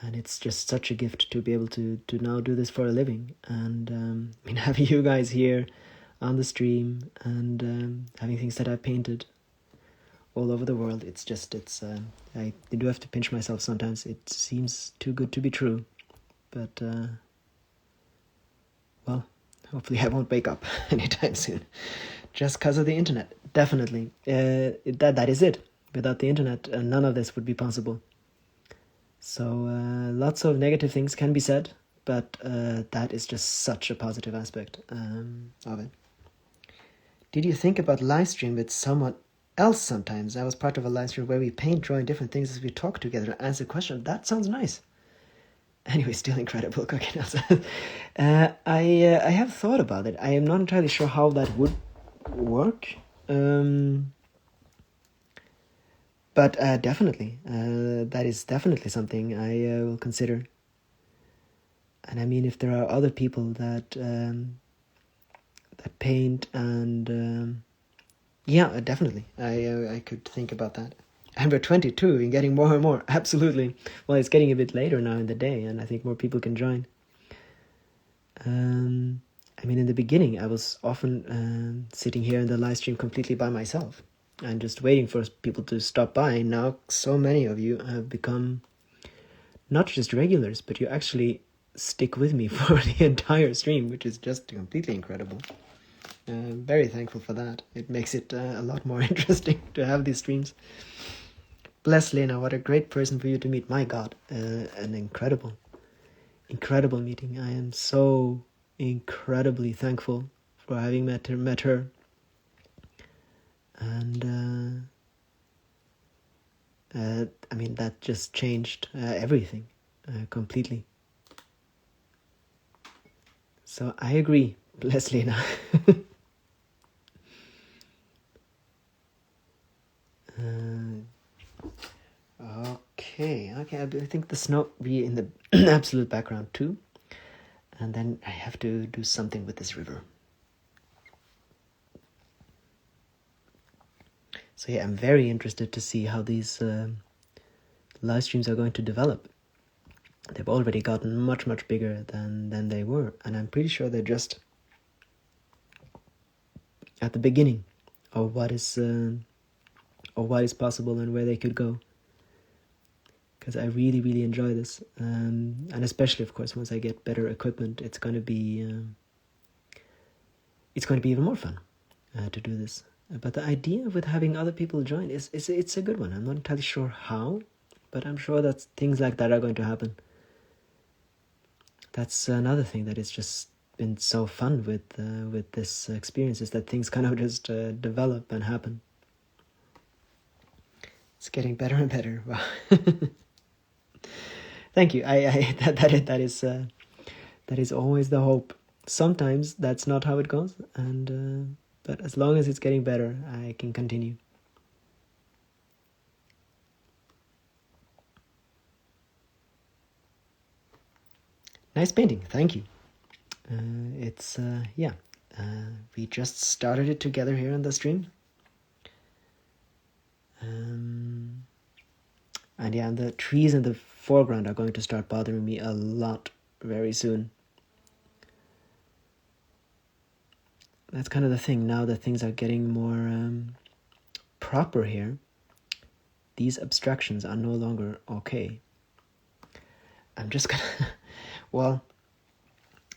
And it's just such a gift to be able to now do this for a living. And having you guys here on the stream and having things that I painted all over the world, I do have to pinch myself sometimes. It seems too good to be true. But, hopefully I won't wake up anytime soon. Just because of the internet. Definitely. That is it. Without the internet, none of this would be possible. So lots of negative things can be said, but that is just such a positive aspect of it. Did you think about live stream with someone else sometimes? I was part of a live stream where we paint, drawing different things as we talk together and answer questions. That sounds nice. Anyway, still incredible cooking. I have thought about it. I am not entirely sure how that would work. But But definitely, that is definitely something I will consider. And I mean, if there are other people that that paint, and yeah, definitely, I could think about that. And we're 22 and getting more and more. Absolutely. Well, it's getting a bit later now in the day, and I think more people can join. I mean, in the beginning, I was often sitting here in the live stream completely by myself and just waiting for people to stop by. Now, so many of you have become not just regulars, but you actually stick with me for the entire stream, which is just completely incredible. Very thankful for that. It makes it a lot more interesting to have these streams. Bless Lena, what a great person for you to meet. My God, an incredible meeting. I am so incredibly thankful for having met her. And I mean, that just changed everything completely. So I agree. Bless Lena. Okay, I think the snow be in the absolute background too. And then I have to do something with this river. So yeah, I'm very interested to see how these live streams are going to develop. They've already gotten much bigger than they were, and I'm pretty sure they're just at the beginning of what is possible and where they could go. Because I really enjoy this, and especially, of course, once I get better equipment, it's going to be even more fun to do this. But the idea with having other people join it's a good one. I'm not entirely sure how, but I'm sure that things like that are going to happen. That's another thing that has just been so fun with this experience, is that things kind of just develop and happen. It's getting better and better. Wow. Thank you. That is always the hope. Sometimes that's not how it goes, and but as long as it's getting better, I can continue. Nice painting. Thank you. It's yeah. We just started it together here on the stream. And yeah, the trees in the foreground are going to start bothering me a lot very soon. That's kind of the thing. Now that things are getting more proper here, these abstractions are no longer okay. I'm just gonna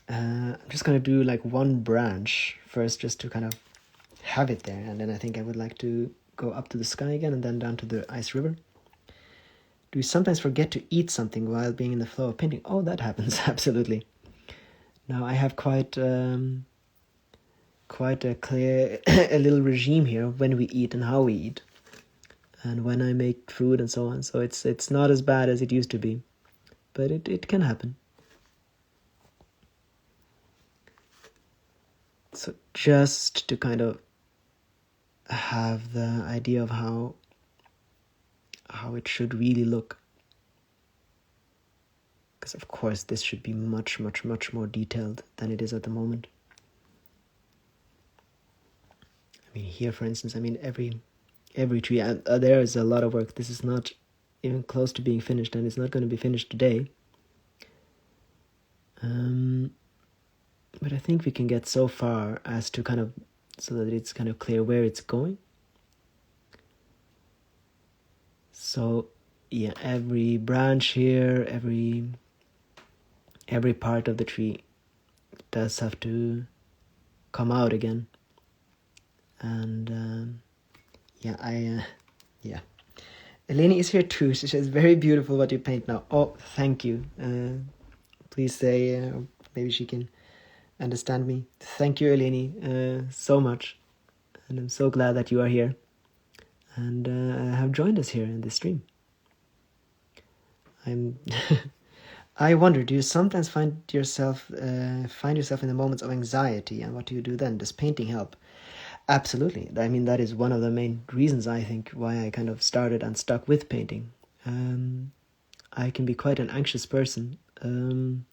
I'm just gonna do like one branch first, just to kind of have it there, and then I think I would like to go up to the sky again and then down to the ice river. Do we sometimes forget to eat something while being in the flow of painting? Oh, that happens. Absolutely. Now I have quite a clear a little regime here when we eat and how we eat, and when I make food and so on. So it's not as bad as it used to be, but it can happen. So just to kind of have the idea of how it should really look. Because of course this should be much more detailed than it is at the moment. I mean, here, for instance, I mean, every tree, there is a lot of work. This is not even close to being finished, and it's not going to be finished today. But I think we can get so far as to kind of, so that it's kind of clear where it's going. So yeah, every branch here, every part of the tree does have to come out again. And yeah, Eleni is here too. She says, very beautiful what you paint now. Oh, thank you. Please say, maybe she can understand me. Thank you, Eleni, so much. And I'm so glad that you are here and have joined us here in this stream. I wonder, do you sometimes find yourself in the moments of anxiety, and what do you do then? Does painting help? Absolutely. I mean, that is one of the main reasons I think why I kind of started and stuck with painting. I can be quite an anxious person, and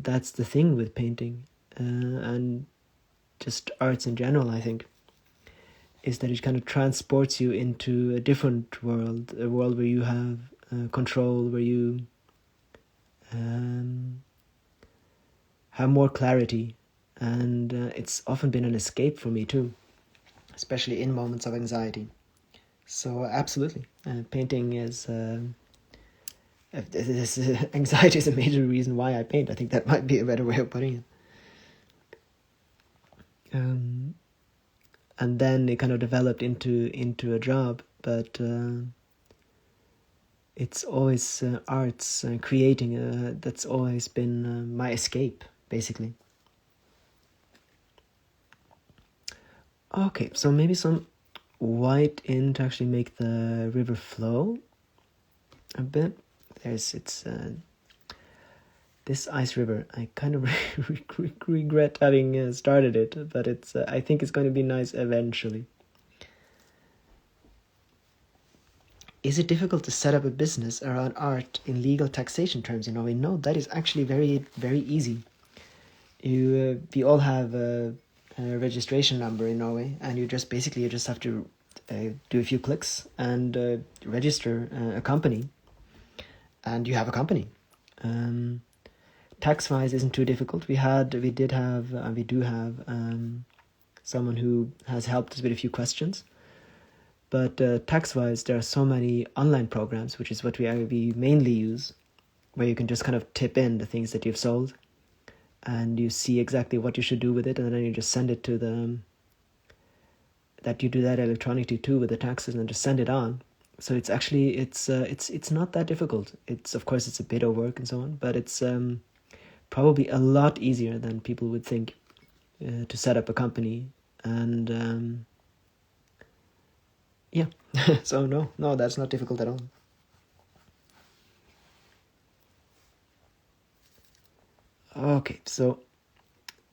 that's the thing with painting, and just arts in general, I think, is that it kind of transports you into a different world, a world where you have control, where you have more clarity, and it's often been an escape for me too, especially in moments of anxiety. So absolutely, painting is this anxiety is a major reason why I paint. I think that might be a better way of putting it. And then it kind of developed into a job, but it's always arts, creating. That's always been my escape, basically. Okay, so maybe some white in to actually make the river flow a bit. It's this ice river. I kind of regret having started it, but it's. I think it's going to be nice eventually. Is it difficult to set up a business around art in legal taxation terms in Norway? No, that is actually very, very easy. We all have a registration number in Norway, and you just have to do a few clicks and register a company, and you have a company. Tax-wise isn't too difficult. We do have someone who has helped us with a few questions. But tax-wise, there are so many online programs, which is what we mainly use, where you can just kind of tip in the things that you've sold, and you see exactly what you should do with it, and then you just send it to them. That you do that electronically too with the taxes, and just send it on. So it's actually it's not that difficult. It's of course it's a bit of work and so on, but it's probably a lot easier than people would think to set up a company. And yeah, so no, that's not difficult at all. Okay, so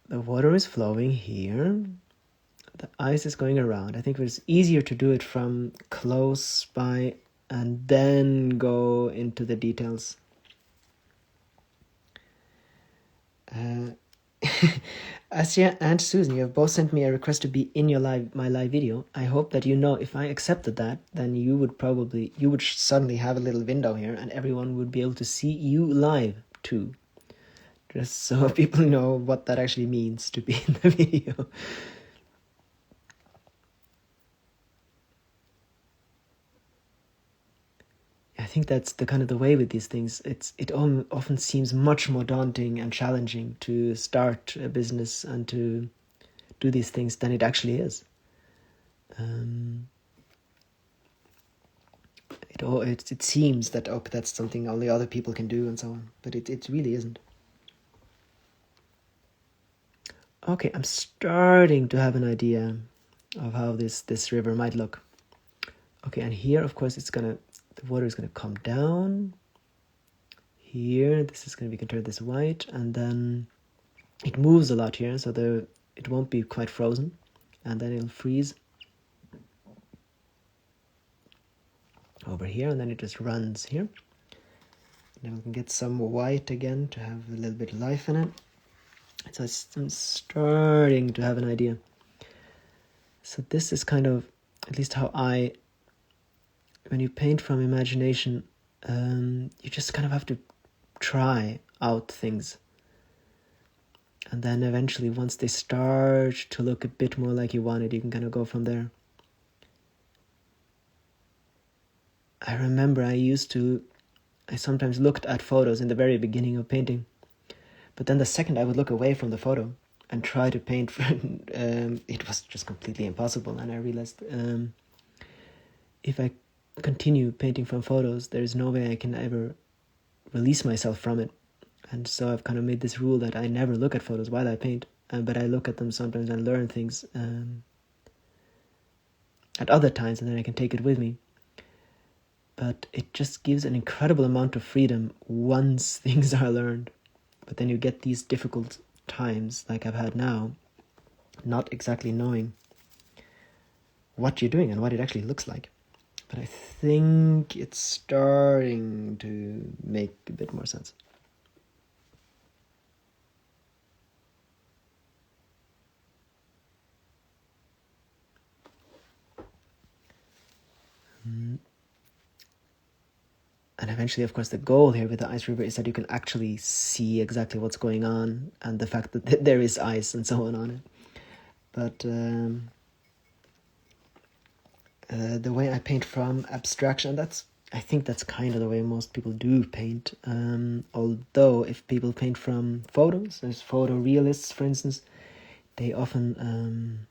the water is flowing here. The ice is going around. I think it was easier to do it from close by and then go into the details. Asya and Susan, you have both sent me a request to be in my live video. I hope that you know if I accepted that, then you would suddenly have a little window here, and everyone would be able to see you live too. Just so people know what that actually means to be in the video. I think that's the kind of the way with these things. It often seems much more daunting and challenging to start a business and to do these things than it actually is. It seems that that's something only other people can do and so on, but it really isn't. Okay, I'm starting to have an idea of how this river might look. Okay, and here, of course, the water is gonna come down. Here, this is gonna be turned this white, and then it moves a lot here, so it won't be quite frozen, and then it'll freeze over here, and then it just runs here. Now we can get some white again to have a little bit of life in it. So I'm starting to have an idea. So this is kind of, at least how when you paint from imagination, you just kind of have to try out things. And then eventually, once they start to look a bit more like you want it, you can kind of go from there. I remember I sometimes looked at photos in the very beginning of painting. But then the second I would look away from the photo and try to paint, it was just completely impossible. And I realized if I continue painting from photos, there's no way I can ever release myself from it. And so I've kind of made this rule that I never look at photos while I paint, but I look at them sometimes and learn things at other times, and then I can take it with me. But it just gives an incredible amount of freedom once things are learned. But then you get these difficult times like I've had now, not exactly knowing what you're doing and what it actually looks like. But I think it's starting to make a bit more sense. And eventually, of course, the goal here with the ice river is that you can actually see exactly what's going on and the fact that there is ice and so on it. But the way I paint from abstraction, I think that's kind of the way most people do paint. Although if people paint from photos, there's photorealists, for instance, they often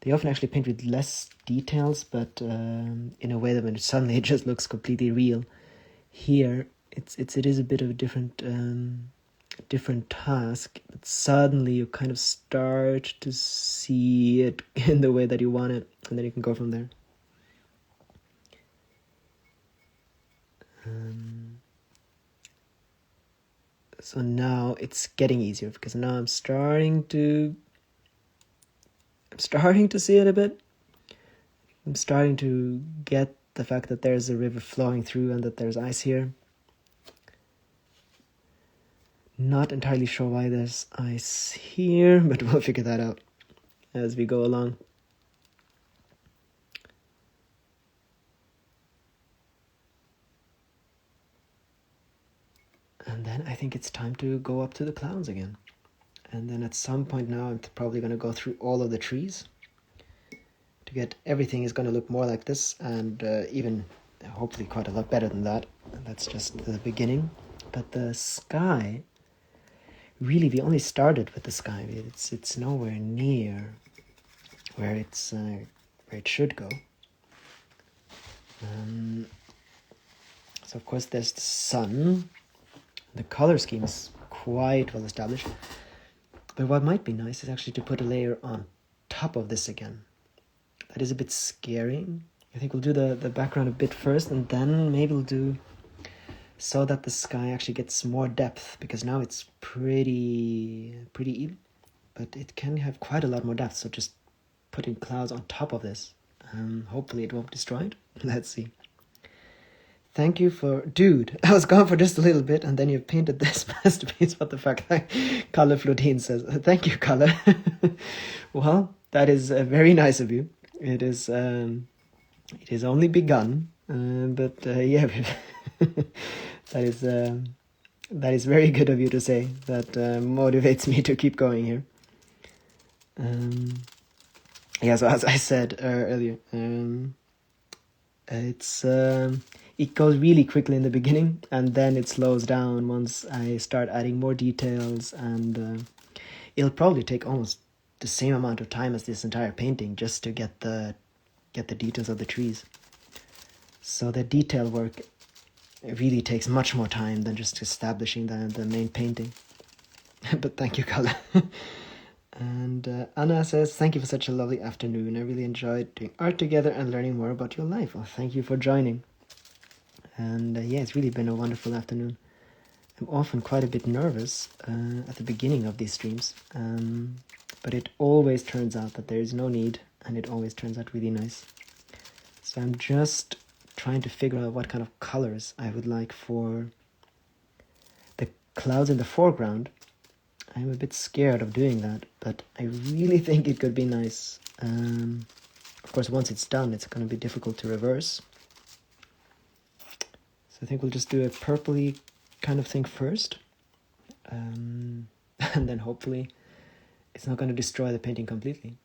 actually paint with less details, but in a way that when suddenly it just looks completely real. Here, it is a bit of a different task, but suddenly you kind of start to see it in the way that you want it, and then you can go from there. So now it's getting easier because now I'm starting to see it a bit. I'm starting to get the fact that there's a river flowing through and that there's ice here. Not entirely sure why there's ice here, but we'll figure that out as we go along. And then I think it's time to go up to the clouds again. And then at some point now, I'm probably going to go through all of the trees to get everything is going to look more like this, and even hopefully quite a lot better than that. And that's just the beginning. But the sky, really, we only started with the sky. It's nowhere near where it should go. So of course there's the sun. The color scheme is quite well established. But what might be nice is actually to put a layer on top of this again. That is a bit scary. I think we'll do the background a bit first, and then maybe we'll do so that the sky actually gets more depth, because now it's pretty even, but it can have quite a lot more depth. So just putting clouds on top of this, hopefully it won't destroy it. Let's see. Thank you for... Dude, I was gone for just a little bit, and then you painted this masterpiece. What the fuck? Kalle Flodin says, thank you, Kalle. Well, that is very nice of you. It is only begun, but yeah, that is very good of you to say. That motivates me to keep going here. Yeah, so as I said earlier, it goes really quickly in the beginning, and then it slows down once I start adding more details, and it'll probably take almost the same amount of time as this entire painting just to get the details of the trees. So the detail work really takes much more time than just establishing the main painting. But thank you, Kalle. And Anna says, thank you for such a lovely afternoon. I really enjoyed doing art together and learning more about your life. Well, thank you for joining. And yeah, it's really been a wonderful afternoon. I'm often quite a bit nervous at the beginning of these streams, but it always turns out that there is no need, and it always turns out really nice. So I'm just trying to figure out what kind of colors I would like for the clouds in the foreground. I'm a bit scared of doing that, but I really think it could be nice. Of course, once it's done, it's going to be difficult to reverse. So I think we'll just do a purpley kind of thing first. And then hopefully it's not going to destroy the painting completely.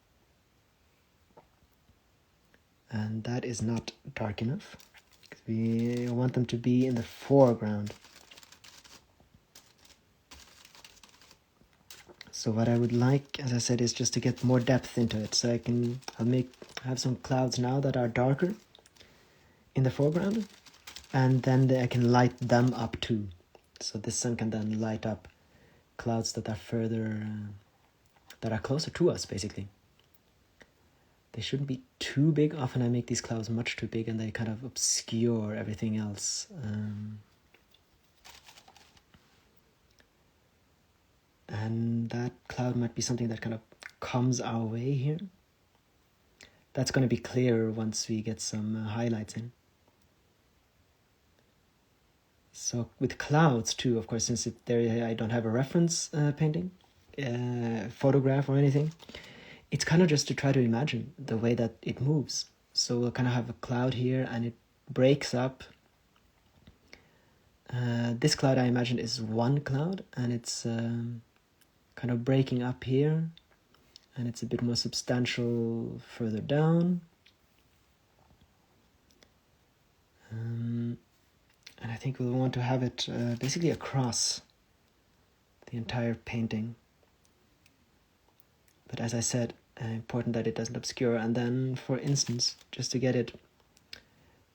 And that is not dark enough, because we want them to be in the foreground. So what I would like, as I said, is just to get more depth into it. So I'll have some clouds now that are darker in the foreground, and then I can light them up too. So the sun can then light up clouds that are further, that are closer to us, basically. They shouldn't be too big. Often I make these clouds much too big and they kind of obscure everything else. And that cloud might be something that kind of comes our way here. That's going to be clearer once we get some highlights in. So with clouds too, of course, since I don't have a reference painting, photograph or anything, it's kind of just to try to imagine the way that it moves. So we'll kind of have a cloud here and it breaks up. This cloud, I imagine, is one cloud, and it's kind of breaking up here, and it's a bit more substantial further down. And I think we'll want to have it basically across the entire painting. But as I said, important that it doesn't obscure. And then, for instance, just to get it,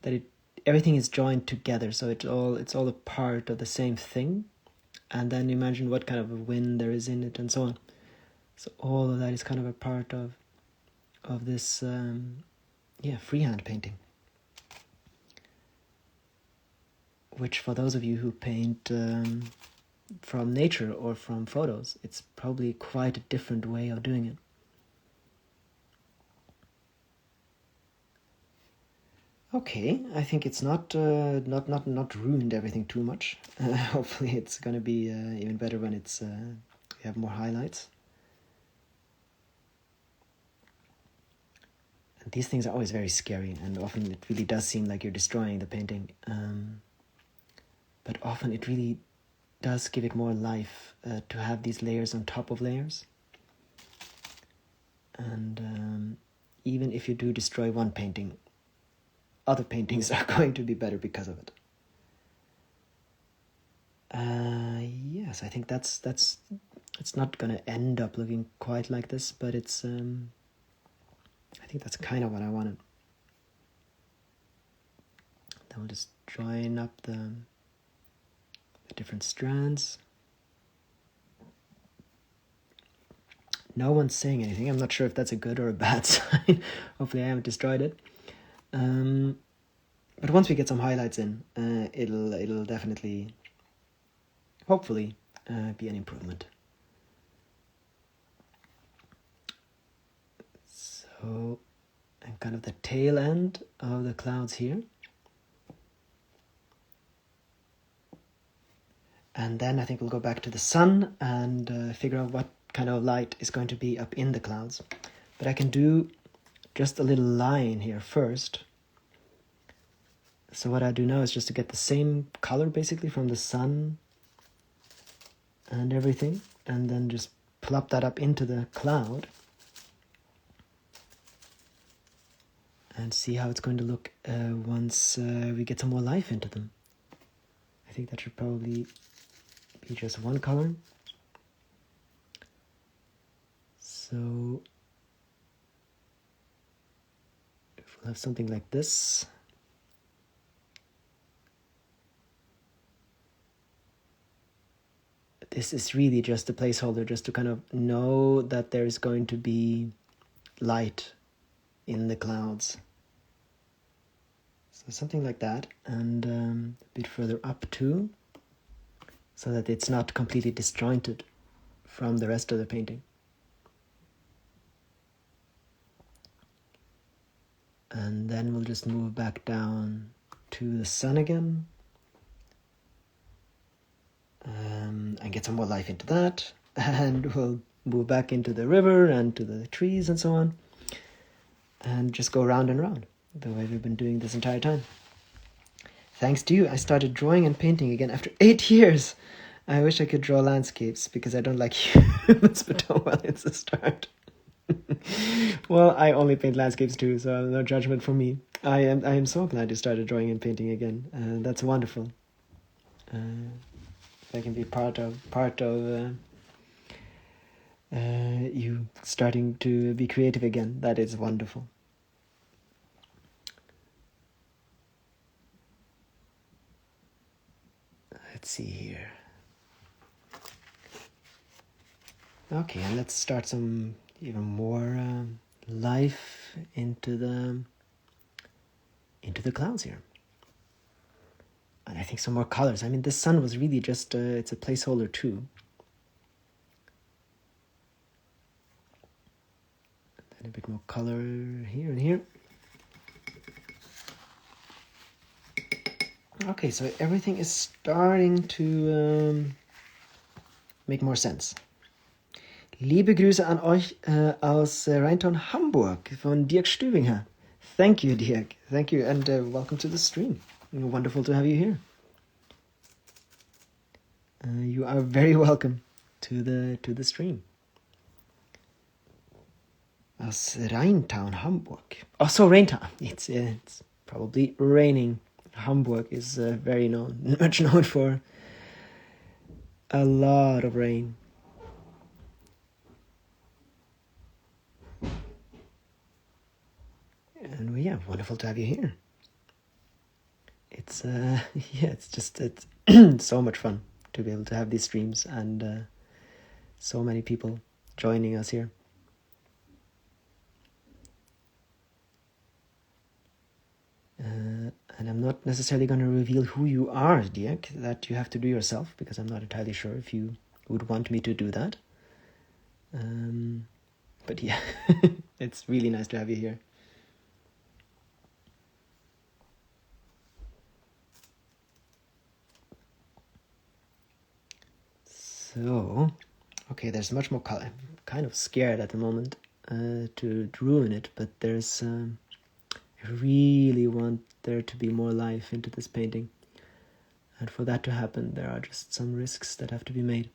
that everything is joined together, so it's all a part of the same thing. And then imagine what kind of a wind there is in it, and so on. So all of that is kind of a part of this freehand painting. Which, for those of you who paint from nature or from photos, it's probably quite a different way of doing it. Okay, I think it's not ruined everything too much. Hopefully it's going to be even better when it's we have more highlights. And these things are always very scary, and often it really does seem like you're destroying the painting. But often it really does give it more life to have these layers on top of layers. And even if you do destroy one painting, other paintings are going to be better because of it. Yes, I think that's it's not going to end up looking quite like this, but it's I think that's kind of what I wanted. Then we'll just join up the different strands. No one's saying anything. I'm not sure if that's a good or a bad sign. Hopefully I haven't destroyed it. But once we get some highlights in, it'll definitely, hopefully, be an improvement. So, and kind of the tail end of the clouds here. And then I think we'll go back to the sun and figure out what kind of light is going to be up in the clouds. But I can do just a little line here first. So what I do now is just to get the same color basically from the sun and everything, and then just plop that up into the cloud and see how it's going to look once we get some more life into them. I think that should probably be just one color. So if we'll have something like this. This is really just a placeholder, just to kind of know that there's going to be light in the clouds. So something like that, and a bit further up too, so that it's not completely disjointed from the rest of the painting. And then we'll just move back down to the sun again. And get some more life into that, and we'll move back into the river and to the trees and so on, and just go round and round the way we've been doing this entire time. Thanks to you, I started drawing and painting again after 8 years. I wish I could draw landscapes because I don't like humans, but oh well, it's a start. Well, I only paint landscapes too, so no judgment from me. I am so glad you started drawing and painting again. That's wonderful. I can be part of you starting to be creative again. That is wonderful. Let's see here. Okay, and let's start some even more life into the clouds here. And I think some more colors. I mean, the sun was really just, it's a placeholder too. And a bit more color here and here. Okay, so everything is starting to make more sense. Liebe Grüße an euch aus Rheintown, Hamburg, von Dirk Stübinger. Thank you, Dirk. Thank you, and welcome to the stream. Wonderful to have you here. You are very welcome to the stream. Aus Rheintown, Hamburg. Oh, so Rheintown. It's probably raining. Hamburg is much known for a lot of rain. And yeah, wonderful to have you here. It's it's so much fun to be able to have these streams and so many people joining us here. And I'm not necessarily going to reveal who you are, Dirk. That you have to do yourself, because I'm not entirely sure if you would want me to do that. But yeah, it's really nice to have you here. So, okay, there's much more color. I'm kind of scared at the moment to ruin it, but there's... I really want there to be more life into this painting. And for that to happen, there are just some risks that have to be made.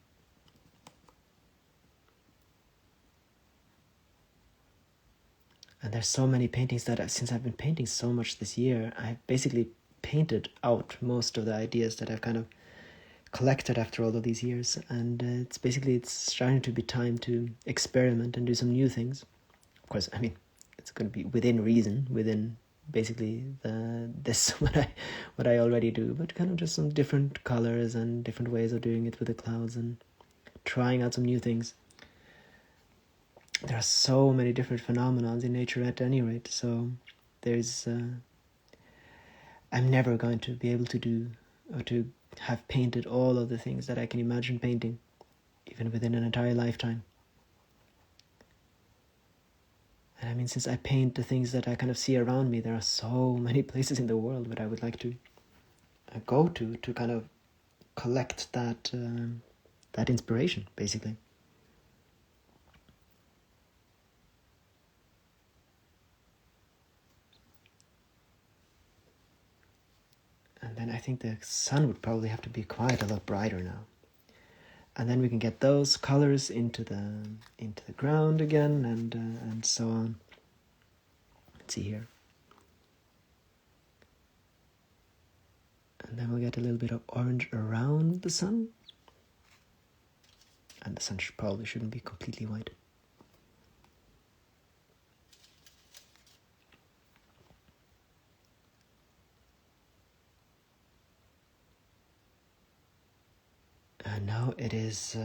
And there's so many paintings that since I've been painting so much this year, I've basically painted out most of the ideas that I've kind of collected after all of these years. And it's starting to be time to experiment and do some new things. Of course, I mean, it's going to be within reason, within basically what I already do, but kind of just some different colors and different ways of doing it with the clouds and trying out some new things. There are so many different phenomena in nature at any rate, so there's I'm never going to be able to do or to have painted all of the things that I can imagine painting, even within an entire lifetime. And I mean, since I paint the things that I kind of see around me, there are so many places in the world that I would like to go to kind of collect that inspiration, basically. And then I think the sun would probably have to be quite a lot brighter now. And then we can get those colors into the ground again, and so on. Let's see here. And then we'll get a little bit of orange around the sun. And the sun probably shouldn't be completely white. And now it is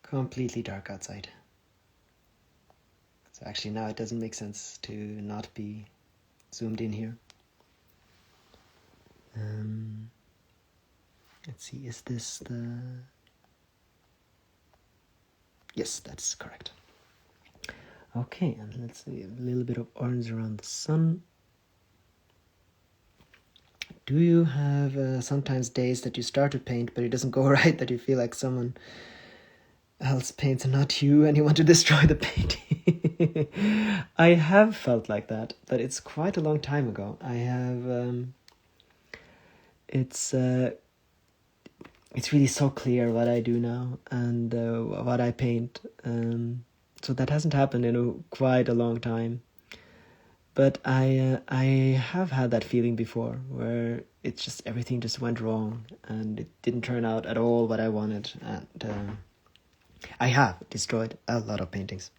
completely dark outside. So actually now it doesn't make sense to not be zoomed in here. Let's see, is this the... Yes, that's correct. Okay, and let's see, a little bit of orange around the sun. Do you have sometimes days that you start to paint, but it doesn't go right, that you feel like someone else paints and not you, and you want to destroy the painting? I have felt like that, but it's quite a long time ago. I have... It's really so clear what I do now and what I paint. So that hasn't happened in quite a long time. But I have had that feeling before, where it's just everything just went wrong and it didn't turn out at all what I wanted. And I have destroyed a lot of paintings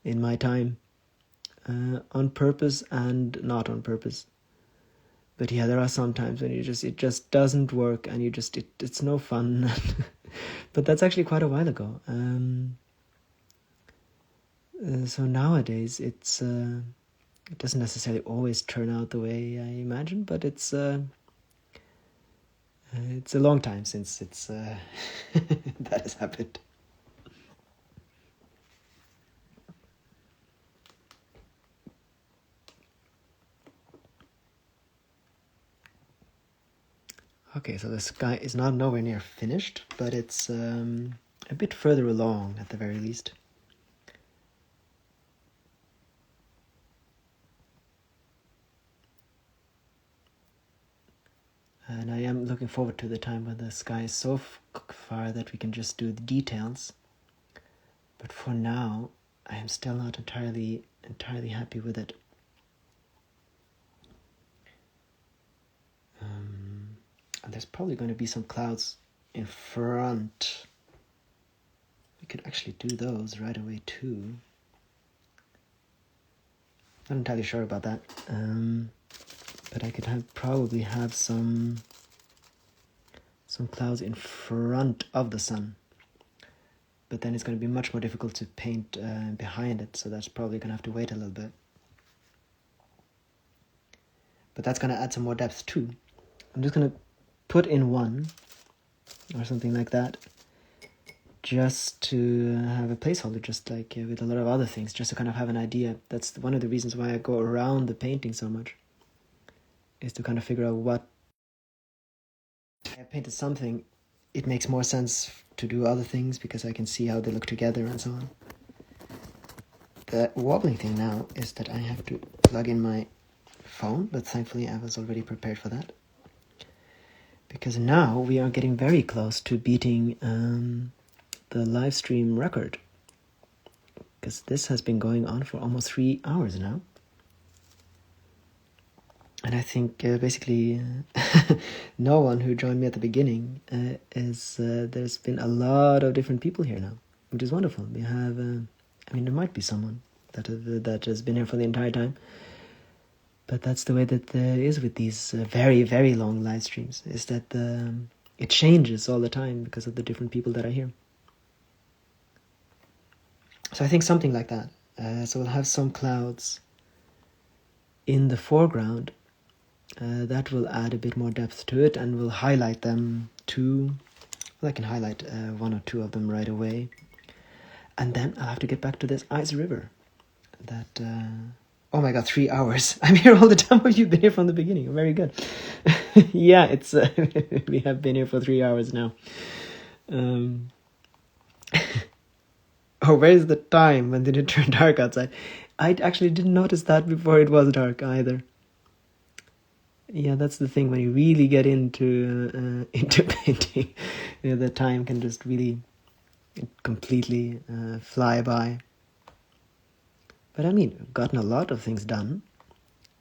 in my time, on purpose and not on purpose. But yeah, there are some times when it just doesn't work, and it's no fun. But that's actually quite a while ago. So nowadays it doesn't necessarily always turn out the way I imagine, but it's a long time since that has happened. Okay, so the sky is not nowhere near finished, but it's a bit further along at the very least. And I am looking forward to the time when the sky is so far that we can just do the details. But for now, I am still not entirely happy with it. And there's probably going to be some clouds in front. We could actually do those right away too. Not entirely sure about that. But I could probably have some clouds in front of the sun. But then it's going to be much more difficult to paint behind it, so that's probably going to have to wait a little bit. But that's going to add some more depth too. I'm just going to put in one, or something like that, just to have a placeholder, just like with a lot of other things, just to kind of have an idea. That's one of the reasons why I go around the painting so much, is to kind of figure out what... I painted something, it makes more sense to do other things because I can see how they look together and so on. The wobbling thing now is that I have to plug in my phone, but thankfully I was already prepared for that. Because now we are getting very close to beating the live stream record. Because this has been going on for almost 3 hours now. And I think basically no one who joined me at the beginning there's been a lot of different people here now, which is wonderful. We have, there might be someone that has been here for the entire time. But that's the way that it is with these very, very long live streams, is that it changes all the time because of the different people that are here. So I think something like that. So we'll have some clouds in the foreground. That will add a bit more depth to it, and we'll highlight them too. Well, I can highlight one or two of them right away. And then I'll have to get back to this ice river. That... oh my god, 3 hours. I'm here all the time. You've been here from the beginning. Very good. Yeah, it's we have been here for 3 hours now. Oh, where's the time? When did it turn dark outside? I actually didn't notice that before it was dark either. Yeah, that's the thing. When you really get into painting, the time can just really completely fly by. But I've gotten a lot of things done,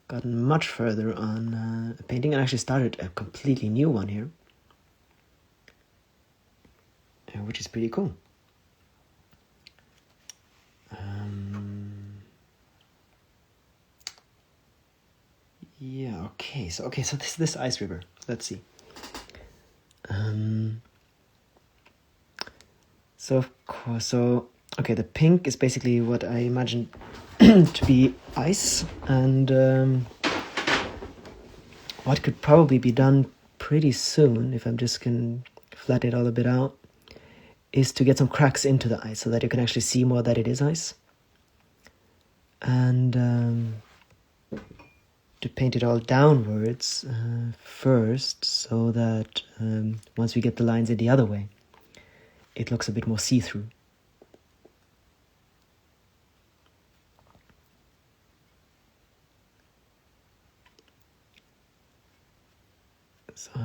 gotten much further on painting, and actually started a completely new one here, which is pretty cool. Yeah, okay, so this ice river, let's see. Okay, the pink is basically what I imagined to be ice, and what could probably be done pretty soon, if I'm just can flat it all a bit out, is to get some cracks into the ice so that you can actually see more that it is ice. And to paint it all downwards first, so that once we get the lines in the other way, it looks a bit more see-through. So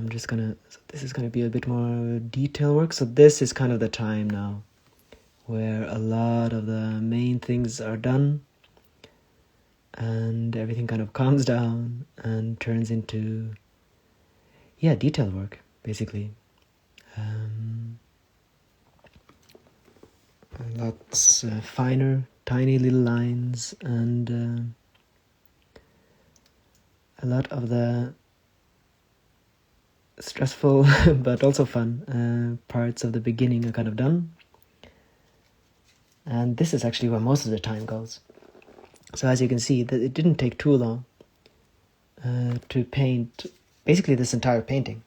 this is gonna be a bit more detail work. So this is kind of the time now where a lot of the main things are done and everything kind of calms down and turns into, detail work, basically. Lots finer, tiny little lines, and a lot of the stressful but also fun parts of the beginning are kind of done. And this is actually where most of the time goes. So as you can see, that it didn't take too long to paint basically this entire painting.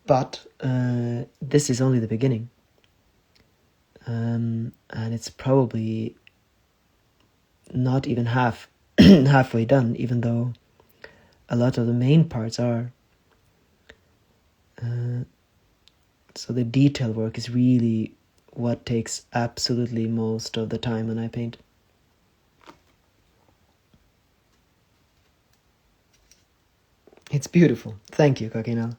But this is only the beginning. And it's probably not even halfway done, even though a lot of the main parts are. So the detail work is really what takes absolutely most of the time when I paint. It's beautiful. Thank you, Kakina.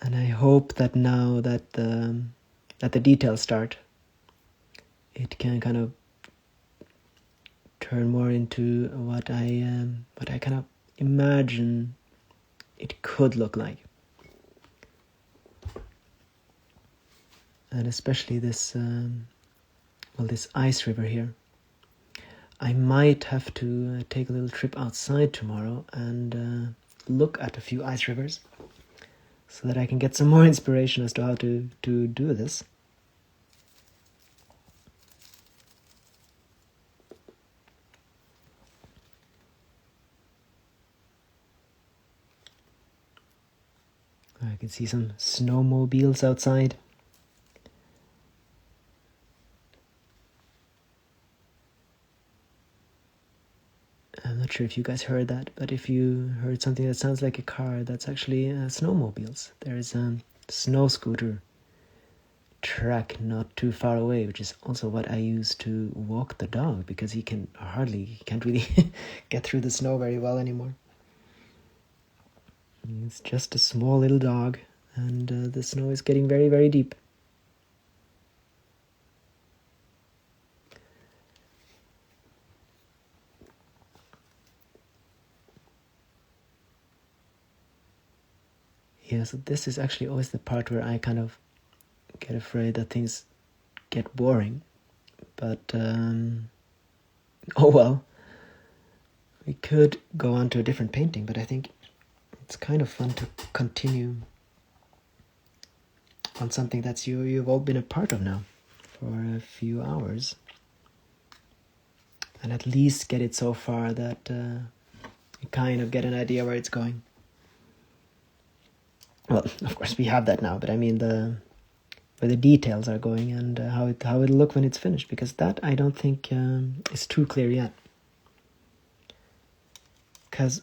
And I hope that now that the details start, it can kind of turn more into what I kind of imagine it could look like. And especially this this ice river here. I might have to take a little trip outside tomorrow and look at a few ice rivers so that I can get some more inspiration as to how to do this. I can see some snowmobiles outside. I'm not sure if you guys heard that, but if you heard something that sounds like a car, that's actually snowmobiles. There's a snow scooter track not too far away, which is also what I use to walk the dog, because he can't really get through the snow very well anymore. It's just a small little dog, and the snow is getting very, very deep. Yeah, so this is actually always the part where I kind of get afraid that things get boring. But, oh well. We could go on to a different painting, but I think it's kind of fun to continue on something that's you've all been a part of now for a few hours. And at least get it so far that you kind of get an idea where it's going. Well, of course we have that now, but I mean where the details are going and how it'll look when it's finished, because that I don't think is too clear yet. Because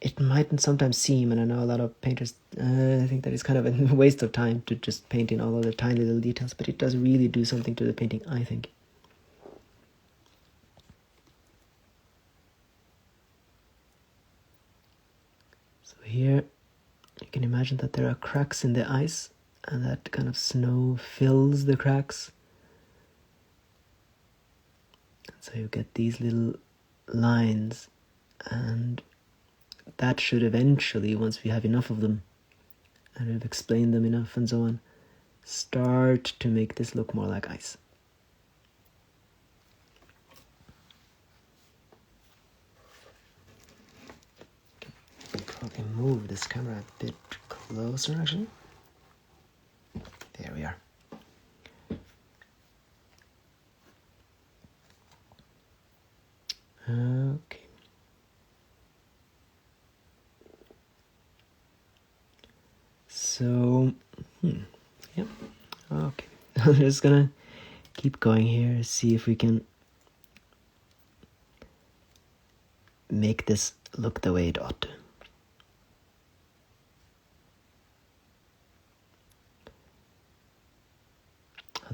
it mightn't sometimes seem, and I know a lot of painters think that it's kind of a waste of time to just paint in all of the tiny little details, but it does really do something to the painting, I think. So here you can imagine that there are cracks in the ice, and that kind of snow fills the cracks. So you get these little lines, and that should eventually, once we have enough of them, and we've explained them enough and so on, start to make this look more like ice. Probably move this camera a bit closer, actually. There we are. Okay. So, yeah, okay. I'm just gonna keep going here, see if we can make this look the way it ought to.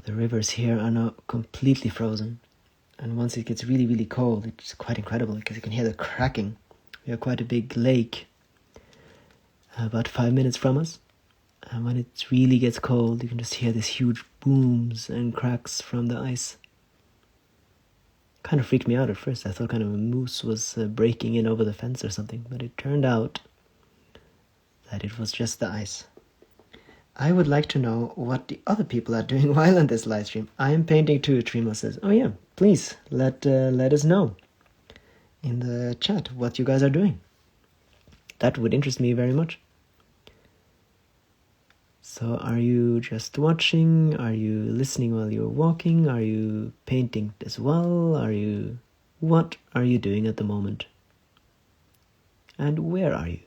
The rivers here are now completely frozen, and once it gets really, really cold, it's quite incredible because you can hear the cracking. We have quite a big lake about 5 minutes from us, and when it really gets cold, you can just hear these huge booms and cracks from the ice. Kind of freaked me out at first. I thought kind of a moose was breaking in over the fence or something, but it turned out that it was just the ice. I would like to know what the other people are doing while on this live stream. I am painting too, Trimo says. Oh yeah, please let us know in the chat what you guys are doing. That would interest me very much. So are you just watching? Are you listening while you're walking? Are you painting as well? What are you doing at the moment? And where are you?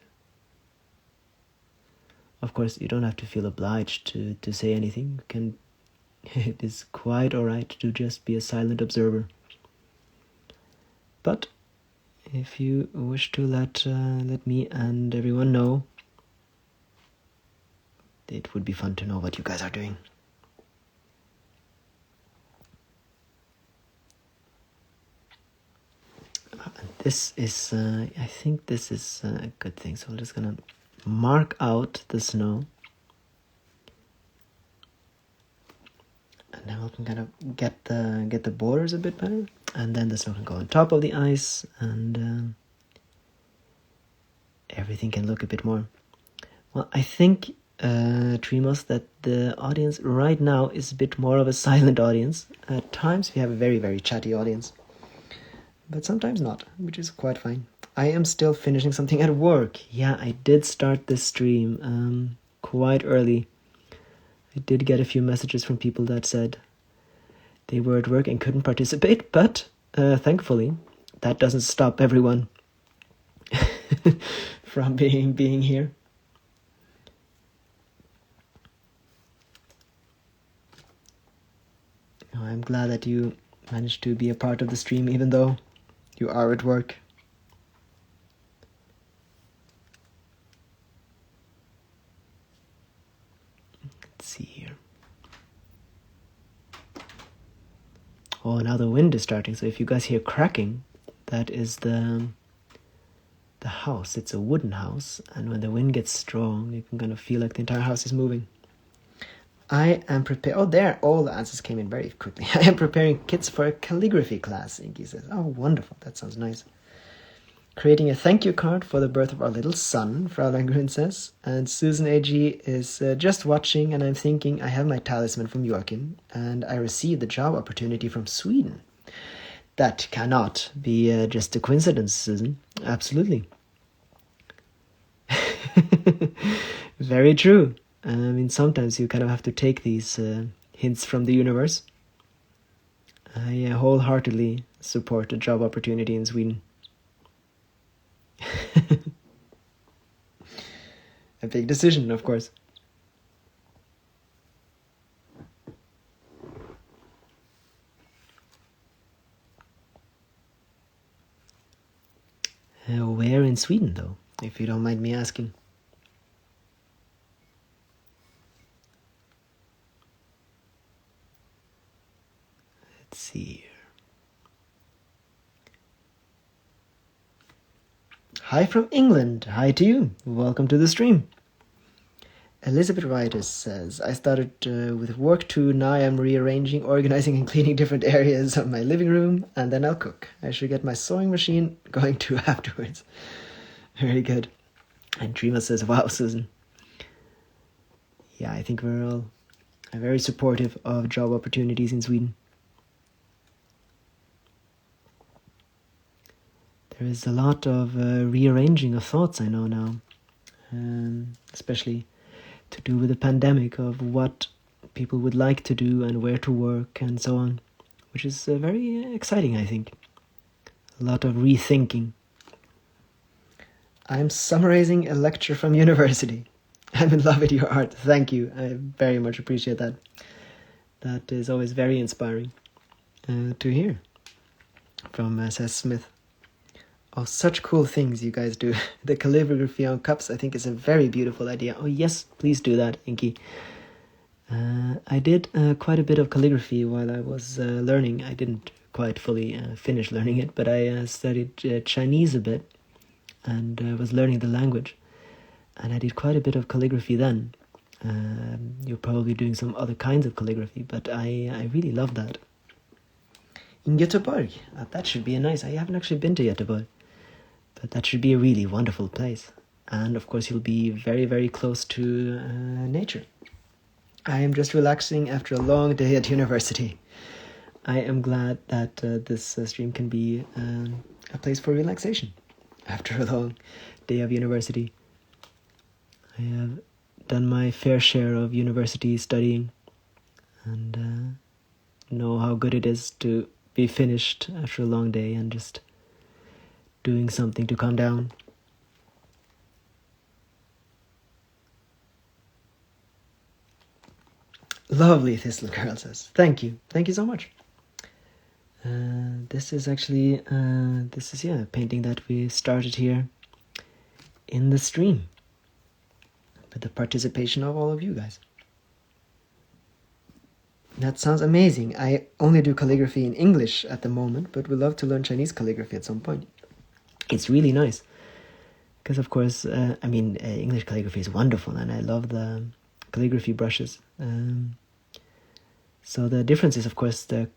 Of course, you don't have to feel obliged to say anything. It is quite alright to just be a silent observer. But if you wish to let me and everyone know it would be fun to know what you guys are doing. This is, I think this is a good thing. So I'm just gonna mark out the snow. And now we can kind of get the borders a bit better. And then the snow can go on top of the ice, and everything can look a bit more. Well, I think, Trimos, that the audience right now is a bit more of a silent audience. At times we have a very, very chatty audience. But sometimes not, which is quite fine. I am still finishing something at work. Yeah, I did start this stream quite early. I did get a few messages from people that said they were at work and couldn't participate, but thankfully, that doesn't stop everyone from being here. Oh, I'm glad that you managed to be a part of the stream, even though you are at work. Let's see here. Oh, now the wind is starting, so if you guys hear cracking, that is the house. It's a wooden house, and when the wind gets strong, you can kind of feel like the entire house is moving. I am prepared. Oh, there, all the answers came in very quickly. I am preparing kits for a calligraphy class, Inky says. Oh, wonderful. That sounds nice. Creating a thank you card for the birth of our little son, Fraulein Grün says. And Susan AG is just watching, and I'm thinking I have my talisman from Joachim, and I received the job opportunity from Sweden. That cannot be just a coincidence, Susan. Absolutely. Very true. I mean, sometimes you kind of have to take these hints from the universe. I wholeheartedly support a job opportunity in Sweden. A big decision, of course. Where in Sweden, though, if you don't mind me asking? Let's see here. Hi from England. Hi to you. Welcome to the stream. Elizabeth Ryder says, I started with work too. Now I'm rearranging, organizing, and cleaning different areas of my living room, and then I'll cook. I should get my sewing machine going too afterwards. Very good. And Trima says, wow, Susan. Yeah, I think we're all very supportive of job opportunities in Sweden. There is a lot of rearranging of thoughts, I know now, especially to do with the pandemic, of what people would like to do and where to work and so on, which is very exciting, I think. A lot of rethinking. I'm summarizing a lecture from university. I'm in love with your art. Thank you. I very much appreciate that. That is always very inspiring to hear from Seth Smith. Oh, such cool things you guys do. The calligraphy on cups, I think, is a very beautiful idea. Oh, yes, please do that, Inky. I did quite a bit of calligraphy while I was learning. I didn't quite fully finish learning it, but I studied Chinese a bit and was learning the language. And I did quite a bit of calligraphy then. You're probably doing some other kinds of calligraphy, but I really love that. In Göteborg, that should be a nice... I haven't actually been to Göteborg. But that should be a really wonderful place. And of course you'll be very, very close to nature. I am just relaxing after a long day at university. I am glad that this stream can be a place for relaxation after a long day of university. I have done my fair share of university studying and know how good it is to be finished after a long day and just doing something to calm down. Lovely, Thistle Girl says. Thank you. Thank you so much. This is actually, a painting that we started here in the stream. with the participation of all of you guys. That sounds amazing. I only do calligraphy in English at the moment, but would love to learn Chinese calligraphy at some point. It's really nice. Because, of course, English calligraphy is wonderful, and I love the calligraphy brushes. So the difference is, of course, the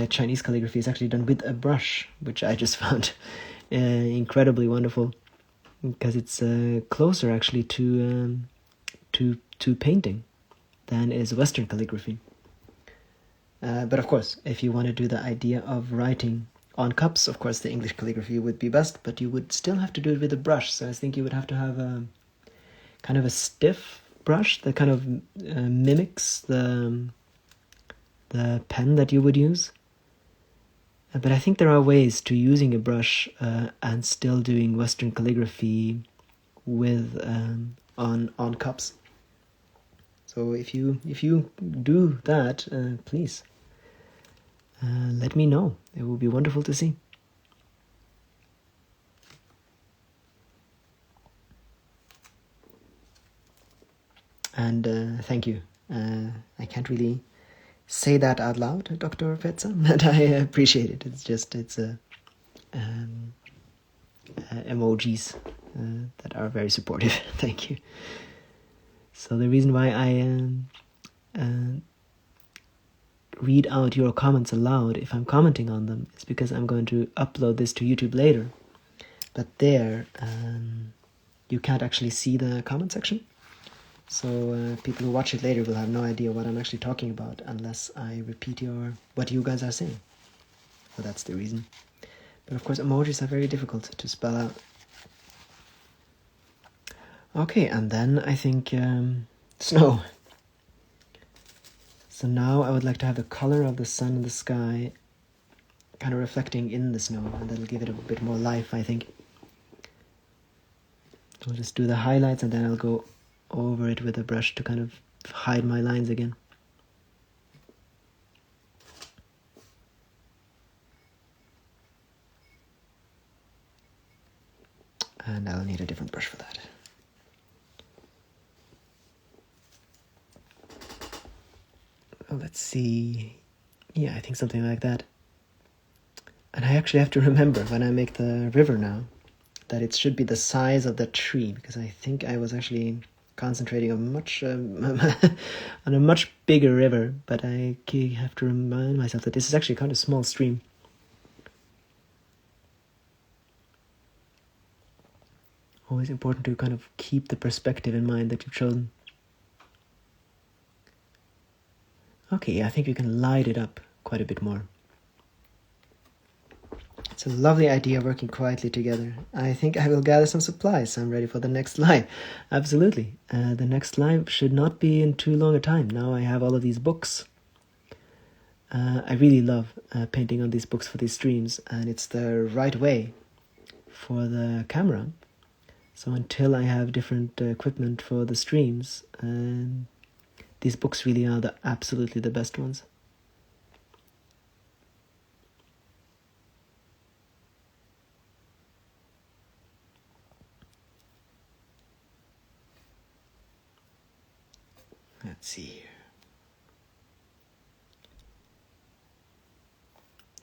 Chinese calligraphy is actually done with a brush, which I just found incredibly wonderful, because it's closer, actually, to painting than is Western calligraphy. But, of course, if you want to do the idea of writing on cups, of course, the English calligraphy would be best, but you would still have to do it with a brush. So I think you would have to have a kind of a stiff brush that kind of mimics the pen that you would use. But I think there are ways to using a brush and still doing Western calligraphy with on cups. So if you do that, please. Let me know. It will be wonderful to see. And thank you. I can't really say that out loud, Dr. Petza, but I appreciate it. It's emojis that are very supportive. Thank you. So the reason why I read out your comments aloud if I'm commenting on them is because I'm going to upload this to YouTube later. But there, you can't actually see the comment section. So people who watch it later will have no idea what I'm actually talking about unless I repeat what you guys are saying. So that's the reason. But of course, emojis are very difficult to spell out. Okay, and then I think snow. So now I would like to have the color of the sun and the sky kind of reflecting in the snow, and that'll give it a bit more life, I think. So I'll just do the highlights, and then I'll go over it with a brush to kind of hide my lines again. And I'll need a different brush for that. Let's see. Yeah, I think something like that. And I actually have to remember when I make the river now that it should be the size of the tree, because I think I was actually concentrating on on a much bigger river, but I have to remind myself that this is actually kind of a small stream. Always important to kind of keep the perspective in mind that you've chosen. Okay, I think we can light it up quite a bit more. It's a lovely idea working quietly together. I think I will gather some supplies. I'm ready for the next live. Absolutely. The next live should not be in too long a time. Now I have all of these books. I really love painting on these books for these streams, and it's the right way for the camera. So until I have different equipment for the streams, these books really are absolutely the best ones. Let's see here.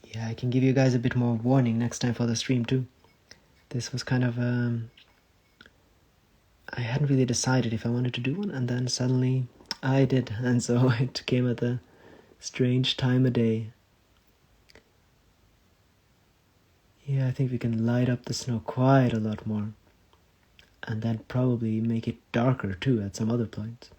Yeah, I can give you guys a bit more warning next time for the stream too. This was kind of I hadn't really decided if I wanted to do one, and then suddenly I did, and so it came at a strange time of day. Yeah, I think we can light up the snow quite a lot more, and then probably make it darker too at some other point.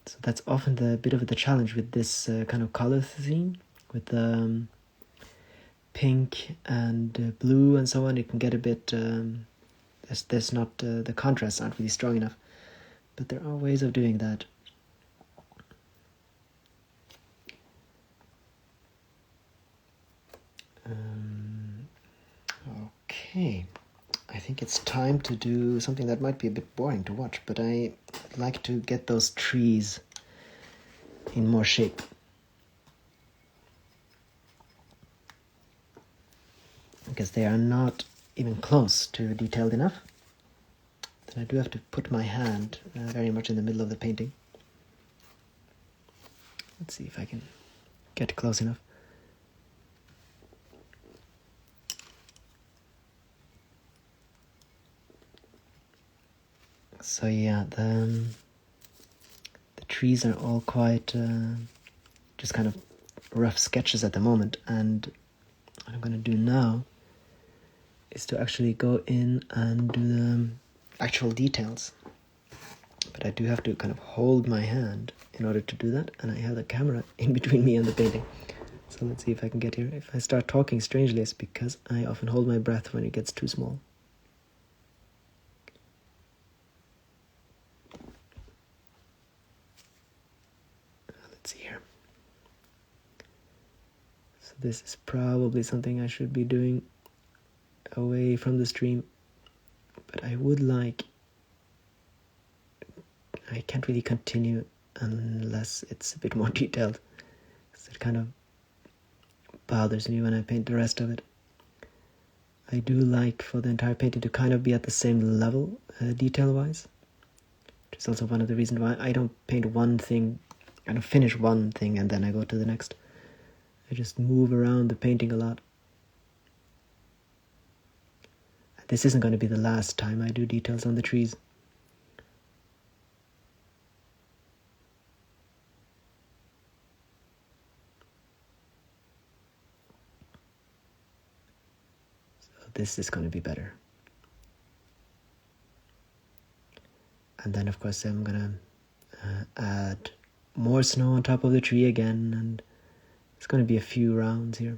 So that's often the bit of the challenge with this kind of color theme, with the pink and blue and so on. It can get a bit there's not the contrasts aren't really strong enough, but there are ways of doing that. Okay, I think it's time to do something that might be a bit boring to watch, but I like to get those trees in more shape. Because they are not even close to detailed enough. I do have to put my hand very much in the middle of the painting. Let's see if I can get close enough. So yeah, the trees are all quite just kind of rough sketches at the moment, and what I'm going to do now is to actually go in and do the actual details. But I do have to kind of hold my hand in order to do that, and I have the camera in between me and the painting. So let's see if I can get here. If I start talking strangely, it's because I often hold my breath when it gets too small. Let's see here. So this is probably something I should be doing away from the stream, but I would like... I can't really continue unless it's a bit more detailed, because it kind of bothers me when I paint the rest of it. I do like for the entire painting to kind of be at the same level detail-wise, which is also one of the reasons why I don't paint one thing, I don't finish one thing and then I go to the next. I just move around the painting a lot. This isn't going to be the last time I do details on the trees. This is going to be better. And then of course I'm going to add more snow on top of the tree again, and it's going to be a few rounds here.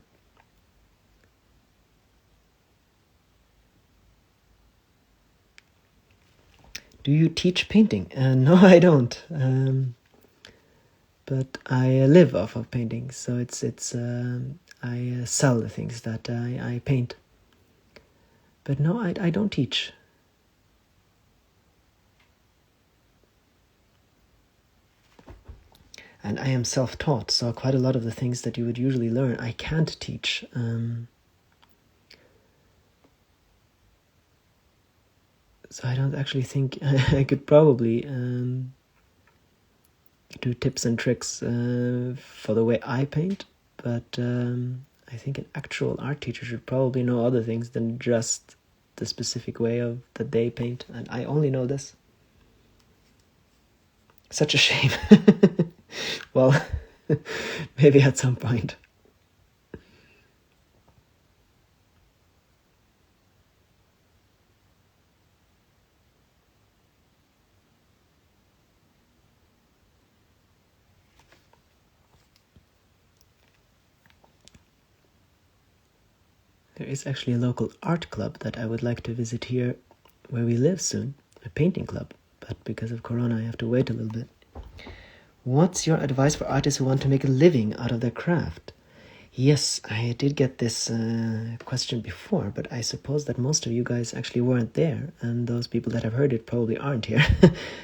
Do you teach painting? No, I don't. But I live off of painting, so I sell the things that I paint. But no, I don't teach. And I am self-taught, so quite a lot of the things that you would usually learn, I can't teach. So I don't actually think I could probably do tips and tricks for the way I paint, but I think an actual art teacher should probably know other things than just the specific way of that they paint, and I only know this. Such a shame. Well, maybe at some point. There is actually a local art club that I would like to visit here where we live soon, a painting club, but because of Corona I have to wait a little bit. What's your advice for artists who want to make a living out of their craft? Yes, I did get this question before, but I suppose that most of you guys actually weren't there, and those people that have heard it probably aren't here.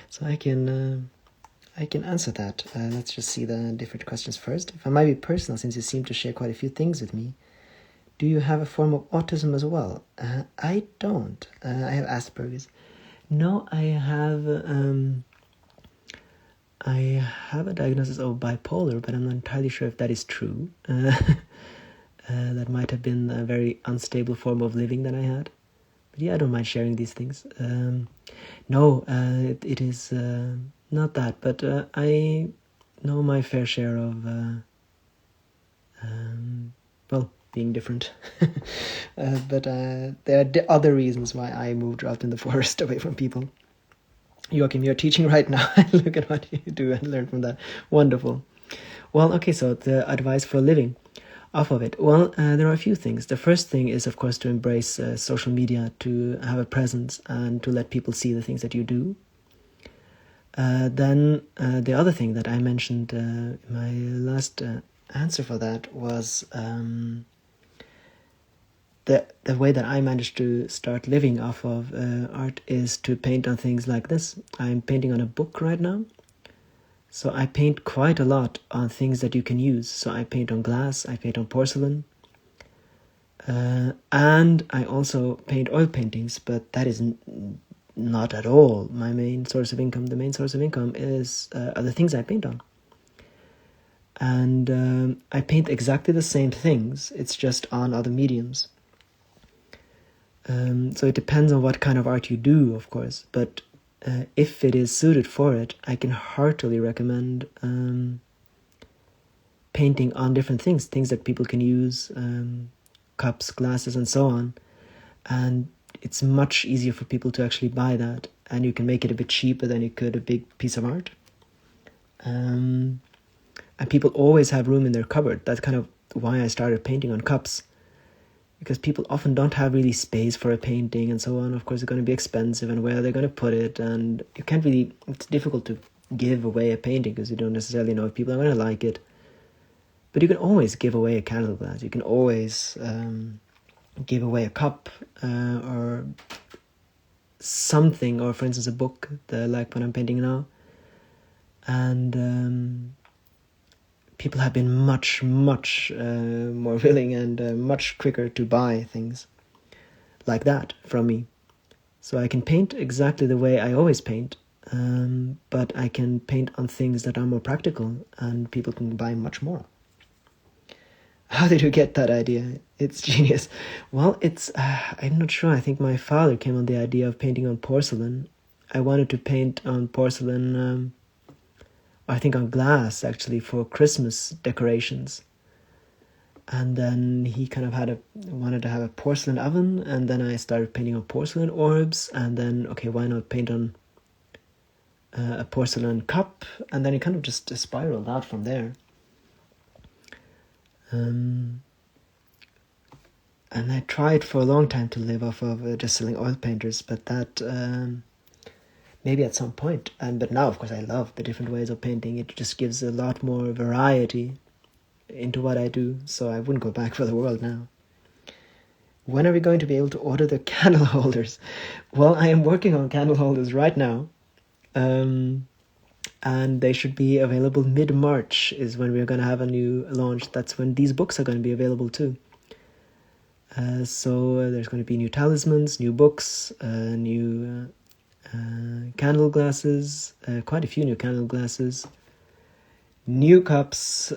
So I can answer that. Let's just see the different questions first. If I might be personal, since you seem to share quite a few things with me, do you have a form of autism as well? I don't. I have Asperger's. No, I have a diagnosis of bipolar, but I'm not entirely sure if that is true. That might have been a very unstable form of living that I had. But yeah, I don't mind sharing these things. No, it is not that, but I know my fair share of, being different. But there are other reasons why I moved out in the forest away from people. Joachim, you're teaching right now. Look at what you do and learn from that. Wonderful. Well, okay, so the advice for living off of it. Well, there are a few things. The first thing is, of course, to embrace social media, to have a presence and to let people see the things that you do. Then the other thing that I mentioned, my last answer for that was the way that I managed to start living off of art is to paint on things like this. I'm painting on a book right now. So I paint quite a lot on things that you can use. So I paint on glass, I paint on porcelain. And I also paint oil paintings, but that is not at all my main source of income. The main source of income are the things I paint on. And I paint exactly the same things, it's just on other mediums. So it depends on what kind of art you do, of course, but if it is suited for it, I can heartily recommend painting on different things that people can use, cups, glasses, and so on. And it's much easier for people to actually buy that, and you can make it a bit cheaper than you could a big piece of art. And people always have room in their cupboard. That's kind of why I started painting on cups, because people often don't have really space for a painting and so on. Of course, it's going to be expensive, and where they're going to put it, and you can't really, it's difficult to give away a painting because you don't necessarily know if people are going to like it. But you can always give away a candle glass. You can always give away a cup or something, or for instance a book, like what I'm painting now. And people have been much more willing and much quicker to buy things like that from me. So I can paint exactly the way I always paint, but I can paint on things that are more practical and people can buy much more. How did you get that idea? It's genius. Well, I'm not sure. I think my father came on the idea of painting on porcelain. I wanted to paint on porcelain, I think on glass, actually, for Christmas decorations. And then he kind of wanted to have a porcelain oven, and then I started painting on porcelain orbs, and then, okay, why not paint on a porcelain cup? And then it kind of just spiraled out from there. And I tried for a long time to live off of just selling oil painters, but that maybe at some point. But now, of course, I love the different ways of painting. It just gives a lot more variety into what I do, so I wouldn't go back for the world now. When are we going to be able to order the candle holders? Well, I am working on candle holders right now. And they should be available mid-March is when we're going to have a new launch. That's when these books are going to be available too. So there's going to be new talismans, new books, new candle glasses, quite a few new candle glasses, new cups,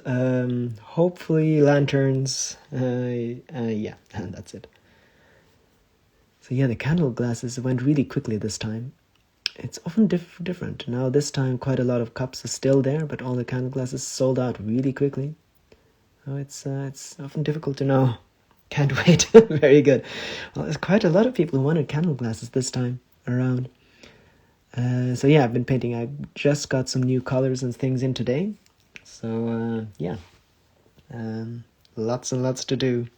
hopefully lanterns, yeah, and that's it. So yeah, the candle glasses went really quickly this time. It's often different. Now this time quite a lot of cups are still there, but all the candle glasses sold out really quickly. So it's often difficult to know. Can't wait. Very good. Well, there's quite a lot of people who wanted candle glasses this time around. So yeah, I've been painting. I just got some new colors and things in today. So yeah, lots and lots to do.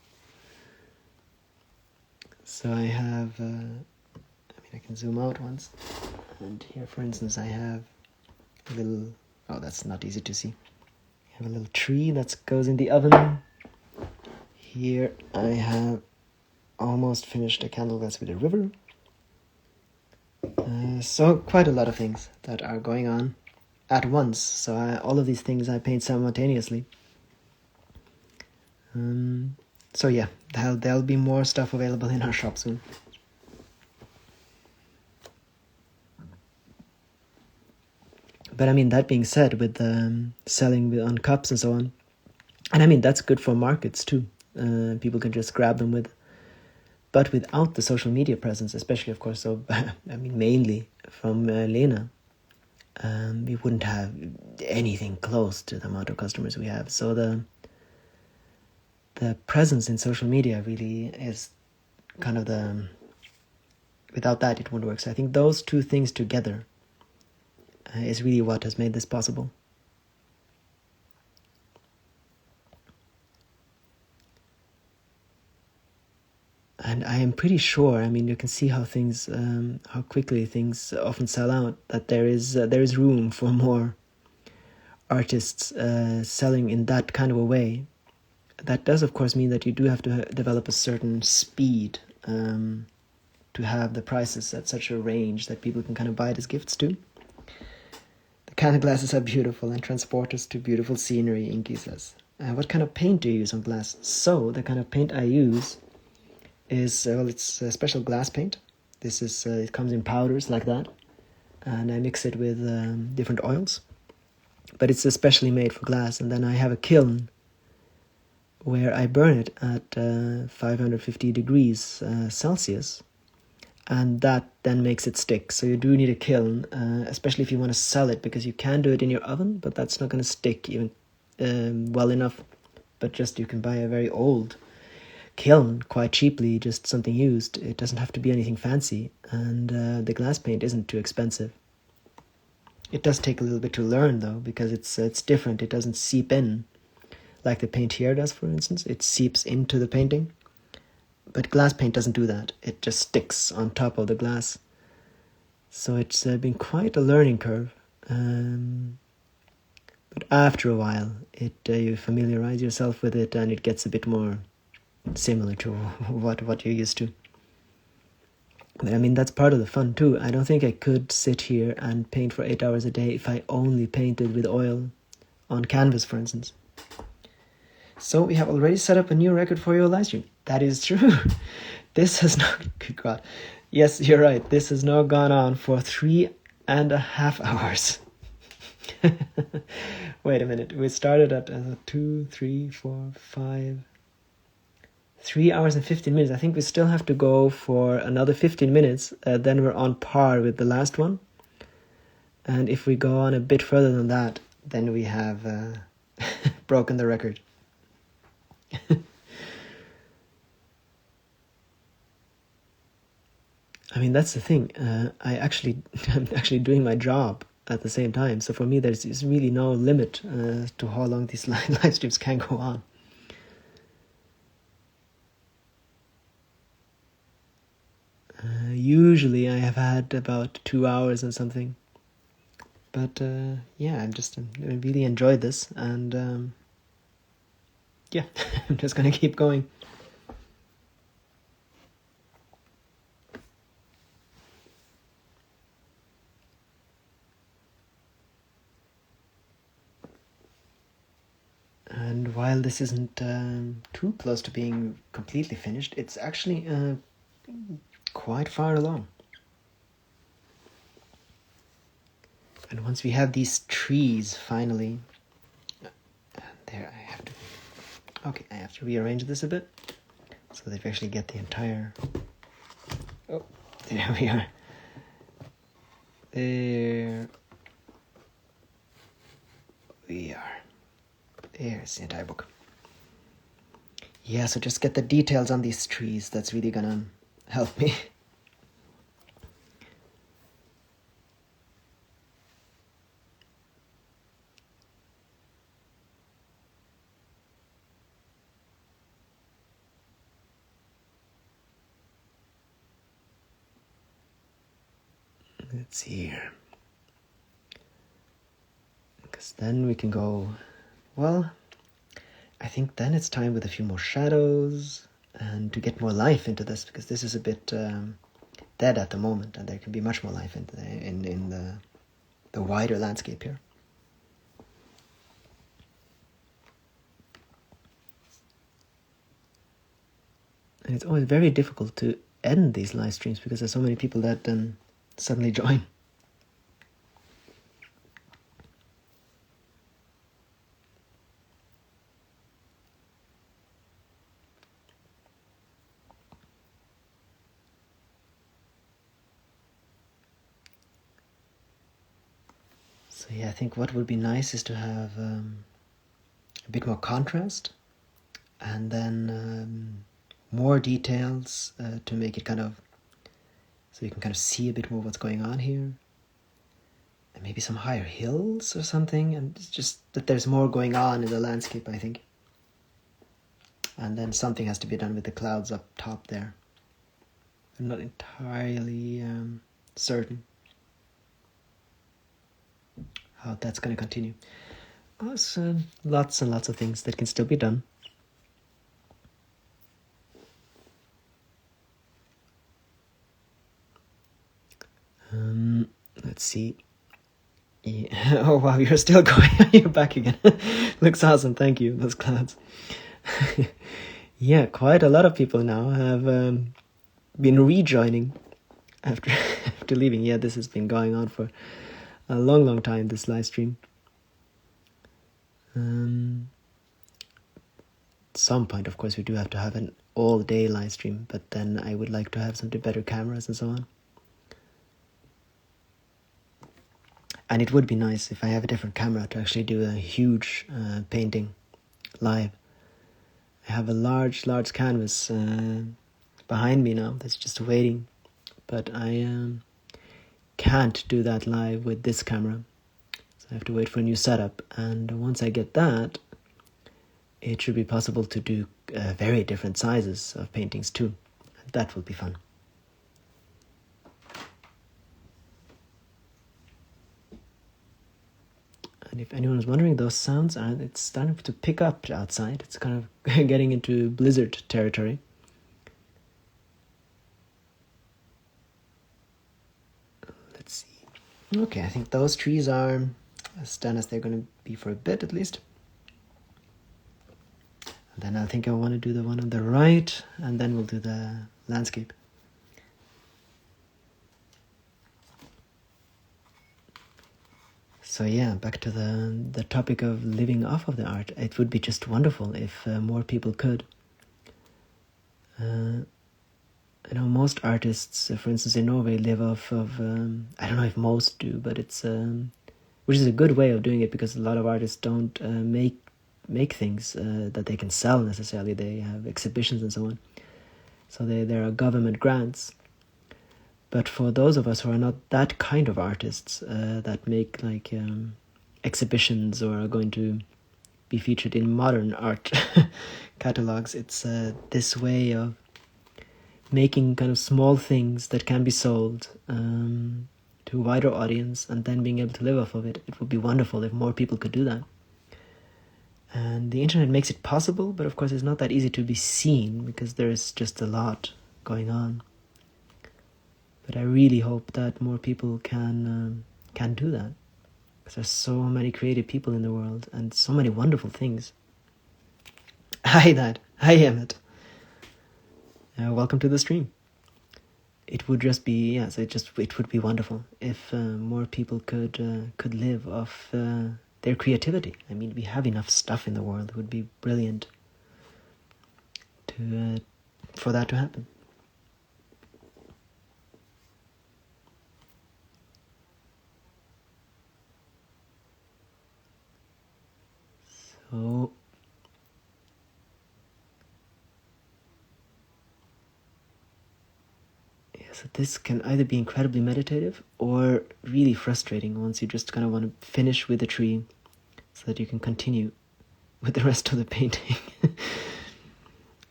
So I have, I can zoom out once. And here, for instance, I have a little, oh, that's not easy to see. I have a little tree that goes in the oven. Here I have almost finished a candle glass with a river. So quite a lot of things that are going on at once. So all of these things I paint simultaneously. So yeah, there'll be more stuff available in our shop soon. But I mean, that being said, with selling on cups and so on, and I mean, that's good for markets too. People can just grab them with. But without the social media presence, especially, of course, so I mean, mainly from Lena, we wouldn't have anything close to the amount of customers we have. So the presence in social media really is kind of without that, it wouldn't work. So I think those two things together is really what has made this possible. And I am pretty sure, I mean, you can see how things, how quickly things often sell out, that there is room for more artists selling in that kind of a way. That does, of course, mean that you do have to develop a certain speed to have the prices at such a range that people can kind of buy it as gifts too. The candle glasses are beautiful and transport us to beautiful scenery, Inky says. What kind of paint do you use on glass? So, the kind of paint I use is, it's a special glass paint. This is it comes in powders like that, and I mix it with different oils. But it's especially made for glass, and then I have a kiln where I burn it at 550 degrees Celsius, and that then makes it stick. So you do need a kiln, especially if you want to sell it, because you can do it in your oven, but that's not going to stick even well enough. But just you can buy a very old kiln quite cheaply, just something used. It doesn't have to be anything fancy, and the glass paint isn't too expensive. It does take a little bit to learn though, because it's different. It doesn't seep in like the paint here does, for instance. It seeps into the painting, but glass paint doesn't do that. It just sticks on top of the glass. So it's been quite a learning curve. But after a while, you familiarize yourself with it, and it gets a bit more similar to what you're used to. But I mean, that's part of the fun too. I don't think I could sit here and paint for 8 hours a day if I only painted with oil on canvas, for instance. So we have already set up a new record for your live stream. That is true. This has not... Good God. Yes, you're right. This has now gone on for 3.5 hours. Wait a minute. We started at 2, 3, 4, 5... 3 hours and 15 minutes. I think we still have to go for another 15 minutes. Then we're on par with the last one. And if we go on a bit further than that, then we have broken the record. I mean, that's the thing. I'm actually doing my job at the same time. So for me, there's really no limit to how long these live streams can go on. Usually I have had about 2 hours and something. But yeah, I really enjoyed this, and yeah, I'm just gonna keep going. And while this isn't too close to being completely finished, it's actually quite far along. And once we have these trees finally, there I have to rearrange this a bit so that we actually get the entire... Oh, there we are. There we are. There's the entire book. Yeah, so just get the details on these trees. That's really gonna help me. Let's see here. Because then we can go... Well, I think then it's time with a few more shadows and to get more life into this, because this is a bit dead at the moment, and there can be much more life in the wider landscape here. And it's always very difficult to end these live streams because there's so many people that then suddenly join. So yeah, I think what would be nice is to have a bit more contrast, and then more details to make it kind of, so you can kind of see a bit more what's going on here. And maybe some higher hills or something, and it's just that there's more going on in the landscape, I think. And then something has to be done with the clouds up top there. I'm not entirely certain how that's going to continue. There's lots and lots of things that can still be done. Let's see. Yeah. Oh wow, you're still going. You're back again. Looks awesome. Thank you. Those clouds. Yeah, quite a lot of people now have been rejoining. after after leaving. Yeah, this has been going on for a long time, this live stream. At some point, of course, we do have to have an all-day live stream, but then I would like to have some better cameras and so on. And it would be nice if I have a different camera to actually do a huge painting live. I have a large canvas behind me now that's just waiting, but I can't do that live with this camera. So I have to wait for a new setup, and once I get that, it should be possible to do very different sizes of paintings too. That will be fun. And if anyone is wondering, those sounds it's starting to pick up outside. It's kind of getting into blizzard territory. Let's see. Okay, I think those trees are as done as they're going to be for a bit at least. And then I think I want to do the one on the right, and then we'll do the landscape. So yeah, back to the topic of living off of the art. It would be just wonderful if more people could. I know most artists, for instance, in Norway, live off of, I don't know if most do, but it's, which is a good way of doing it, because a lot of artists don't make things that they can sell necessarily. They have exhibitions and so on. So there are government grants. But for those of us who are not that kind of artists, that make like exhibitions or are going to be featured in modern art catalogs, it's this way of making kind of small things that can be sold to a wider audience and then being able to live off of it. It would be wonderful if more people could do that. And the internet makes it possible, but of course it's not that easy to be seen because there's just a lot going on. But I really hope that more people can do that, because there's so many creative people in the world and so many wonderful things. Hi, Dad. Hi, Emmett. Welcome to the stream. It would just be it would be wonderful if more people could live off their creativity. I mean, we have enough stuff in the world. It would be brilliant for that to happen. So so this can either be incredibly meditative or really frustrating once you just kind of want to finish with the tree so that you can continue with the rest of the painting.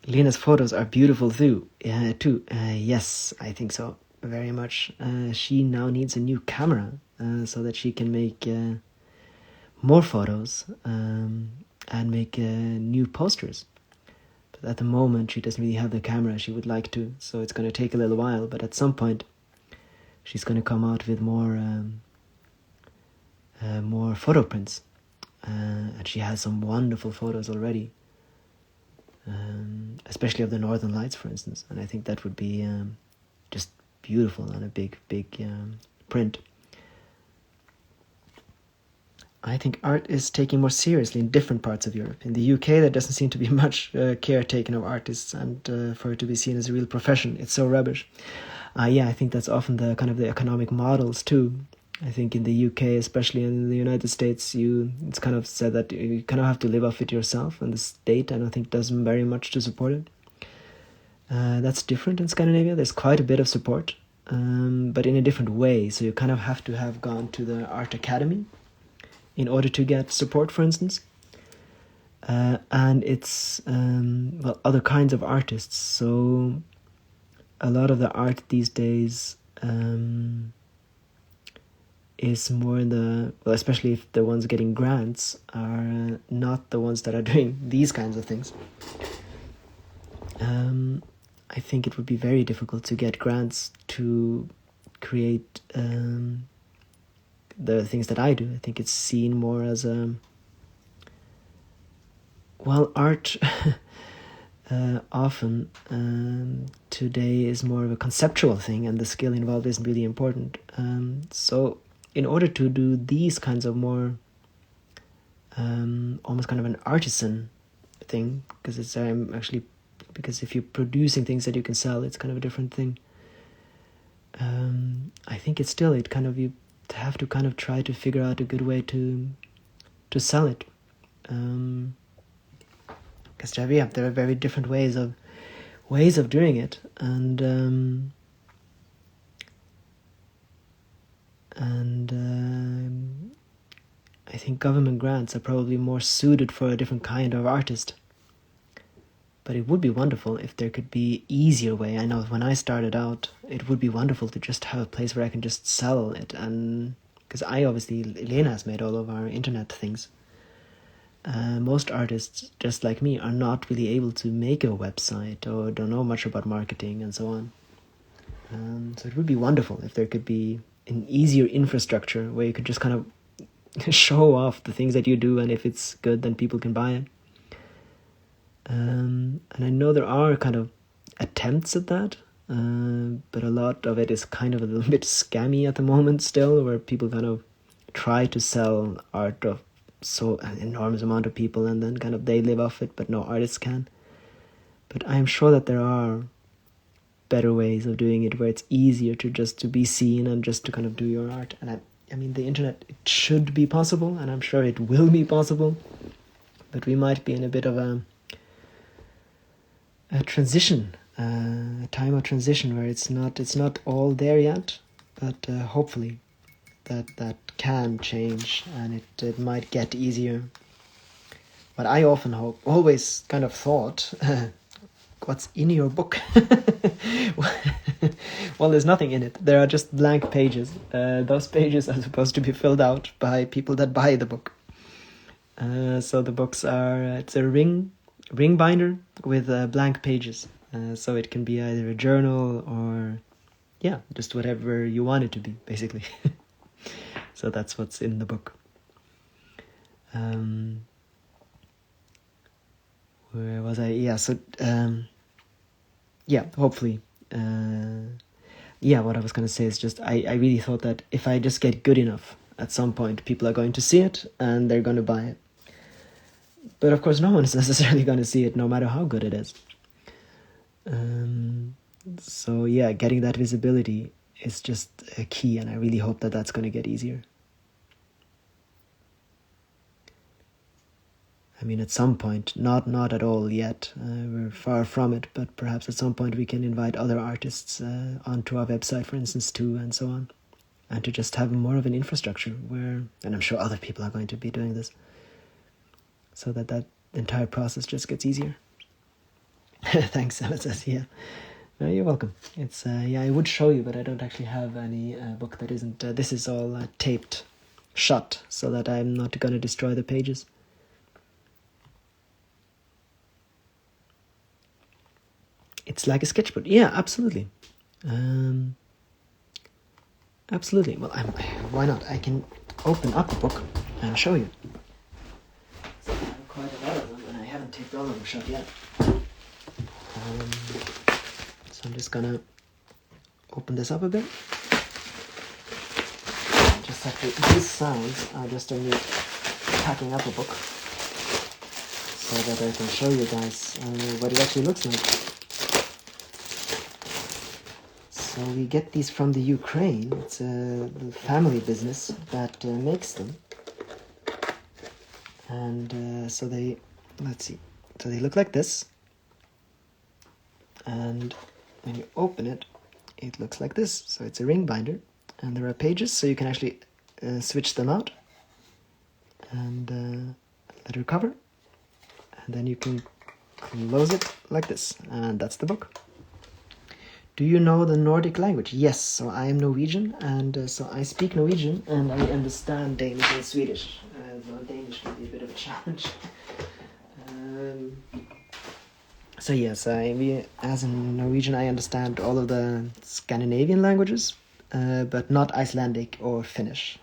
Lena's photos are beautiful too. Yes, I think so. Very much. She now needs a new camera so that she can make more photos and make new posters. But at the moment, she doesn't really have the camera she would like to, so it's going to take a little while. But at some point, she's going to come out with more photo prints. And she has some wonderful photos already, especially of the Northern Lights, for instance. And I think that would be just beautiful on a big print. I think art is taken more seriously in different parts of Europe. In the UK, there doesn't seem to be much care taken of artists, and for it to be seen as a real profession, it's so rubbish. I think that's often the kind of the economic models too. I think in the UK, especially in the United States, it's kind of said that you kind of have to live off it yourself, and the state, I don't think, does very much to support it. That's different in Scandinavia. There's quite a bit of support, but in a different way. So you kind of have to have gone to the art academy in order to get support, for instance. And it's, other kinds of artists. So a lot of the art these days is more in especially if the ones getting grants are not the ones that are doing these kinds of things. I think it would be very difficult to get grants to create the things that I do. I think it's seen more as art often today is more of a conceptual thing, and the skill involved isn't really important. So in order to do these kinds of more almost kind of an artisan thing, because it's because if you're producing things that you can sell, it's kind of a different thing. I think you have to kind of try to figure out a good way to sell it. Because there are very different ways of doing it, and I think government grants are probably more suited for a different kind of artist. But it would be wonderful if there could be easier way. I know when I started out, it would be wonderful to just have a place where I can just sell it, and because Elena has made all of our internet things. Most artists, just like me, are not really able to make a website or don't know much about marketing and so on. So it would be wonderful if there could be an easier infrastructure where you could just kind of show off the things that you do, and if it's good, then people can buy it. And I know there are kind of attempts at that, but a lot of it is kind of a little bit scammy at the moment still, where people kind of try to sell art of so an enormous amount of people, and then kind of they live off it, but no artists can. But I'm sure that there are better ways of doing it, where it's easier to be seen and just to kind of do your art. And I mean, the internet, it should be possible, and I'm sure it will be possible, but we might be in a bit of a transition, a time of transition, where it's not all there yet, but hopefully that can change, and it might get easier. But I always kind of thought, what's in your book? Well, there's nothing in it. There are just blank pages. Those pages are supposed to be filled out by people that buy the book. So the books it's a ring binder with blank pages. So it can be either a journal or, just whatever you want it to be, basically. So that's what's in the book. Where was I? Hopefully. What I was going to say is just, I really thought that if I just get good enough, at some point people are going to see it and they're going to buy it. But of course no one is necessarily going to see it, no matter how good it is. So getting that visibility is just a key, and I really hope that that's going to get easier. I mean, at some point, not at all yet, we're far from it, but perhaps at some point we can invite other artists onto our website, for instance, too, and so on, and to just have more of an infrastructure where, and I'm sure other people are going to be doing this, so that entire process just gets easier. Thanks, Ella says, No, you're welcome. It's I would show you, but I don't actually have any book that isn't. This is all taped shut, so that I'm not going to destroy the pages. It's like a sketchbook. Yeah, absolutely. Absolutely. Well, why not? I can open up the book and show you. So I have quite a lot of them, and I haven't taped all of them shut yet. So I'm just gonna open this up a bit. Just have to. These sounds are just me packing up a book, so that I can show you guys what it actually looks like. So we get these from the Ukraine. It's a family business that makes them, and so they look like this. And when you open it, it looks like this. So it's a ring binder, and there are pages, so you can actually switch them out and let her cover, and then you can close it like this, and that's the book. Do you know the Nordic language? Yes, so I am Norwegian, and so I speak Norwegian, and I understand Danish and Swedish. Though Danish can be a bit of a challenge. So yes, as a Norwegian, I understand all of the Scandinavian languages, but not Icelandic or Finnish.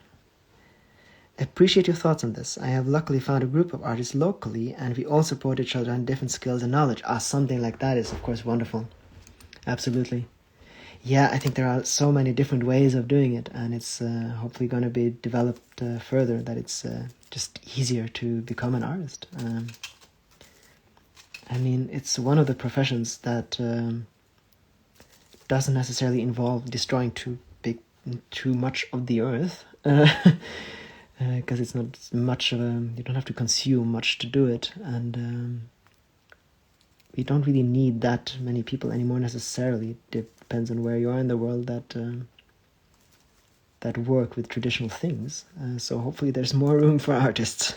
Appreciate your thoughts on this. I have luckily found a group of artists locally, and we all support each other on different skills and knowledge. Something like that is, of course, wonderful. Absolutely. Yeah, I think there are so many different ways of doing it, and it's hopefully going to be developed further, that it's just easier to become an artist. I mean, it's one of the professions that doesn't necessarily involve destroying too much of the earth, because it's not much of a, you don't have to consume much to do it, and we don't really need that many people anymore necessarily. It depends on where you are in the world that work with traditional things. So hopefully there's more room for artists.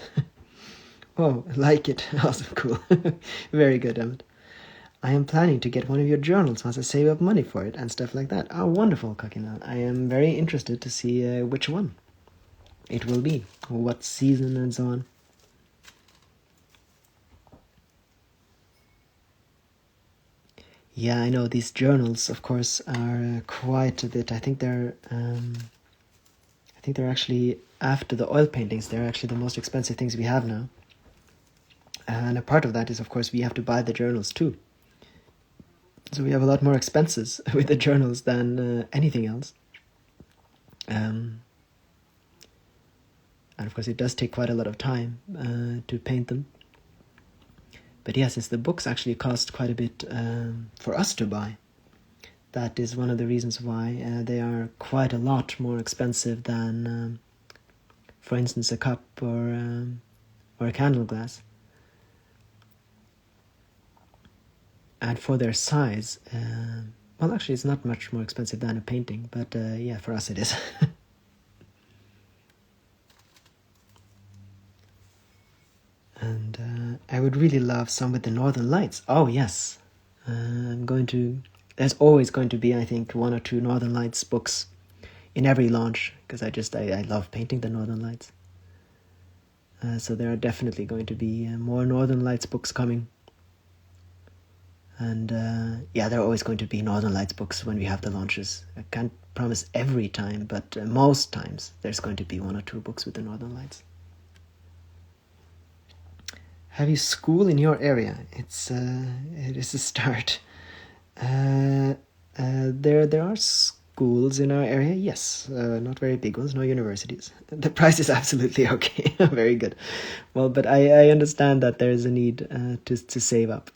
Oh, like it. Awesome, cool. Very good, Emmett. I am planning to get one of your journals once I save up money for it and stuff like that. Oh, wonderful, Kakinal. I am very interested to see which one it will be, what season and so on. Yeah, I know these journals, of course, are quite a bit. I think they're actually, after the oil paintings, they're actually the most expensive things we have now. And a part of that is, of course, we have to buy the journals too. So we have a lot more expenses with the journals than anything else. And of course, it does take quite a lot of time to paint them. But yeah, since the books actually cost quite a bit for us to buy, that is one of the reasons why they are quite a lot more expensive than, for instance, a cup or a candle glass. And for their size, well, actually, it's not much more expensive than a painting, but yeah, for us it is. And I would really love some with the Northern Lights. Oh, yes. There's always going to be, I think, 1 or 2 Northern Lights books in every launch, because I love painting the Northern Lights. So there are definitely going to be more Northern Lights books coming. And yeah, there are always going to be Northern Lights books when we have the launches. I can't promise every time, but most times there's going to be 1 or 2 books with the Northern Lights. Have you school in your area? It is a start. There are schools in our area, yes. Not very big ones, no universities. The price is absolutely okay. Very good. Well, but I understand that there is a need to save up.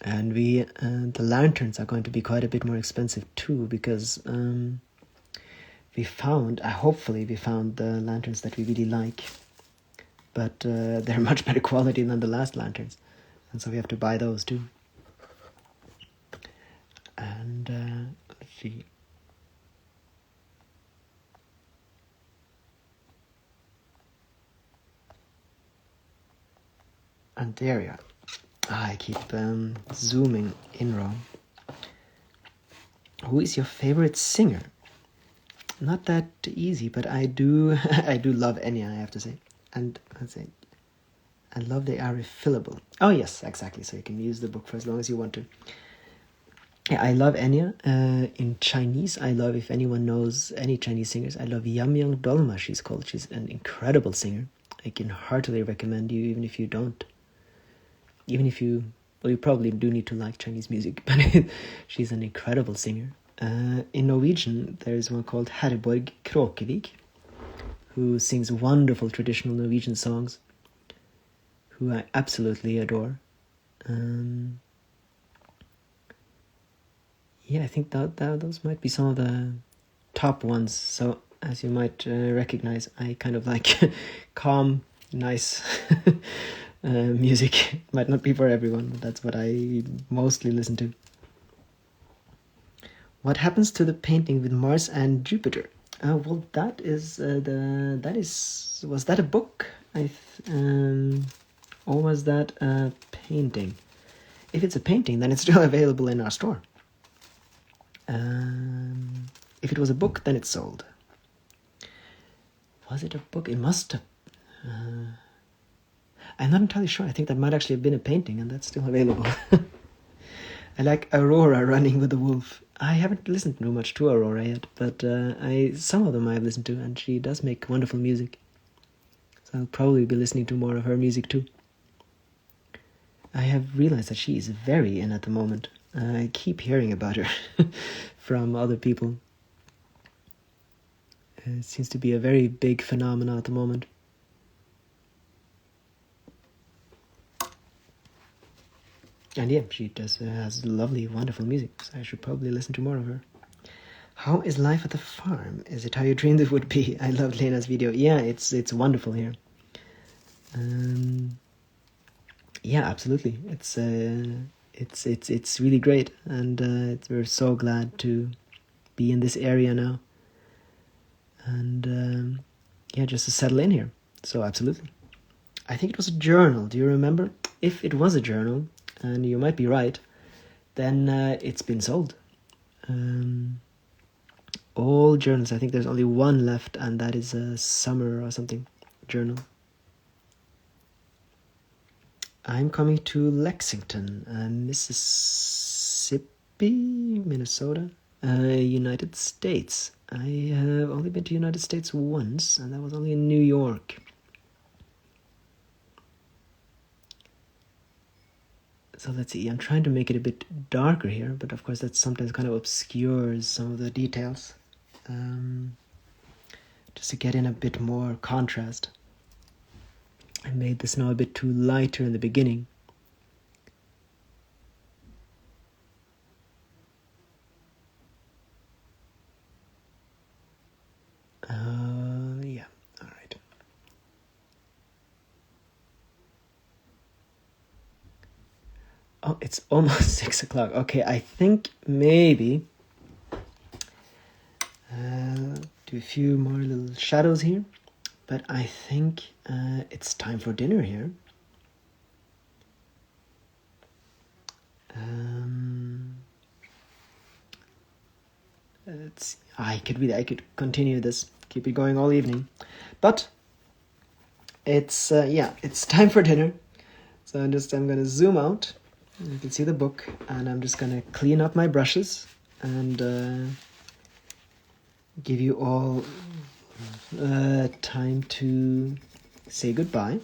And the lanterns are going to be quite a bit more expensive too, because hopefully we found the lanterns that we really like, but they're much better quality than the last lanterns, and so we have to buy those too. And let's see. And there you are. I keep zooming in wrong. Who is your favorite singer? Not that easy, but I do love Enya, I have to say. And let's say, I love they are refillable. Oh yes, exactly. So you can use the book for as long as you want to. Yeah, I love Enya. In Chinese, I love, if anyone knows any Chinese singers, I love Yamyang Dolma, she's called. She's an incredible singer. I can heartily recommend you, even if you don't. Well, you probably do need to like Chinese music, but she's an incredible singer. In Norwegian, there's one called Herborg Kråkevik, who sings wonderful traditional Norwegian songs, who I absolutely adore. Yeah, I think that those might be some of the top ones. So, as you might recognize, I kind of like calm, nice music. Might not be for everyone, but that's what I mostly listen to. What happens to the painting with Mars and Jupiter? Well, that is was that a book? Or was that a painting? If it's a painting, then it's still available in our store. If it was a book, then it's sold. Was it a book? It must have. I'm not entirely sure. I think that might actually have been a painting, and that's still available. I like Aurora running with the wolf. I haven't listened too much to Aurora yet, but some of them I've listened to, and she does make wonderful music. So I'll probably be listening to more of her music too. I have realized that she is very in at the moment. I keep hearing about her from other people. It seems to be a very big phenomenon at the moment. And yeah, she has lovely, wonderful music, so I should probably listen to more of her. How is life at the farm? Is it how you dreamed it would be? I loved Lena's video. Yeah, it's wonderful here. Yeah, absolutely. It's really great, and we're so glad to be in this area now, and yeah, just to settle in here. So absolutely. I think it was a journal. Do you remember? If it was a journal, and you might be right, then it's been sold. All journals. I think there's only one left, and that is a summer or something journal. I'm coming to Lexington, Mississippi, Minnesota, United States. I have only been to United States once, and that was only in New York. So let's see, I'm trying to make it a bit darker here, but of course that sometimes kind of obscures some of the details. Just to get in a bit more contrast. I made the snow a bit too lighter in the beginning. Yeah, all right. Oh, it's almost 6 o'clock. Okay, I think maybe do a few more little shadows here, but I think it's time for dinner here. I could continue this, keep it going all evening, but it's time for dinner. So I'm gonna zoom out. You can see the book, and I'm just gonna clean up my brushes and give you all time to say goodbye.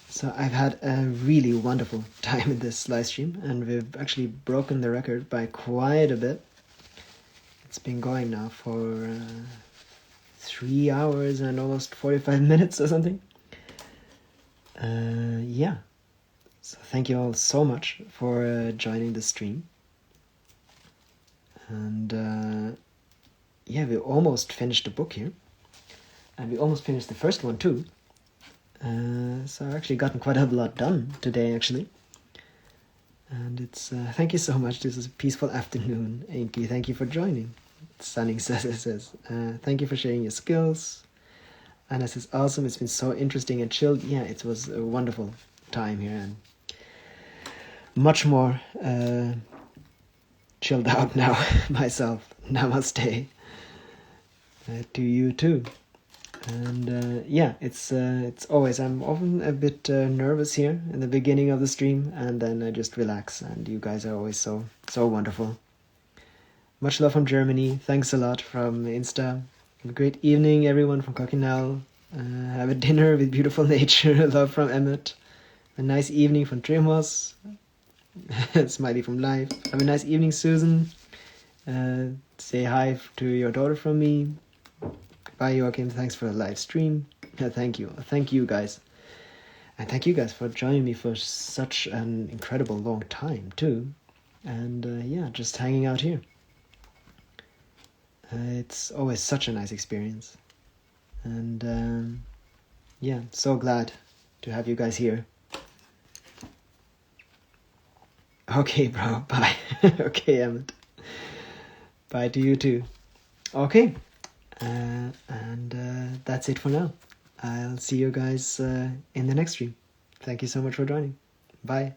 So I've had a really wonderful time in this live stream, and we've actually broken the record by quite a bit. It's been going now for 3 hours and almost 45 minutes or something. Yeah. So thank you all so much for joining the stream. And yeah, we almost finished the book here. And we almost finished the first one too. So I've actually gotten quite a lot done today, actually. And it's thank you so much. This is a peaceful afternoon. Inky, thank you for joining. Sunning says, thank you for sharing your skills. Anna says, awesome. It's been so interesting and chilled. Yeah, it was a wonderful time here, and much more chilled out now myself. Namaste to you too. And yeah, it's always, I'm often a bit nervous here in the beginning of the stream, and then I just relax, and you guys are always so wonderful. Much love from Germany. Thanks a lot from Insta. Have a great evening, everyone from Cockinell. Have a dinner with beautiful nature. Love from Emmett. A nice evening from Trimos. Smiley from Live. Have a nice evening, Susan. Say hi to your daughter from me. Bye, Joachim. Thanks for the live stream. Thank you. Thank you, guys. And thank you guys for joining me for such an incredible long time, too. And yeah, just hanging out here. It's always such a nice experience. And yeah, so glad to have you guys here. Okay, bro. Bye. Okay, Emmett. Bye to you too. Okay. And that's it for now. I'll see you guys in the next stream. Thank you so much for joining. Bye.